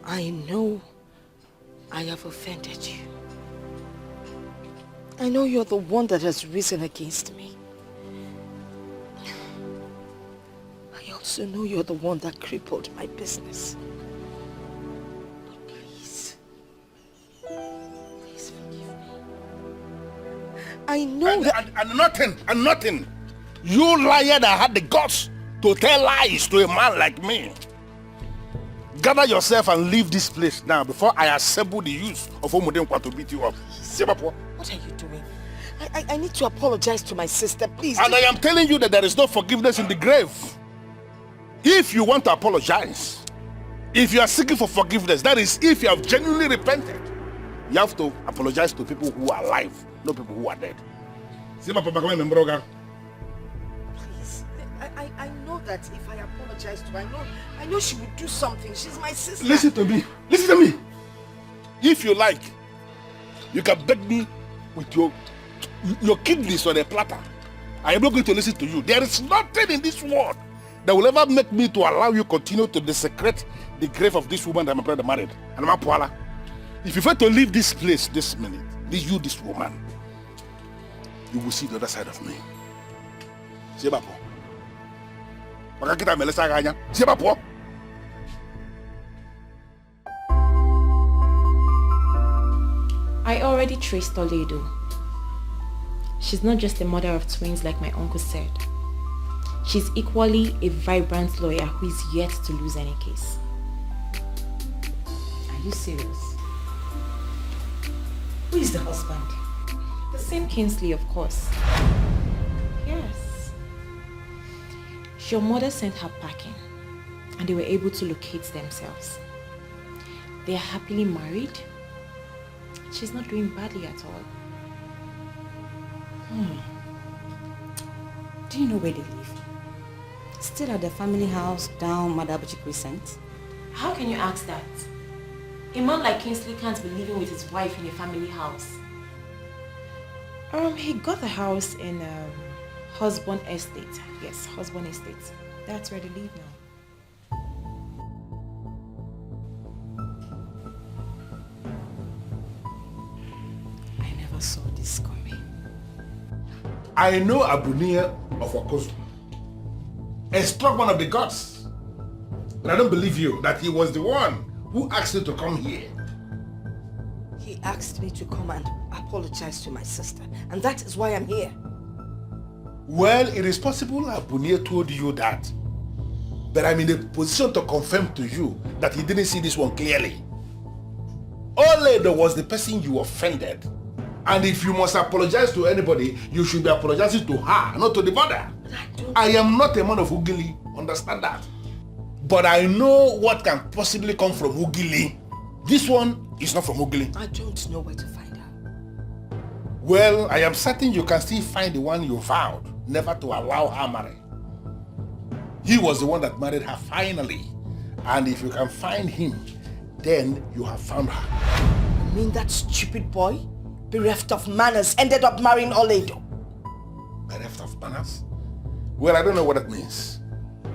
I know I have offended you. I know you're the one that has risen against me. I also know you're the one that crippled my business. But please forgive me. I know And nothing. You liar that had the guts to tell lies to a man like me. Gather yourself and leave this place now before I assemble the youth of Omudenkwa to beat you up. What are you doing? I need to apologize to my sister, please. And I am telling you that there is no forgiveness in the grave. If you want to apologize, if you are seeking for forgiveness, that is if you have genuinely repented, you have to apologize to people who are alive, not people who are dead. Please, I know that if I apologize to her, I know she would do something. She's my sister. Listen to me. Listen to me. If you like, you can beg me with your kidneys on a platter. I am not going to listen to you. There is nothing in this world that will ever make me to allow you continue to desecrate the grave of this woman that my brother married. And my Paula, if you fail to leave this place this minute, this woman, you will see the other side of me. I already traced Toledo. She's not just a mother of twins like my uncle said. She's equally a vibrant lawyer who is yet to lose any case. Are you serious? Who is the husband? The same Kingsley, of course. Yes. Your mother sent her packing and they were able to locate themselves. They are happily married. She's not doing badly at all. Do you know where they live? Still at the family house down Madabuchi Crescent? How can you ask that? A man like Kingsley can't be living with his wife in a family house. He got the house in Husband Estate. Yes, Husband Estate. That's where they live now. I never saw this coming. I know Abunia of Okozu, a strong one of the gods. But I don't believe you that he was the one who asked you to come here. He asked me to come and apologize to my sister, and that is why I'm here. Well, it is possible Abunia told you that, but I'm in a position to confirm to you that he didn't see this one clearly. Oledo was the person you offended. And if you must apologize to anybody, you should be apologizing to her, not to the mother. I am not a man of Ugili, understand that. But I know what can possibly come from Ugili. This one is not from Ugili. I don't know where to find her. Well, I am certain you can still find the one you vowed never to allow her marry. He was the one that married her finally. And if you can find him, then you have found her. You mean that stupid boy, bereft of manners, ended up marrying Oledo? Bereft of manners? Well, I don't know what that means.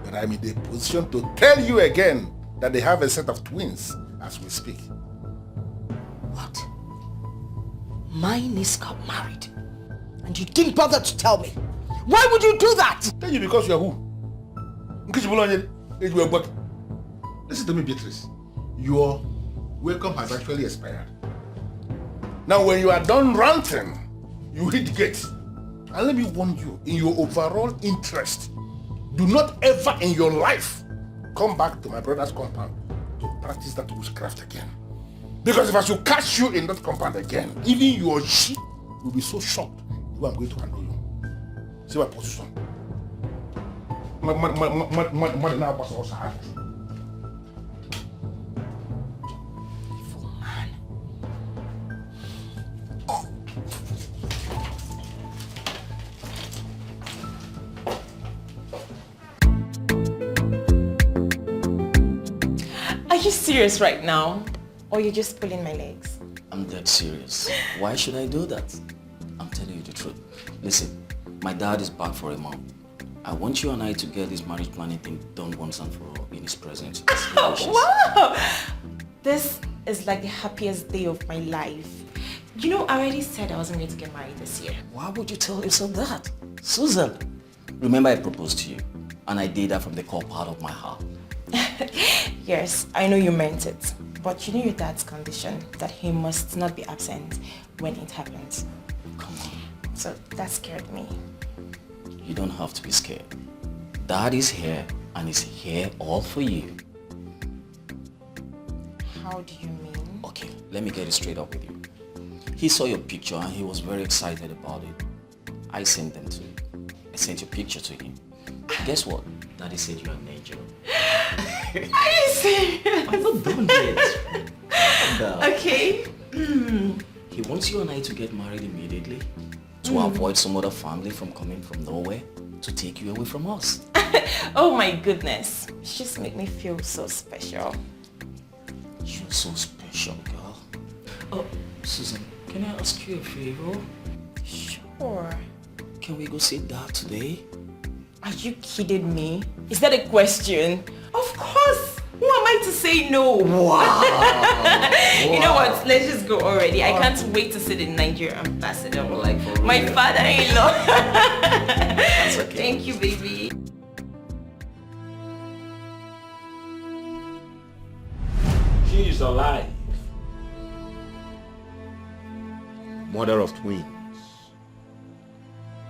But I'm in the position to tell you again that they have a set of twins as we speak. What? My niece got married, and you didn't bother to tell me. Why would you do that? Tell you because you are who? Listen to me, Beatrice. Your welcome has actually expired. Now, when you are done ranting, you hit the gate. And let me warn you, in your overall interest, do not ever in your life come back to my brother's compound to practice that witchcraft again. Because if I should catch you in that compound again, even your sheep will be so shocked you I'm going to handle you. See my position. Evil man. Are you serious right now? Or you're just pulling my legs? I'm dead serious. Why should I do that? I'm telling you the truth. Listen, my dad is back for a month. I want you and I to get this marriage planning thing done once and for all in his presence. Wow! This is like the happiest day of my life. You know, I already said I wasn't going to get married this year. Why would you tell yourself that? Susan, remember I proposed to you and I did that from the core part of my heart. Yes, I know you meant it. But you know your dad's condition, that he must not be absent when it happens. Come on. So that scared me. You don't have to be scared. Dad is here and is here all for you. How do you mean? Okay, let me get it straight up with you. He saw your picture and he was very excited about it. I sent them to him. I sent your picture to him. Guess what? Daddy said you're an angel. Are you serious? I'm not done yet. Okay. He wants you and I to get married immediately to avoid some other family from coming from nowhere to take you away from us. Oh my goodness. You just make me feel so special. You're so special, girl. Oh, Susan, can I ask you a favor? Sure. Can we go see Dad today? Are you kidding me? Is that a question? Of course. Who am I to say no? Wow. You know what? Let's just go already. I can't wait to see the Nigerian ambassador. Like for real. My father-in-law. That's okay. Thank you, baby. She is alive. Mother of twins.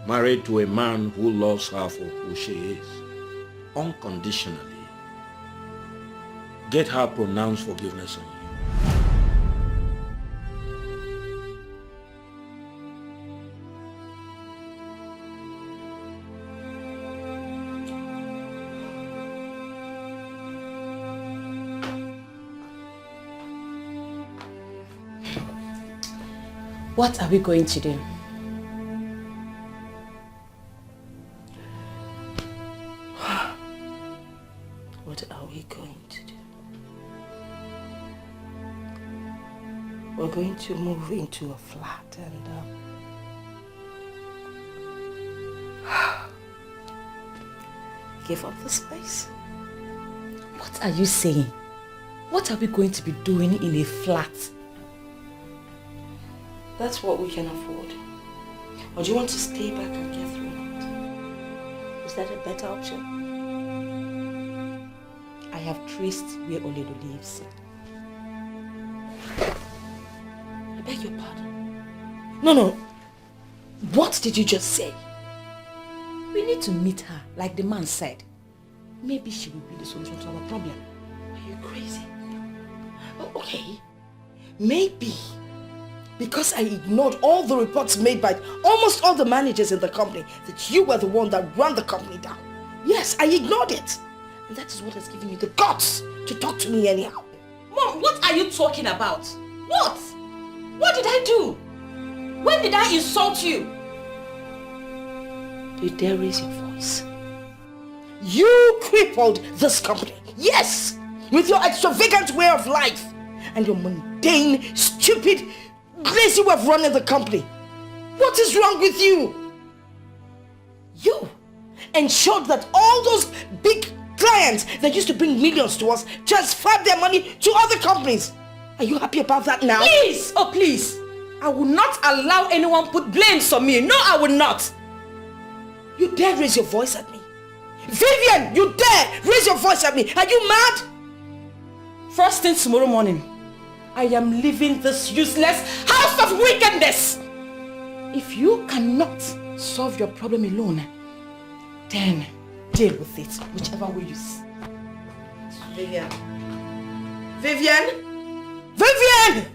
Married to a man who loves her for who she is. Unconditionally. Get her pronounced forgiveness on you. What are we going to do? What are we going to do? We're going to move into a flat and give up the space. What are you saying? What are we going to be doing in a flat? That's what we can afford. Or do you want to stay back and get thrown out? Is that a better option? I have traced where Oledo lives. I beg your pardon. No. What did you just say? We need to meet her, like the man said. Maybe she will be the solution to our problem. Are you crazy? Oh, okay. Maybe. Because I ignored all the reports made by almost all the managers in the company that you were the one that ran the company down. Yes, I ignored it. And that is what has given you the guts to talk to me anyhow. Mom, what are you talking about? What? What did I do? When did I insult you? You dare raise your voice? You crippled this company. Yes! With your extravagant way of life and your mundane, stupid, lazy way of running the company. What is wrong with you? You ensured that all those big clients that used to bring millions to us transferred their money to other companies. Are you happy about that now? Please! Oh, please! I will not allow anyone put blames on me. No, I will not. You dare raise your voice at me? Vivian, you dare raise your voice at me? Are you mad? First thing tomorrow morning, I am leaving this useless house of wickedness. If you cannot solve your problem alone, then deal with it, whichever way you see. Vivian. Vivian! Vivian!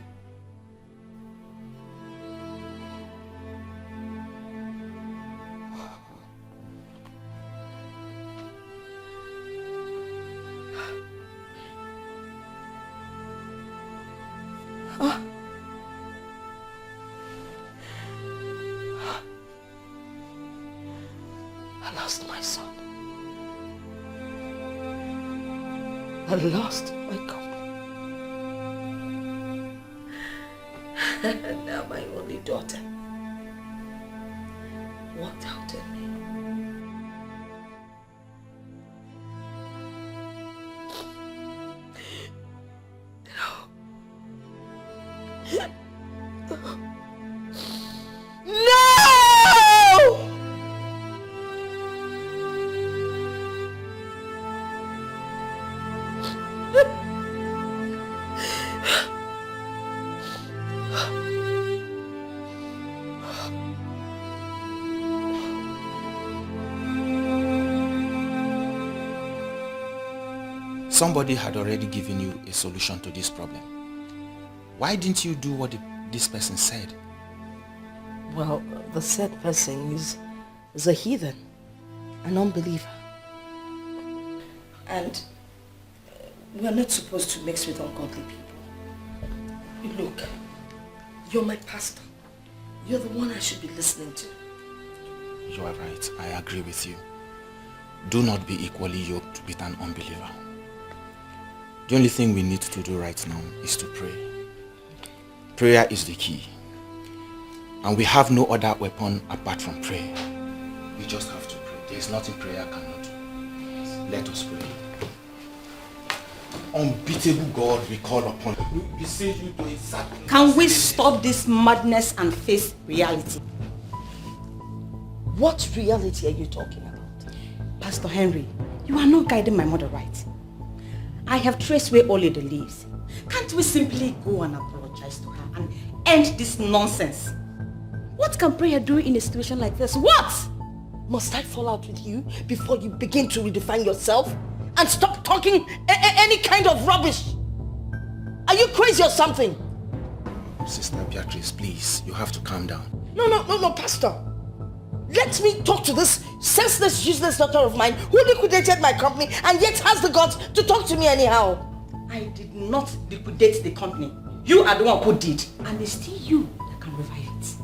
I lost my son. I lost my company. And now my only daughter walked out on me. No. Somebody had already given you a solution to this problem. Why didn't you do what this person said? Well, the said person is a heathen, an unbeliever. And we're not supposed to mix with ungodly people. Look, you're my pastor. You're the one I should be listening to. You are right. I agree with you. Do not be equally yoked with an unbeliever. The only thing we need to do right now is to pray. Prayer is the key. And we have no other weapon apart from prayer. We just have to pray. There is nothing prayer cannot do. Let us pray. Unbeatable God, we call upon you. We beseech you to exactly. Can we stop this madness and face reality? What reality are you talking about? Pastor Henry, you are not guiding my mother right. I have traced where Oledo lives. Can't we simply go and apologize to her and end this nonsense? What can prayer do in a situation like this? What? Must I fall out with you before you begin to redefine yourself? And stop talking any kind of rubbish? Are you crazy or something? Sister Beatrice, please, you have to calm down. No, Pastor. Let me talk to this senseless, useless daughter of mine who liquidated my company and yet has the guts to talk to me anyhow. I did not liquidate the company. You are the one who did. And it's still you that can revive it.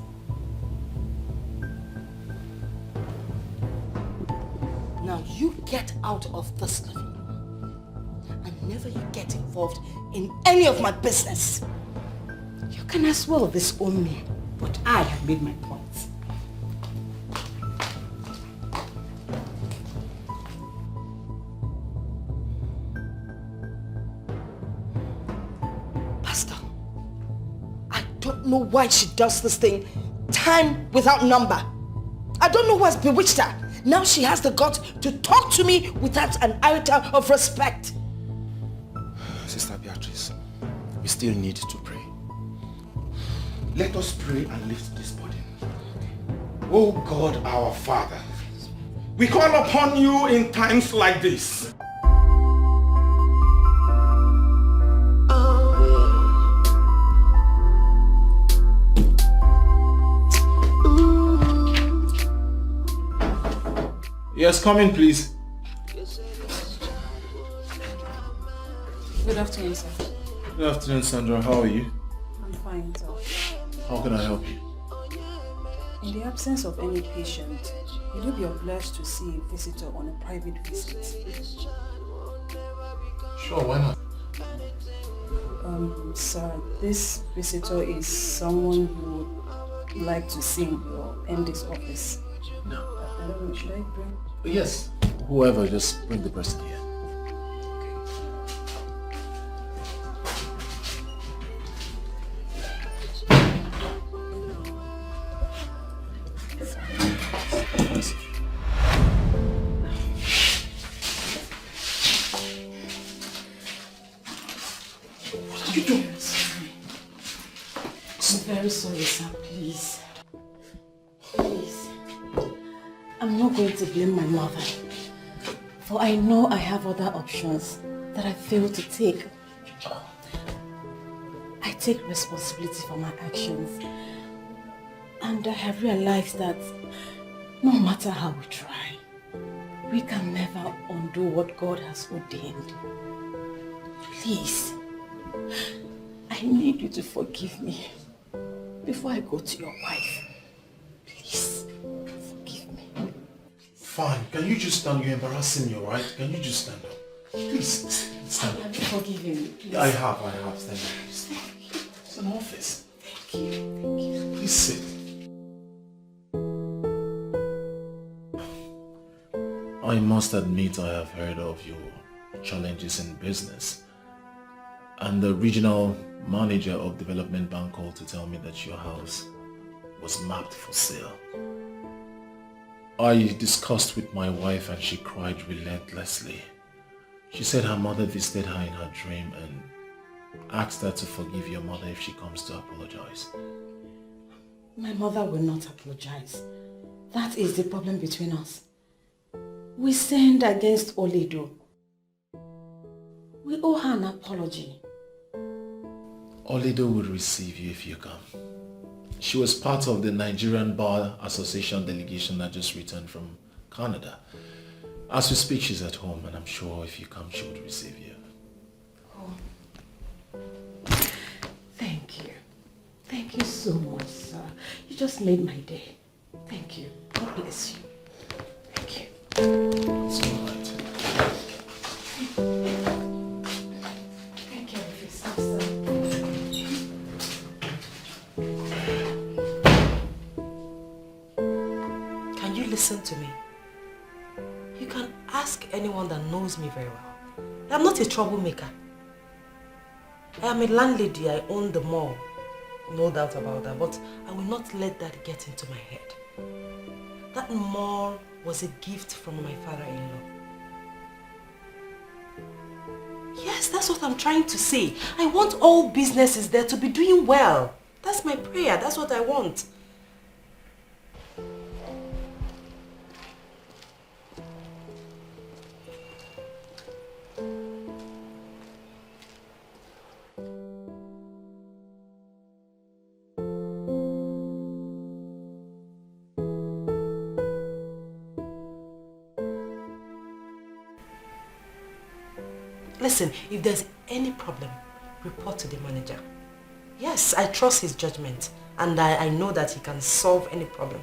Now you get out of this living room and never you get involved in any of my business. You can as well disown me, but I have made my point. Pastor, I don't know why she does this thing time without number. I don't know what's bewitched her. Now she has the guts to talk to me without an iota of respect. Sister Beatrice, we still need to pray. Let us pray and lift this burden. Oh God, our Father, we call upon you in times like this. Yes, come in, please. Good afternoon, sir. Good afternoon, Sandra. How are you? I'm fine, sir. How can I help you? In the absence of any patient, will you be obliged to see a visitor on a private visit? Sure, why not? Sir, this visitor is someone who would like to see your MD's office. No. I don't know, should I bring? Yes. Whoever, just bring the person here. What are you doing? I'm very sorry, sir. Please. Please. I'm not going to blame my mother, for I know I have other options that I failed to take. I take responsibility for my actions, and I have realized that no matter how we try, we can never undo what God has ordained. Please, I need you to forgive me before I go to your wife. Please. Fine. Can you just stand? You're embarrassing me, alright? Can you just stand up? Please, stand up. Have you forgiven me? Please. I have. Stand up. Please. It's an office. Thank you. Please sit. I must admit I have heard of your challenges in business. And the regional manager of Development Bank called to tell me that your house was mapped for sale. I discussed with my wife and she cried relentlessly. She said her mother visited her in her dream and asked her to forgive your mother if she comes to apologize. My mother will not apologize. That is the problem between us. We sinned against Oledo. We owe her an apology. Olido will receive you if you come. She was part of the Nigerian Bar Association delegation that just returned from Canada. As we speak, she's at home, and I'm sure if you come, she would receive you. Oh. Thank you. Thank you so much, sir. You just made my day. Thank you. God bless you. Thank you. It's all right. Thank you for yourself, sir. Can you listen to me? You can ask anyone that knows me very well. I'm not a troublemaker. I am a landlady. I own the mall. No doubt about that. But I will not let that get into my head. That mall was a gift from my father-in-law. Yes, that's what I'm trying to say. I want all businesses there to be doing well. That's my prayer. That's what I want. Listen, if there's any problem, report to the manager. Yes, I trust his judgment and I know that he can solve any problem.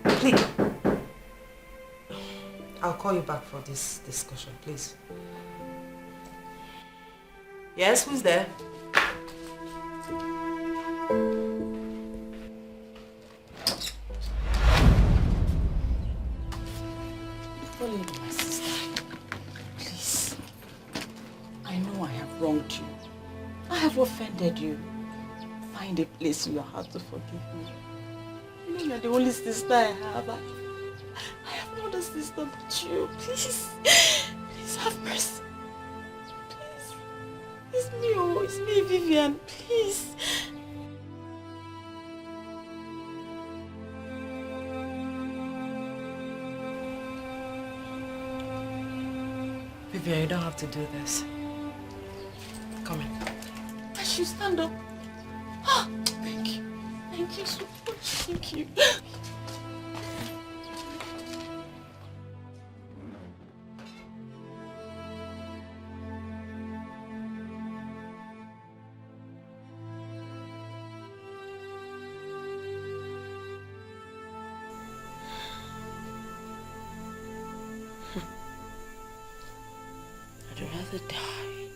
Please. I'll call you back for this discussion, please. Yes, who's there? My sister, please. I know I have wronged you. I have offended you. Find a place in your heart to forgive me. You know you're the only sister I have. I have no other sister but you. Please. Please have mercy. Please. It's me, oh. It's me, Vivian. Please. Vivian, you don't have to do this. Come in. I should stand up. Ah, thank you. Thank you so much. Thank you. I'd rather die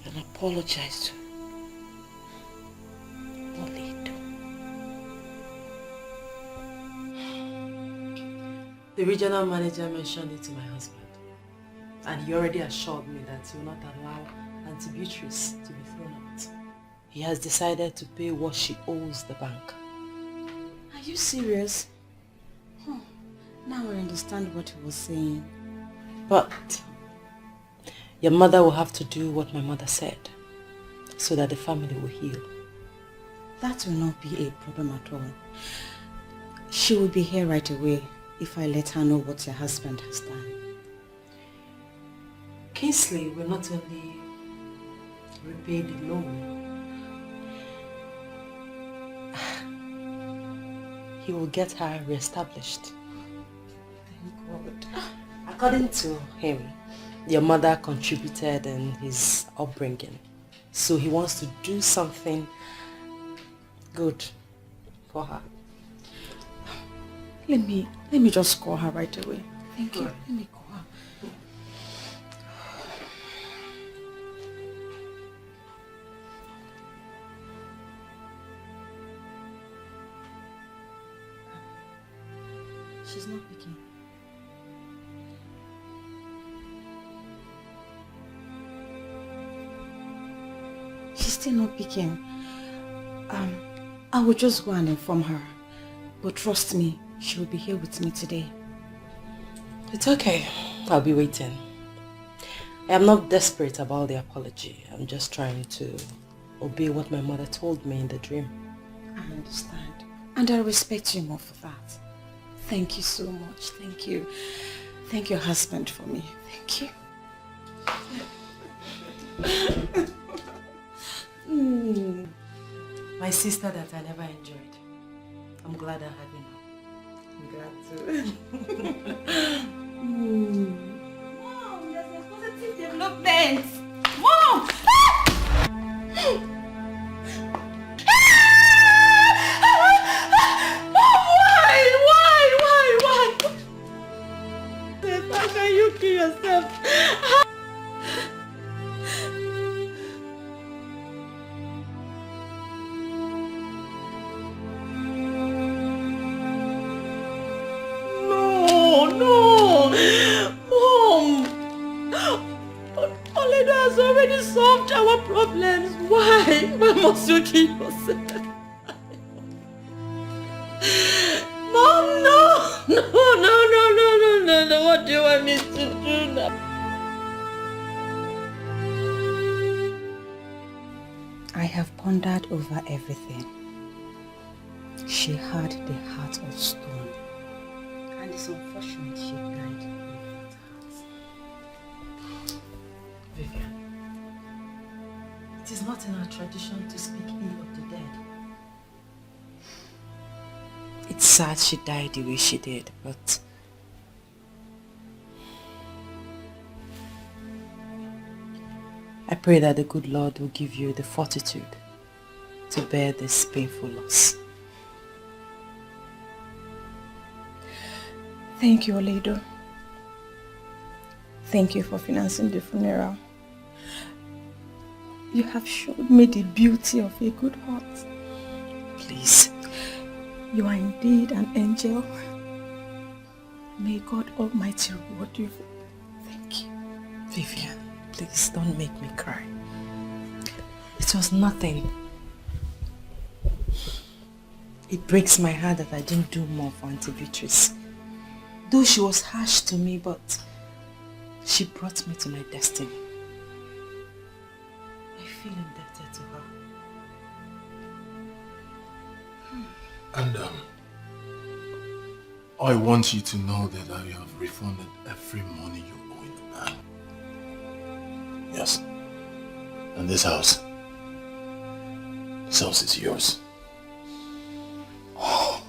than apologize to Olido. The regional manager mentioned it to my husband. And he already assured me that he will not allow Auntie Beatrice to be thrown out. He has decided to pay what she owes the bank. Are you serious? Huh. Now I understand what he was saying. But your mother will have to do what my mother said so that the family will heal. That will not be a problem at all. She will be here right away if I let her know what your husband has done. Kingsley will not only repay the loan, he will get her reestablished. Thank God. According to him, your mother contributed in his upbringing. So he wants to do something good for her. Let me just call her right away. Thank you. Let me call her. She's not picking. She's still not picking. I will just go and inform her. But trust me, she will be here with me today. It's okay. I'll be waiting. I am not desperate about the apology. I'm just trying to obey what my mother told me in the dream. I understand. And I respect you more for that. Thank you so much. Thank you. Thank your husband for me. Thank you. My sister that I never enjoyed. I'm glad I had enough. I'm glad too. Mom, there's a positive development. Mom! Why? How can you kill yourself? No, Mom. Oledo has already solved our problems. Why must you kill yourself? Mom, no. What do you want me to do now? I have pondered over everything. She had the heart of stone. And it's unfortunate she died with that heart. Vivian, it is not in our tradition to speak ill of the dead. It's sad she died the way she did, but I pray that the good Lord will give you the fortitude to bear this painful loss. Thank you, Oledo. Thank you for financing the funeral. You have showed me the beauty of a good heart. Please. You are indeed an angel. May God Almighty reward you. Thank you. Vivian, please don't make me cry. It was nothing. It breaks my heart that I didn't do more for Auntie Beatrice. Though she was harsh to me, but she brought me to my destiny. I feel indebted to her. And I want you to know that I have refunded every money you owe in the bank. Yes. And this house is yours. I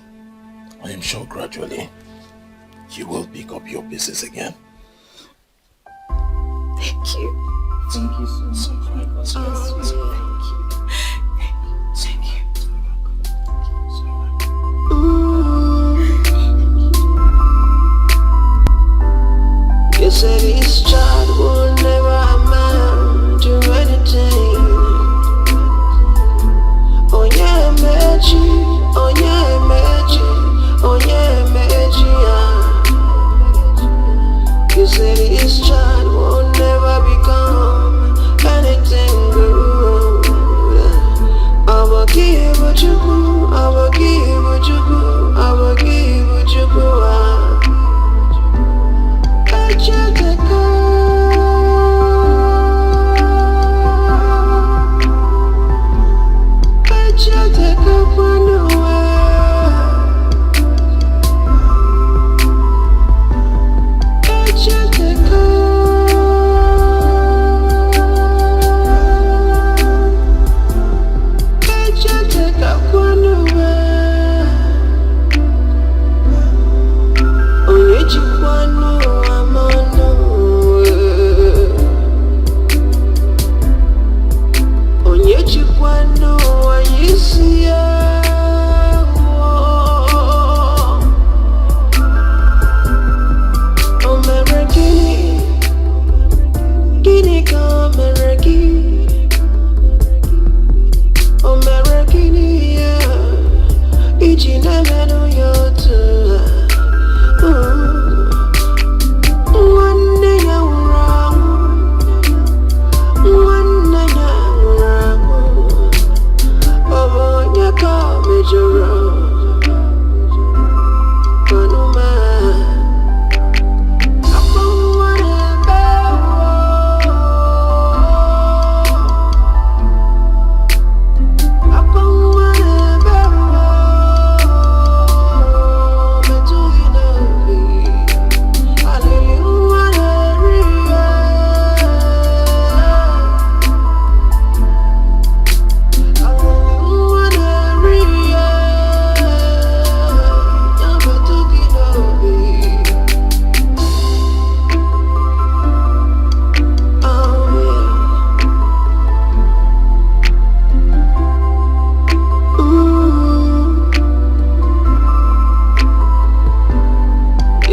am sure gradually you will pick up your pieces again. Thank you. Thank you so much. Thank you. You said this child will never amount to anything. Oh yeah, magic. Oh yeah, magic. Oh yeah, magic. You said this child will never become anything good.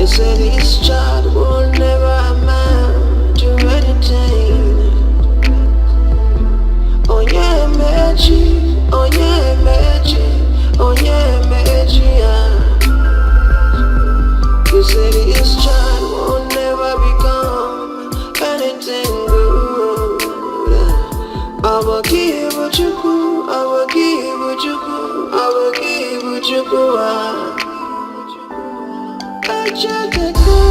You say this child will never amount to anything. Oh yeah, magic. Oh yeah, magic. Oh yeah, magic. You say this child will never become anything good. I will give what you could. I will give what you could. I will give what you could. I just